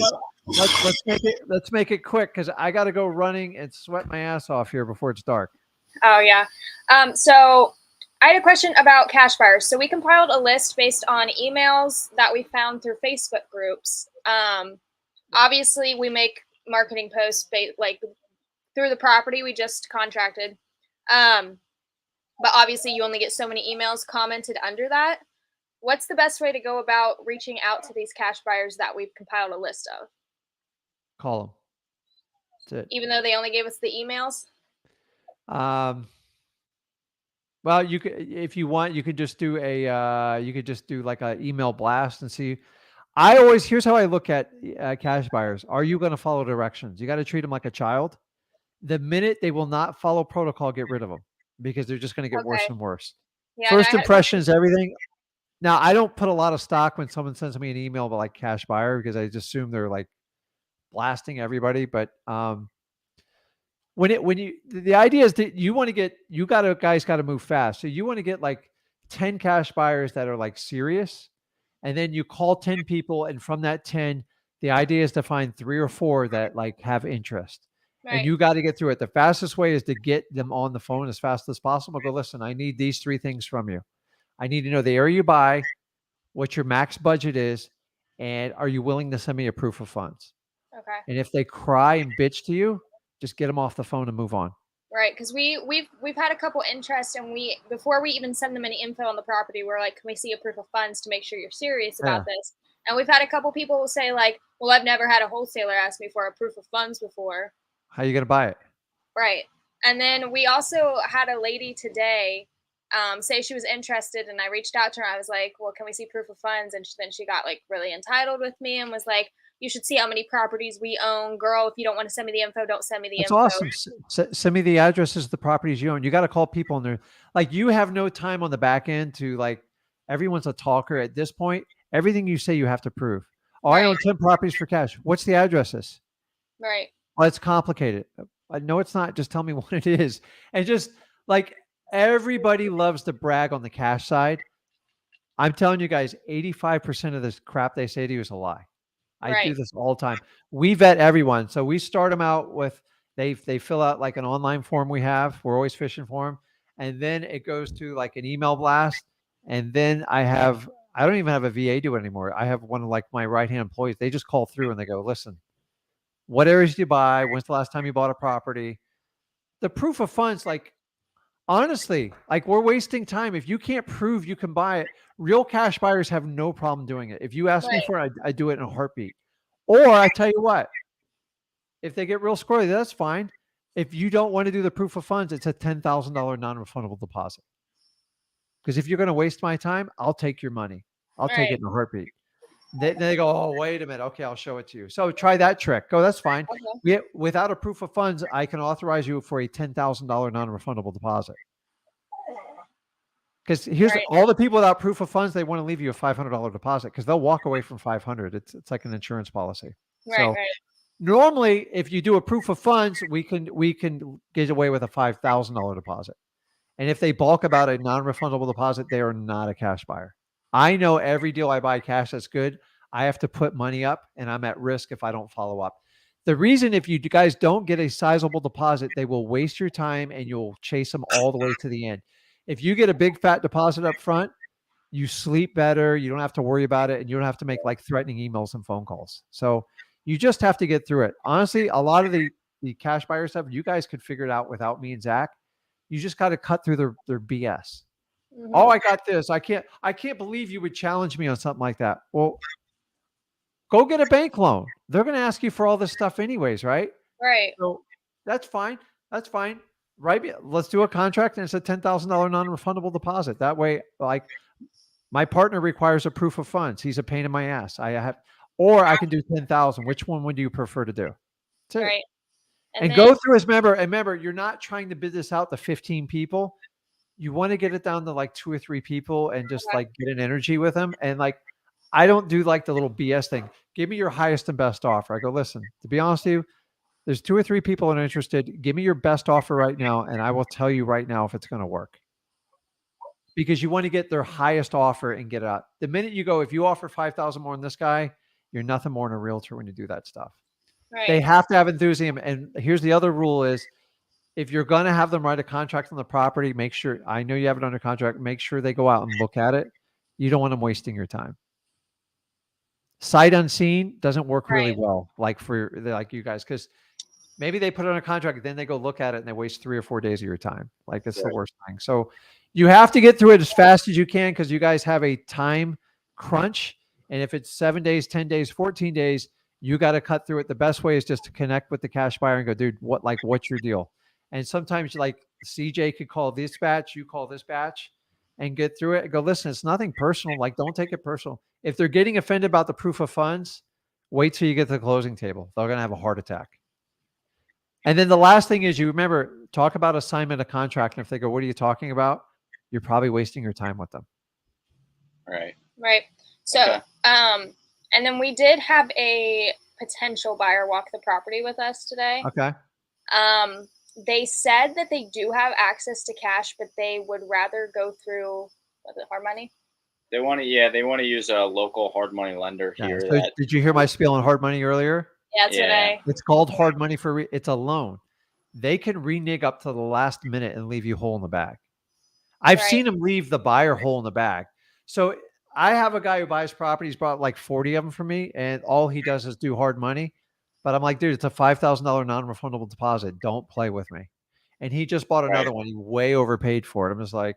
let's make it quick because I got to go running and sweat my ass off here before it's dark. Oh yeah. So I had a question about cash buyers. So we compiled a list based on emails that we found through Facebook groups. Obviously, we make marketing posts like through the property we just contracted. But obviously, you only get so many emails commented under that. What's the best way to go about reaching out to these cash buyers that we've compiled a list of? Call them. That's it. Even though they only gave us the emails? Well, you could, if you want, you could just do like an email blast and see. Here's how I look at cash buyers. Are you going to follow directions? You got to treat them like a child. The minute they will not follow protocol, get rid of them, because they're just going to get worse and worse. Yeah, First impression is everything. Now, I don't put a lot of stock when someone sends me an email about like cash buyer, because I just assume they're like blasting everybody. But the idea is that guys got to move fast. So you want to get like 10 cash buyers that are like serious, and then you call 10 people, and from that 10, the idea is to find 3 or 4 that like have interest. Right. And you got to get through it. The fastest way is to get them on the phone as fast as possible. Go, listen, I need these 3 things from you. I need to know the area you buy, what your max budget is, and are you willing to send me a proof of funds? Okay. And if they cry and bitch to you, just get them off the phone and move on. Right, because we've had a couple interests, and before we even send them any info on the property, we're like, can we see a proof of funds to make sure you're serious about this? And we've had a couple people say like, well, I've never had a wholesaler ask me for a proof of funds before. How are you going to buy it? Right. And then we also had a lady today say she was interested, and I reached out to her. I was like, well, can we see proof of funds? And then she got like really entitled with me and was like, you should see how many properties we own. Girl, if you don't want to send me the info, don't send me the That's info. awesome. Send me the addresses of the properties you own. You got to call people in there. Like, you have no time on the back end to, like, everyone's a talker at this point. Everything you say, you have to prove. Oh, I own 10 properties for cash. What's the addresses? Right. Well, it's complicated. No, it's not. Just tell me what it is. And just like, everybody loves to brag on the cash side. I'm telling you guys, 85% of this crap they say to you is a lie. I do this all the time. We vet everyone. So we start them out with, they fill out like an online form we have. We're always fishing for them. And then it goes to like an email blast. And then I don't even have a VA do it anymore. I have one of like my right-hand employees. They just call through and they go, listen, what areas do you buy? When's the last time you bought a property? The proof of funds, like, honestly, like, we're wasting time. If you can't prove you can buy it, real cash buyers have no problem doing it. If you ask me for it, I do it in a heartbeat. Or I tell you what, if they get real squirrely, that's fine. If you don't want to do the proof of funds, it's a $10,000 non-refundable deposit. Because if you're going to waste my time, I'll take your money. I'll take it in a heartbeat. Then they go, oh, wait a minute. Okay, I'll show it to you. So try that trick. Go, that's fine. Without a proof of funds, I can authorize you for a $10,000 non-refundable deposit. Because here's all the people without proof of funds, they want to leave you a $500 deposit because they'll walk away from $500. It's like an insurance policy. So normally, if you do a proof of funds, we can get away with a $5,000 deposit. And if they balk about a non-refundable deposit, they are not a cash buyer. I know every deal I buy cash that's good, I have to put money up, and I'm at risk if I don't follow up. The reason, if you guys don't get a sizable deposit, they will waste your time and you'll chase them all the way to the end. If you get a big fat deposit up front, you sleep better. You don't have to worry about it, and you don't have to make like threatening emails and phone calls. So you just have to get through it. Honestly, a lot of the cash buyer stuff, you guys could figure it out without me and Zach. You just got to cut through their BS. Oh, I got this. I can't believe you would challenge me on something like that. Well, go get a bank loan. They're going to ask you for all this stuff anyways, right? Right. So that's fine. That's fine. Right. Let's do a contract, and it's a $10,000 non-refundable deposit. That way, like, my partner requires a proof of funds. He's a pain in my ass. Or I can do 10,000. Which one would you prefer to do? Right. And go through as member. And remember, you're not trying to bid this out to 15 people. You want to get it down to like 2 or 3 people and just like get an energy with them. And like, I don't do like the little BS thing. Give me your highest and best offer. I go, listen, to be honest with you, there's 2 or 3 people that are interested. Give me your best offer right now, and I will tell you right now if it's going to work. Because you want to get their highest offer and get it out. The minute you go, if you offer 5,000 more than this guy, you're nothing more than a realtor when you do that stuff. Right. They have to have enthusiasm. And here's the other rule is, if you're going to have them write a contract on the property, make sure, I know you have it under contract, make sure they go out and look at it. You don't want them wasting your time. Sight unseen doesn't work really well, like you guys, because maybe they put it on a contract, then they go look at it and they waste 3 or 4 days of your time. Like, it's the worst thing. So you have to get through it as fast as you can, because you guys have a time crunch. And if it's 7 days, 10 days, 14 days, you got to cut through it. The best way is just to connect with the cash buyer and go, dude, what's your deal? And sometimes, like, CJ could call this batch, you call this batch, and get through it and go, listen, it's nothing personal. Like, don't take it personal. If they're getting offended about the proof of funds, wait till you get to the closing table. They're going to have a heart attack. And then the last thing is, you remember, talk about assignment of contract. And if they go, what are you talking about? You're probably wasting your time with them. Right. Right. So, and then we did have a potential buyer walk the property with us today. Okay. They said that they do have access to cash, but they would rather go through, was it hard money? They want to use a local hard money lender here. So did you hear my spiel on hard money earlier? Yeah, today. It's called hard money it's a loan. They can renege up to the last minute and leave you whole in the bag. I've seen them leave the buyer whole in the bag. So I have a guy who buys properties, bought like 40 of them from me, and all he does is do hard money. But I'm like, dude, it's a $5,000 non-refundable deposit. Don't play with me. and he just bought another one. He way overpaid for it. I'm just like,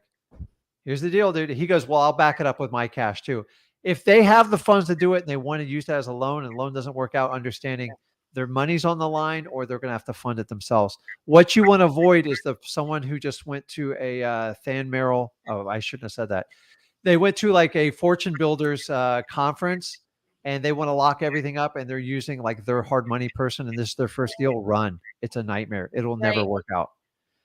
here's the deal, dude. He goes, well, I'll back it up with my cash too. If they have the funds to do it and they want to use that as a loan and the loan doesn't work out, understanding their money's on the line or they're going to have to fund it themselves. What you want to avoid is someone who just went to a Than Merrill. Oh, I shouldn't have said that. They went to like a Fortune Builders conference and they want to lock everything up and they're using like their hard money person and this is their first deal. Run. It's a nightmare. It'll never work out.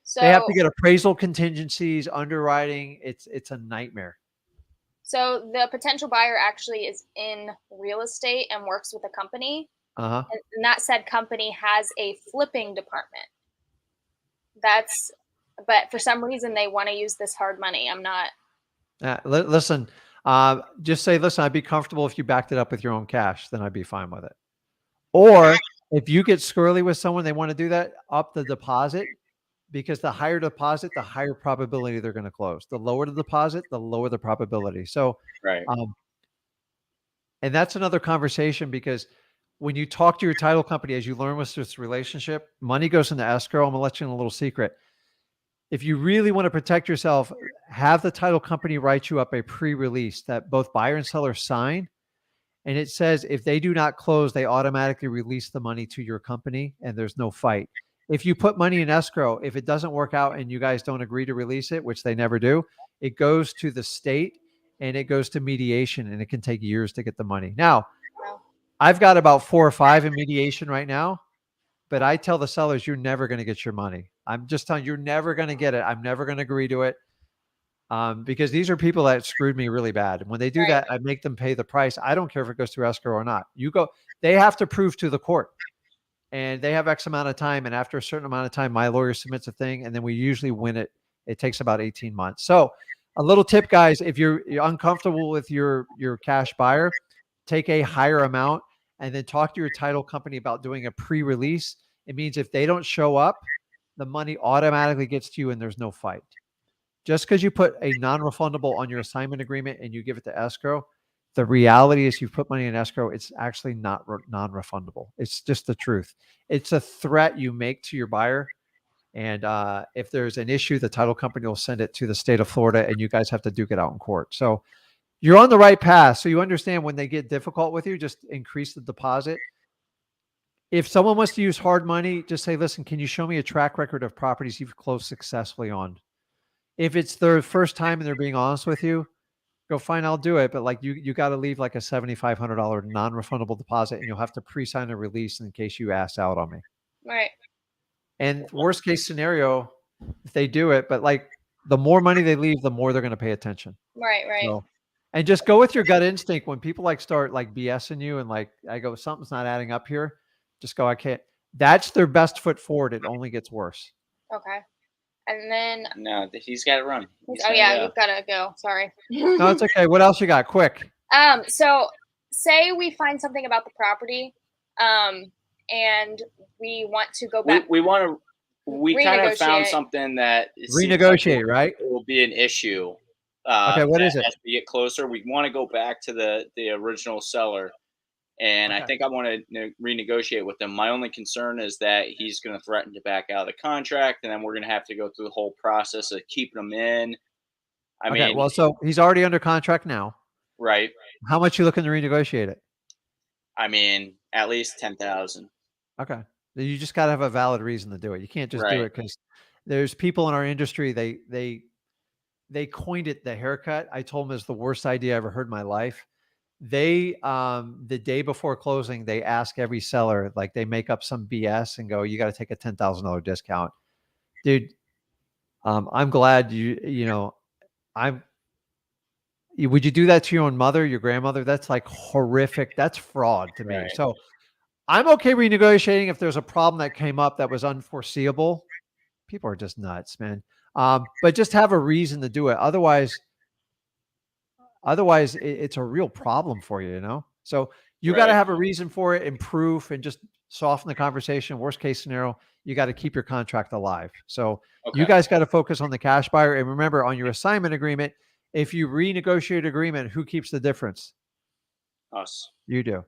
So they have to get appraisal contingencies, underwriting. It's a nightmare. So the potential buyer actually is in real estate and works with a company. Uh-huh. And that said company has a flipping department. But for some reason they want to use this hard money. I'm not. Listen, just say, listen, I'd be comfortable if you backed it up with your own cash, then I'd be fine with it. Or if you get squirrely with someone, they want to do that, up the deposit, because the higher deposit, the higher probability they're going to close. The lower the deposit, the lower the probability. So, and that's another conversation, because when you talk to your title company, as you learn with this relationship, money goes into escrow. I'm going to let you in a little secret. If you really want to protect yourself, have the title company write you up a pre-release that both buyer and seller sign. And it says, if they do not close, they automatically release the money to your company and there's no fight. If you put money in escrow, if it doesn't work out and you guys don't agree to release it, which they never do, it goes to the state and it goes to mediation, and it can take years to get the money. Now, I've got about 4 or 5 in mediation right now, but I tell the sellers, you're never going to get your money. I'm just telling you, you're never going to get it. I'm never going to agree to it. Because these are people that screwed me really bad. And when they do that, I make them pay the price. I don't care if it goes through escrow or not. They have to prove to the court, and they have X amount of time. And after a certain amount of time, my lawyer submits a thing, and then we usually win it. It takes about 18 months. So a little tip, guys, if you're uncomfortable with your cash buyer, take a higher amount and then talk to your title company about doing a pre-release. It means if they don't show up, the money automatically gets to you and there's no fight. Just because you put a non-refundable on your assignment agreement and you give it to escrow, the reality is you put money in escrow, it's actually not non-refundable. It's just the truth. It's a threat you make to your buyer. And if there's an issue, the title company will send it to the state of Florida and you guys have to duke it out in court. So you're on the right path. So you understand when they get difficult with you, just increase the deposit. If someone wants to use hard money, just say, listen, can you show me a track record of properties you've closed successfully on? If it's their first time and they're being honest with you, go fine, I'll do it. But like you got to leave like a $7,500 non-refundable deposit, and you'll have to pre-sign a release in case you ask out on me. Right. And worst case scenario, if they do it, but like the more money they leave, the more they're going to pay attention. Right. So, and just go with your gut instinct. When people like start like BSing you and like, I go, something's not adding up here. Just go, I can't. That's their best foot forward. It only gets worse. Okay. And then No, he's got to run. you've got to go. Sorry. No, it's okay. What else you got? Quick. So say we find something about the property, and we want to go back. We kind of found something that Renegotiate, right? It will be an issue. Okay, what is it? As we get closer, we want to go back to the original seller. And I think I want to renegotiate with him. My only concern is that he's going to threaten to back out of the contract, and then we're going to have to go through the whole process of keeping him in. I mean, well, so he's already under contract now. Right. How much you looking to renegotiate it? I mean, at least 10,000. Okay. You just got to have a valid reason to do it. You can't just do it because there's people in our industry. They coined it the haircut. I told them it's the worst idea I ever heard in my life. They, the day before closing, they ask every seller, like they make up some BS and go, you got to take a $10,000 discount. Dude, I'm glad would you do that to your own mother, your grandmother? That's like horrific. That's fraud to me. Right. So I'm okay renegotiating if there's a problem that came up that was unforeseeable. People are just nuts, man. But just have a reason to do it. Otherwise, it's a real problem for you, you know? So you got to have a reason for it and proof and just soften the conversation. Worst case scenario, you got to keep your contract alive. So you guys got to focus on the cash buyer. And remember, on your assignment agreement, if you renegotiate agreement, who keeps the difference? Us. You do.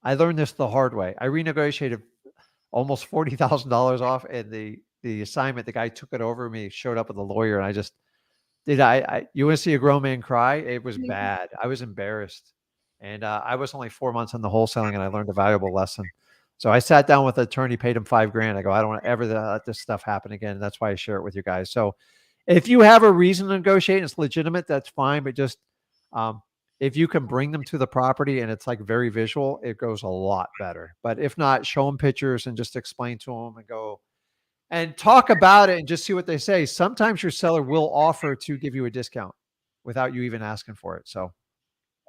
I learned this the hard way. I renegotiated almost $40,000 off, and the the assignment, the guy took it over me, showed up with a lawyer, and I just you want to see a grown man cry? It was bad. I was embarrassed. And I was only 4 months on the wholesaling, and I learned a valuable lesson. So I sat down with the attorney, paid him $5,000. I go, I don't want to ever let this stuff happen again. And that's why I share it with you guys. So if you have a reason to negotiate and it's legitimate, that's fine. But just if you can bring them to the property and it's like very visual, it goes a lot better. But if not, show them pictures and just explain to them and go and talk about it and just see what they say. Sometimes your seller will offer to give you a discount without you even asking for it. So,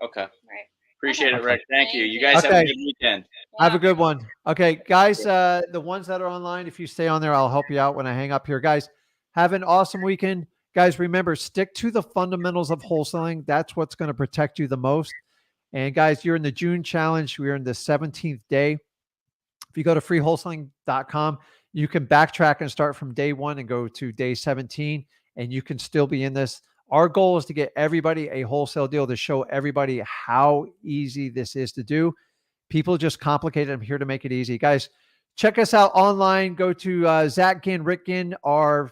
Okay. Right. Appreciate it, Okay. Rick. Thank you. You guys have a Okay. good weekend. Have a good one. Okay, guys, the ones that are online, if you stay on there, I'll help you out when I hang up here. Guys, have an awesome weekend. Guys, remember, stick to the fundamentals of wholesaling. That's what's going to protect you the most. And guys, you're in the June challenge. We're in the 17th day. If you go to freewholesaling.com, you can backtrack and start from day 1 and go to day 17, and you can still be in this. Our goal is to get everybody a wholesale deal, to show everybody how easy this is to do. People just complicate it. I'm here to make it easy. Guys, check us out online. Go to Zach Ginn, Rick Ginn, our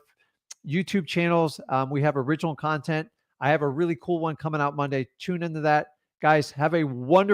YouTube channels. We have original content. I have a really cool one coming out Monday. Tune into that. Guys, have a wonderful